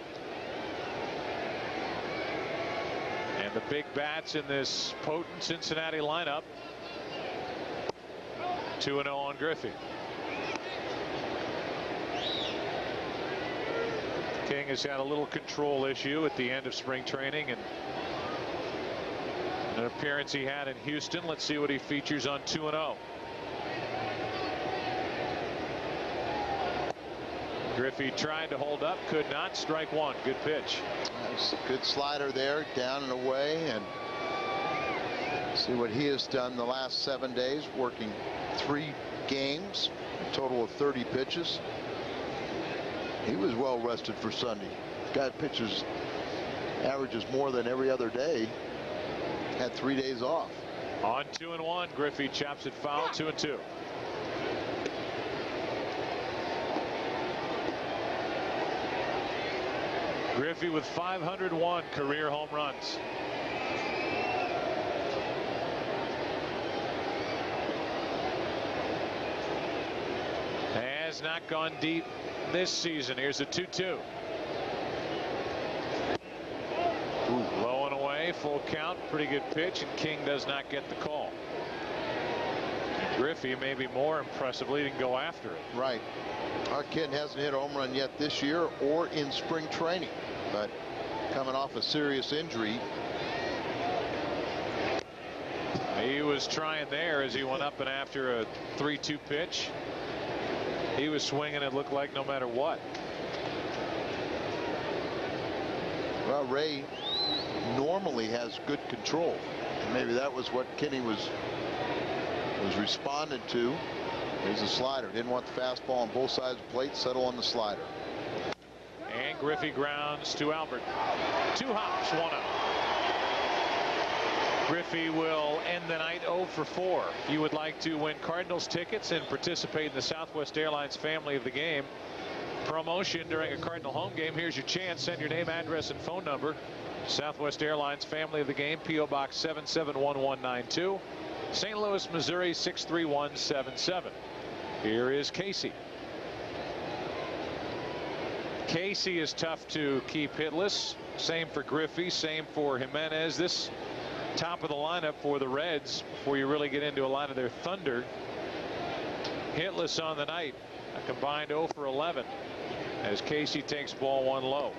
[SPEAKER 1] And the big bats in this potent Cincinnati lineup. 2-0 on Griffey. King has had a little control issue at the end of spring training, and an appearance he had in Houston. Let's see what he features on 2-0. Griffey tried to hold up, could not. Strike 1. Good pitch.
[SPEAKER 2] Nice. Good slider there, down and away, and see what he has done the last 7 days, working 3 games, a total of 30 pitches. He was well rested for Sunday. Guy pitches averages more than every other day. Had 3 days off.
[SPEAKER 1] On 2-1, Griffey chops it foul. 2-2. Griffey with 501 career home runs. Has not gone deep this season. Here's a 2-2. Low and away, full count, pretty good pitch, and King does not get the call. Griffey, maybe more impressively, didn't go after it.
[SPEAKER 2] Right. Our kid hasn't hit a home run yet this year or in spring training, but coming off a serious injury.
[SPEAKER 1] He was trying there as he went up and after a 3-2 pitch. He was swinging, it looked like, no matter what.
[SPEAKER 2] Well, Ray normally has good control. And maybe that was what Kenny was responding to. There's a slider. Didn't want the fastball on both sides of the plate. Settle on the slider.
[SPEAKER 1] And Griffey grounds to Albert. 2 hops, 1 out. Griffey will end the night 0 for 4. If you would like to win Cardinals tickets and participate in the Southwest Airlines Family of the Game promotion during a Cardinal home game, here's your chance. Send your name, address, and phone number. Southwest Airlines Family of the Game, P.O. Box 771192, St. Louis, Missouri 63177. Here is Casey. Casey is tough to keep hitless. Same for Griffey. Same for Jimenez. This top of the lineup for the Reds, before you really get into a lot of their thunder, hitless on the night. A combined 0 for 11 as Casey takes ball 1 low.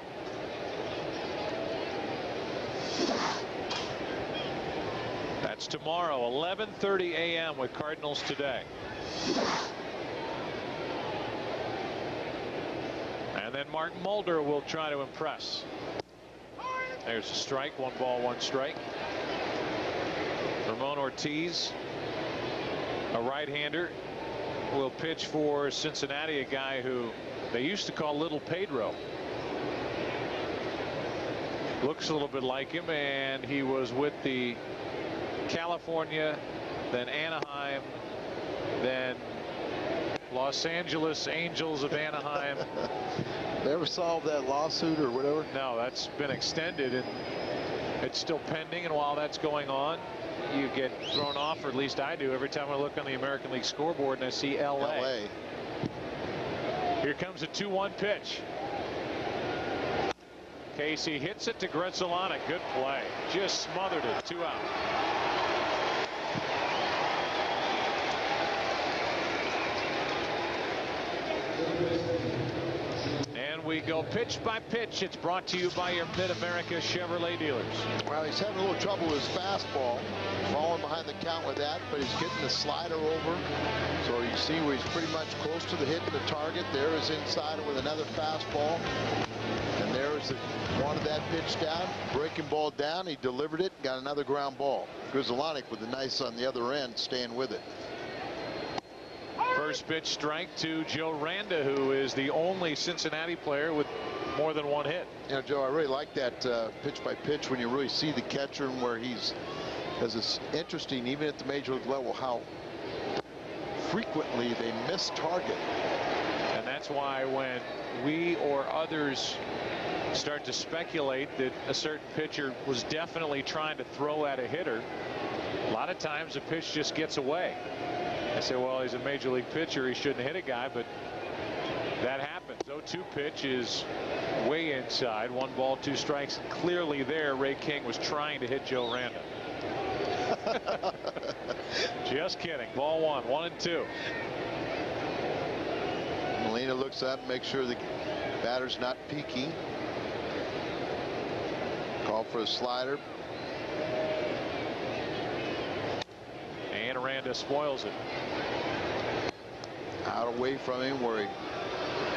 [SPEAKER 1] That's tomorrow, 11:30 a.m. with Cardinals Today. And then Mark Mulder will try to impress. There's a strike. 1 ball, 1 strike. Ramon Ortiz, a right-hander, will pitch for Cincinnati, a guy who they used to call Little Pedro. Looks a little bit like him, and he was with the California, then Anaheim, then Los Angeles Angels of Anaheim.
[SPEAKER 2] They ever solved that lawsuit or whatever?
[SPEAKER 1] No, that's been extended, and it's still pending. And while that's going on, you get thrown off, or at least I do, every time I look on the American League scoreboard and I see L.A. Here comes a 2-1 pitch. Casey hits it to Grenzolana. Good play. Just smothered it. 2 out. And we go pitch by pitch. It's brought to you by your Mid-America Chevrolet dealers.
[SPEAKER 2] Well, he's having a little trouble with his fastball. Falling behind the count with that, but he's getting the slider over. So you see where he's pretty much close to the hitting the target. There is inside with another fastball. And there is wanted that pitch down. Breaking ball down. He delivered it. Got another ground ball. Grzelcyk with the nice on the other end, staying with it.
[SPEAKER 1] First pitch strike to Joe Randa, who is the only Cincinnati player with more than 1 hit.
[SPEAKER 2] You know, Joe, I really like that pitch by pitch when you really see the catcher and where he's, because it's interesting, even at the major league level, how frequently they miss target.
[SPEAKER 1] And that's why when we or others start to speculate that a certain pitcher was definitely trying to throw at a hitter, a lot of times the pitch just gets away. I say, well, he's a major league pitcher, he shouldn't hit a guy, but that happens. 0-2 pitch is way inside. 1 ball, 2 strikes. Clearly there, Ray King was trying to hit Joe Randa. Just kidding. Ball 1, 1-2.
[SPEAKER 2] Molina looks up, makes sure the batter's not peeking. Call for a slider.
[SPEAKER 1] And Randa spoils it.
[SPEAKER 2] Out away from him where he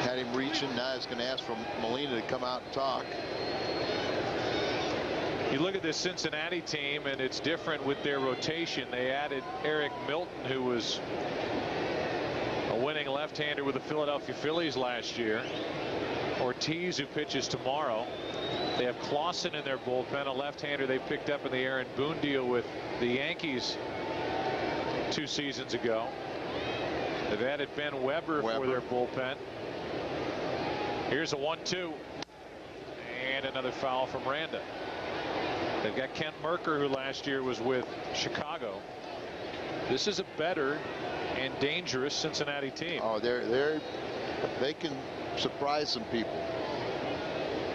[SPEAKER 2] had him reaching. Now he's going to ask for Molina to come out and talk.
[SPEAKER 1] You look at this Cincinnati team, and it's different with their rotation. They added Eric Milton, who was a winning left-hander with the Philadelphia Phillies last year. Ortiz, who pitches tomorrow. They have Clausen in their bullpen, a left-hander they picked up in the Aaron Boone deal with the Yankees 2 seasons ago. They've added Ben Weber for their bullpen. Here's a 1-2. And another foul from Randa. They've got Kent Merker, who last year was with Chicago. This is a better and dangerous Cincinnati team.
[SPEAKER 2] Oh, they can surprise some people.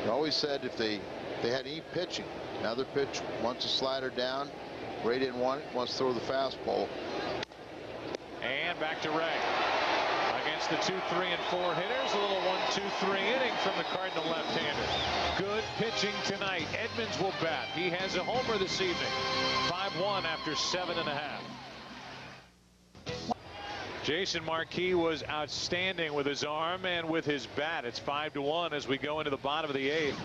[SPEAKER 2] I always said if they had any pitching, another pitch, wants a slider down. Ray didn't want it, wants to throw the fastball.
[SPEAKER 1] And back to Ray. Against the 2, 3, and 4 hitters, a little 1-2-3 inning from the Cardinal left-hander. Good pitching tonight. Edmonds will bat. He has a homer this evening. 5-1 after 7.5. Jason Marquis was outstanding with his arm and with his bat. It's 5-1 as we go into the bottom of the 8th.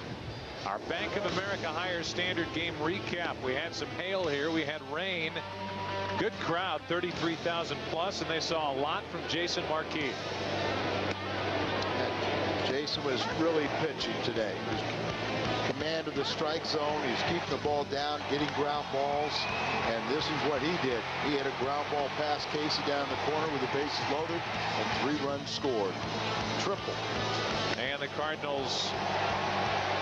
[SPEAKER 1] Our Bank of America Higher Standard game recap. We had some hail here. We had rain. Good crowd, 33,000 plus, and they saw a lot from Jason Marquis.
[SPEAKER 2] Jason was really pitching today. He was command of the strike zone. He's keeping the ball down, getting ground balls, and this is what he did. He had a ground ball past Casey down the corner with the bases loaded, and 3 runs scored. Triple.
[SPEAKER 1] And the Cardinals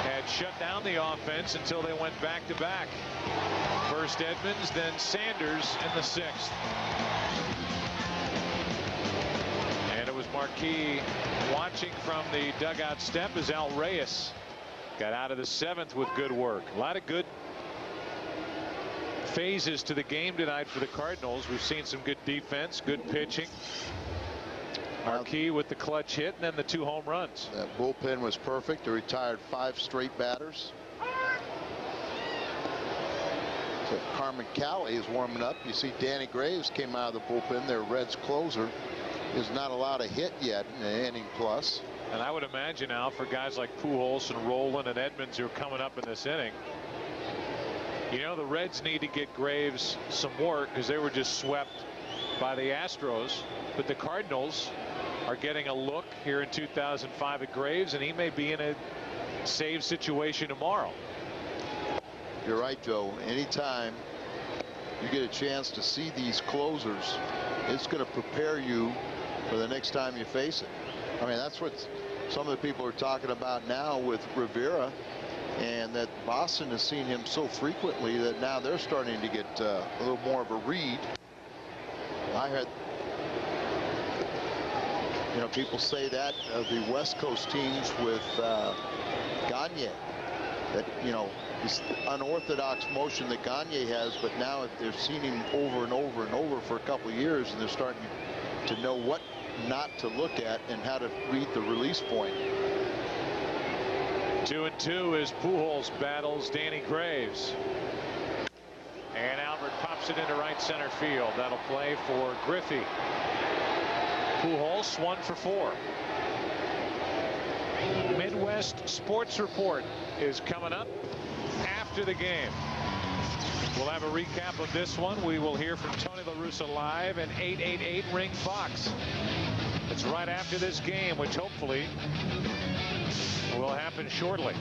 [SPEAKER 1] had shut down the offense until they went back-to-back. First Edmonds, then Sanders in the 6th. And it was Marquis watching from the dugout step as Al Reyes got out of the 7th with good work. A lot of good phases to the game tonight for the Cardinals. We've seen some good defense, good pitching. Marquis with the clutch hit, and then the 2 home runs.
[SPEAKER 2] That bullpen was perfect. They retired 5 straight batters. So Carmen Cali is warming up. You see Danny Graves came out of the bullpen. Their Reds closer is not allowed a hit yet in the inning plus.
[SPEAKER 1] And I would imagine now for guys like Pujols and Rolen and Edmonds who are coming up in this inning, you know, the Reds need to get Graves some work because they were just swept by the Astros. But the Cardinals are getting a look here in 2005 at Graves, and he may be in a save situation tomorrow.
[SPEAKER 2] You're right, Joe. Anytime you get a chance to see these closers, it's going to prepare you for the next time you face it. I mean, that's what some of the people are talking about now with Rivera, and that Boston has seen him so frequently that now they're starting to get a little more of a read. I had, you know, people say that of the West Coast teams with Gagne, that, you know, this unorthodox motion that Gagne has, but now if they've seen him over and over and over for a couple of years, and they're starting to know what not to look at and how to read the release point.
[SPEAKER 1] 2-2 as Pujols battles Danny Graves. And Albert pops it into right center field. That'll play for Griffey. Pujols 1 for 4. Midwest Sports Report is coming up after the game. We'll have a recap of this one. We will hear from Tony La Russa live in 888 Ring Fox. It's right after this game, which hopefully will happen shortly.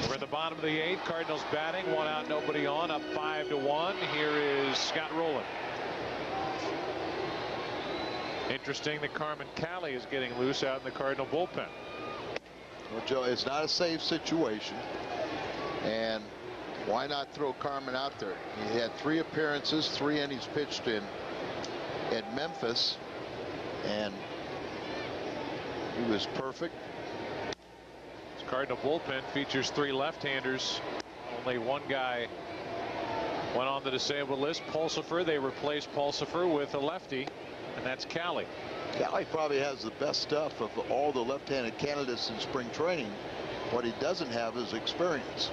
[SPEAKER 1] We're at the bottom of the 8th. Cardinals batting, 1 out, nobody on, up 5-1. Here is Scott Rowland. Interesting that Carmen Cali is getting loose out in the Cardinal bullpen.
[SPEAKER 2] Well, Joe, it's not a safe situation, and why not throw Carmen out there? He had 3 appearances, 3 innings pitched in at Memphis, and he was perfect.
[SPEAKER 1] This Cardinal bullpen features 3 left-handers. Only 1 guy went on the disabled list, Pulsifer. They replaced Pulsifer with a lefty, and that's Cali.
[SPEAKER 2] Cali probably has the best stuff of all the left-handed candidates in spring training. What he doesn't have is experience.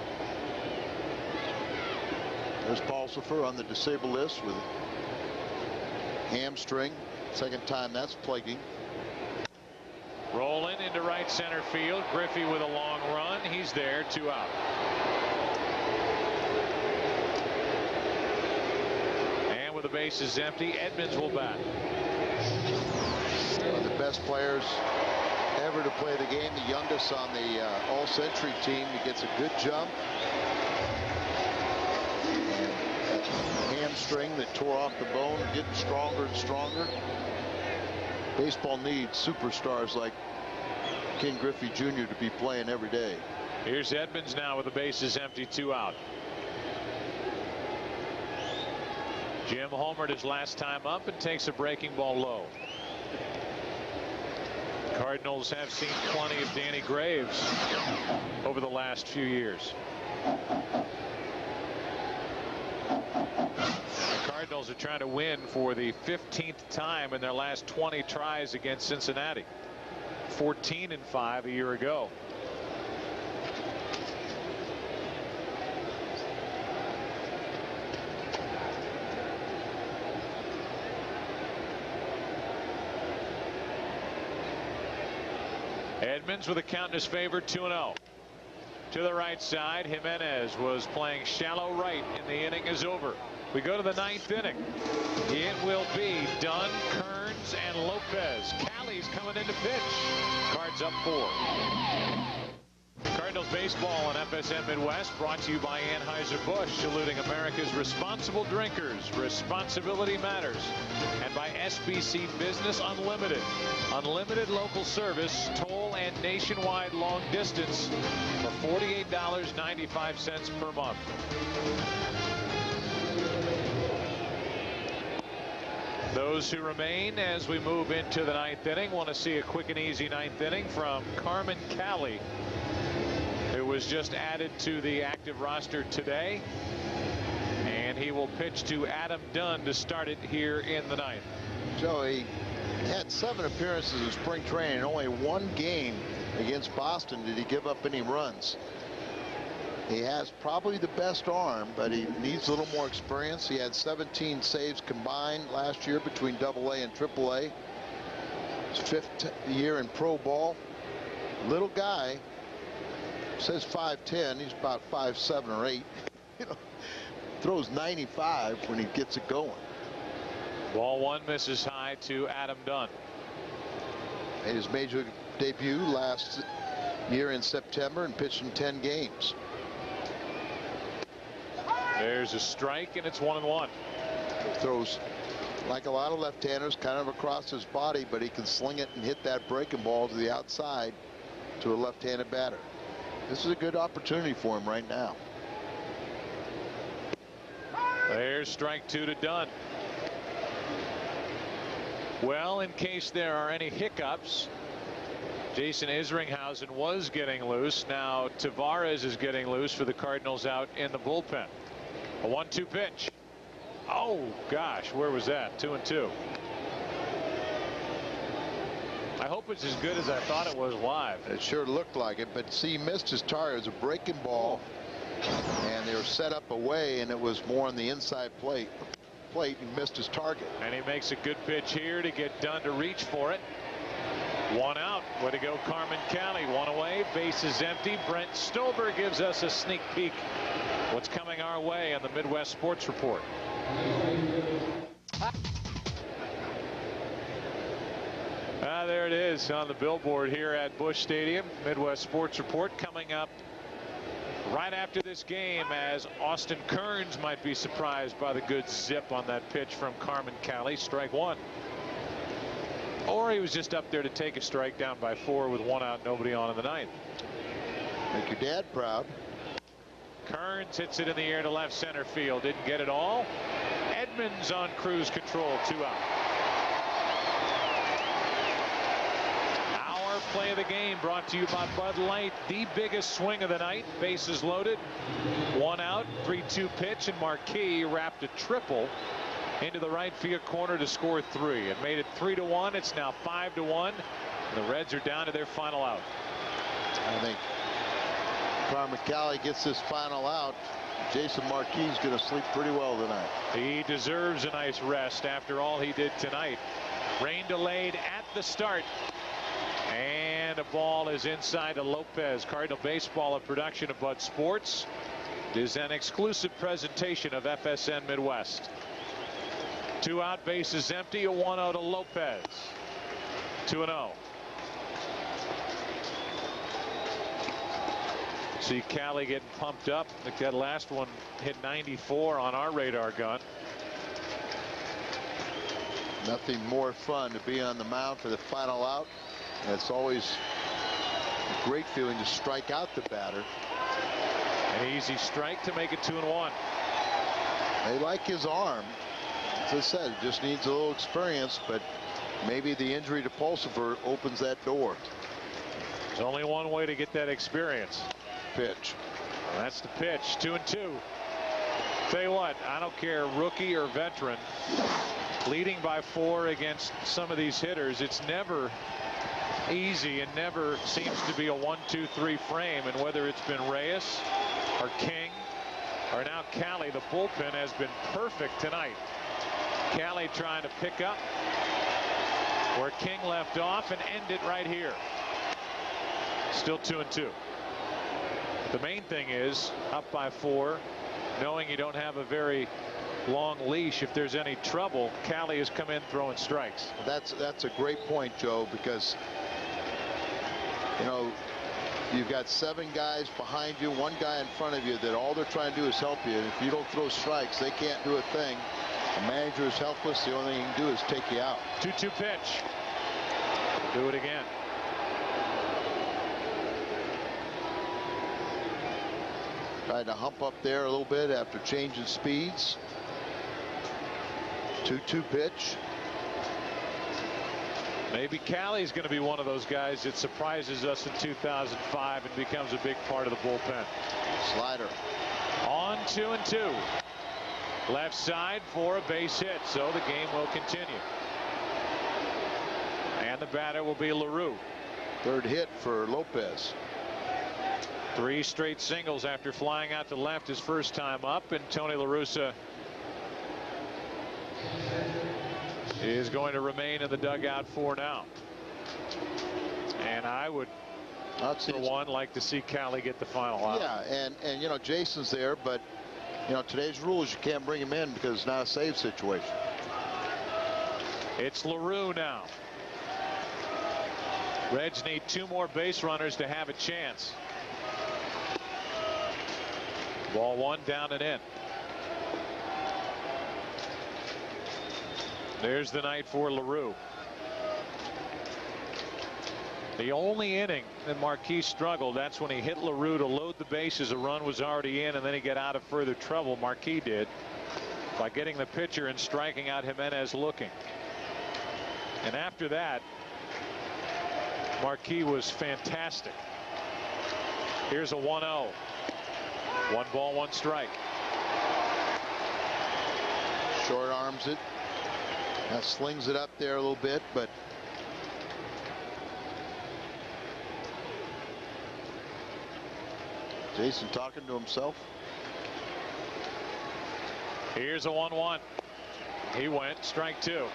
[SPEAKER 2] There's Pulsifer on the disabled list with hamstring. Second time that's plaguing.
[SPEAKER 1] Rolling into right center field. Griffey with a long run. He's there, 2 out. And with the bases empty, Edmonds will bat.
[SPEAKER 2] One of the best players ever to play the game, the youngest on the all-century team. He gets a good jump. Hamstring that tore off the bone, getting stronger and stronger. Baseball needs superstars like Ken Griffey Jr. to be playing every day.
[SPEAKER 1] Here's Edmonds now with the bases empty, 2 out. Jim homered his last time up and takes a breaking ball low. Cardinals have seen plenty of Danny Graves over the last few years. The Cardinals are trying to win for the 15th time in their last 20 tries against Cincinnati. 14-5 a year ago. Edmonds with a count in his favor, 2-0. To the right side, Jimenez was playing shallow right, and the inning is over. We go to the 9th inning. It will be Dunn, Kearns, and Lopez. Callie's coming in to pitch. Cards up 4. Cardinals baseball on FSN Midwest, brought to you by Anheuser-Busch, saluting America's responsible drinkers. Responsibility matters. And by SBC Business Unlimited. Unlimited local service, toll and nationwide long distance for $48.95 per month. Those who remain as we move into the 9th inning want to see a quick and easy 9th inning from Carmen Cali, who was just added to the active roster today, and he will pitch to Adam Dunn to start it here in the 9th.
[SPEAKER 2] Joey had 7 appearances in spring training. Only 1 game against Boston did he give up any runs. He has probably the best arm, but he needs a little more experience. He had 17 saves combined last year between AA and AAA. His 5th year in pro ball. Little guy. Says 5'10". He's about 5'7" or 8. You know, throws 95 when he gets it going.
[SPEAKER 1] Ball 1 misses high to Adam Dunn.
[SPEAKER 2] Made his major debut last year in September and pitched in 10 games.
[SPEAKER 1] There's a strike, and it's 1-1.
[SPEAKER 2] Throws like a lot of left-handers, kind of across his body, but he can sling it and hit that breaking ball to the outside to a left-handed batter. This is a good opportunity for him right now.
[SPEAKER 1] There's strike 2 to Dunn. Well, in case there are any hiccups, Jason Isringhausen was getting loose. Now Tavares is getting loose for the Cardinals out in the bullpen. A 1-2 pitch. Oh gosh, where was that? 2-2. I hope it's as good as I thought it was live.
[SPEAKER 2] It sure looked like it, but see, he missed his target. It was a breaking ball, and they were set up away, and it was more on the inside plate. And missed his target.
[SPEAKER 1] And he makes a good pitch here to get Dunn to reach for it. 1 out. Way to go, Carmen Cali. 1 away. Bases empty. Brent Stober gives us a sneak peek what's coming our way on the Midwest Sports Report. There it is on the billboard here at Busch Stadium. Midwest Sports Report coming up right after this game, as Austin Kearns might be surprised by the good zip on that pitch from Carmen Cali. Strike 1. Or he was just up there to take a strike, down by 4 with 1 out, nobody on in the 9th.
[SPEAKER 2] Make your dad proud.
[SPEAKER 1] Kearns hits it in the air to left center field. Didn't get it all. Edmonds on cruise control. 2 out. Our play of the game brought to you by Bud Light. The biggest swing of the night. Bases loaded. 1 out. 3-2 pitch, and Marquis wrapped a triple into the right field corner to score 3. It made it 3-1. It's now 5-1. The Reds are down to their final out.
[SPEAKER 2] I think Carmen Cali gets this final out. Jason Marquis is going to sleep pretty well tonight.
[SPEAKER 1] He deserves a nice rest after all he did tonight. Rain delayed at the start. And a ball is inside to Lopez. Cardinal Baseball, a production of Bud Sports. It is an exclusive presentation of FSN Midwest. 2 out, bases empty, a 1-0 to Lopez. 2-0. See Cali getting pumped up. I think that last one hit 94 on our radar gun.
[SPEAKER 2] Nothing more fun to be on the mound for the final out. And it's always a great feeling to strike out the batter.
[SPEAKER 1] An easy strike to make it 2-1.
[SPEAKER 2] They like his arm. As I said, just needs a little experience, but maybe the injury to Pulsifer opens that door.
[SPEAKER 1] There's only one way to get that experience.
[SPEAKER 2] Pitch.
[SPEAKER 1] Well, that's the pitch. 2-2. Tell you what, I don't care, rookie or veteran, leading by 4 against some of these hitters, it's never easy and never seems to be a 1-2-3 frame. And whether it's been Reyes or King or now Cali, the bullpen has been perfect tonight. Cali trying to pick up where King left off and end it right here. Still 2-2. The main thing is up by 4, knowing you don't have a very long leash. If there's any trouble, Cali has come in throwing strikes.
[SPEAKER 2] That's a great point, Joe, because you know you've got 7 guys behind you, 1 guy in front of you that all they're trying to do is help you. If you don't throw strikes, they can't do a thing. The manager is helpless. The only thing he can do is take you out.
[SPEAKER 1] 2-2 pitch. Do it again.
[SPEAKER 2] Tried to hump up there a little bit after changing speeds. 2-2 pitch.
[SPEAKER 1] Maybe Cali's going to be one of those guys that surprises us in 2005 and becomes a big part of the bullpen.
[SPEAKER 2] Slider.
[SPEAKER 1] On 2-2. Left side for a base hit, so the game will continue. And the batter will be LaRue.
[SPEAKER 2] 3rd hit for Lopez.
[SPEAKER 1] 3 straight singles after flying out to left his first time up, and Tony La Russa is going to remain in the dugout for now. And I would, for one, like to see Cali get the final out.
[SPEAKER 2] Yeah, and you know Jason's there, but you know today's rules you can't bring him in because it's not a save situation.
[SPEAKER 1] It's LaRue now. Reds need 2 more base runners to have a chance. Ball 1 down and in. There's the night for LaRue. The only inning that Marquis struggled, that's when he hit LaRue to load the bases. A run was already in, and then he got out of further trouble. Marquis did by getting the pitcher and striking out Jimenez looking. And after that, Marquis was fantastic. Here's a 1-0. 1 ball, 1 strike.
[SPEAKER 2] Short arms it. That slings it up there a little bit, but Jason talking to himself.
[SPEAKER 1] Here's a 1-1. He went strike 2.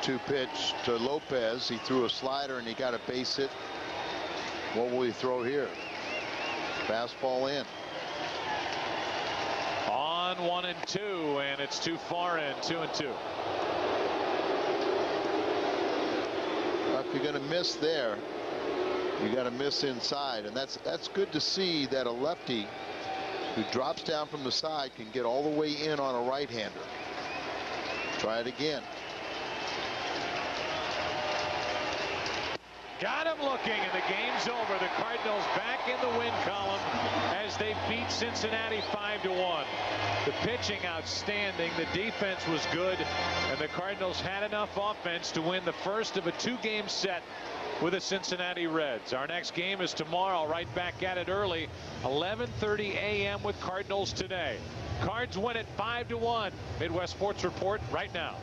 [SPEAKER 2] Two pitch to Lopez. He threw a slider and he got a base hit. What will he throw here? Fastball in.
[SPEAKER 1] On 1-2, and it's too far in. 2-2.
[SPEAKER 2] If you're going to miss there, you got to miss inside, and that's good to see that a lefty who drops down from the side can get all the way in on a right-hander. Try it again.
[SPEAKER 1] Got him looking, and the game's over. The Cardinals back in the win column as they beat Cincinnati 5-1. The pitching outstanding. The defense was good, and the Cardinals had enough offense to win the first of a 2-game set with the Cincinnati Reds. Our next game is tomorrow, right back at it early, 11:30 a.m. with Cardinals Today. Cards win it 5-1. Midwest Sports Report right now.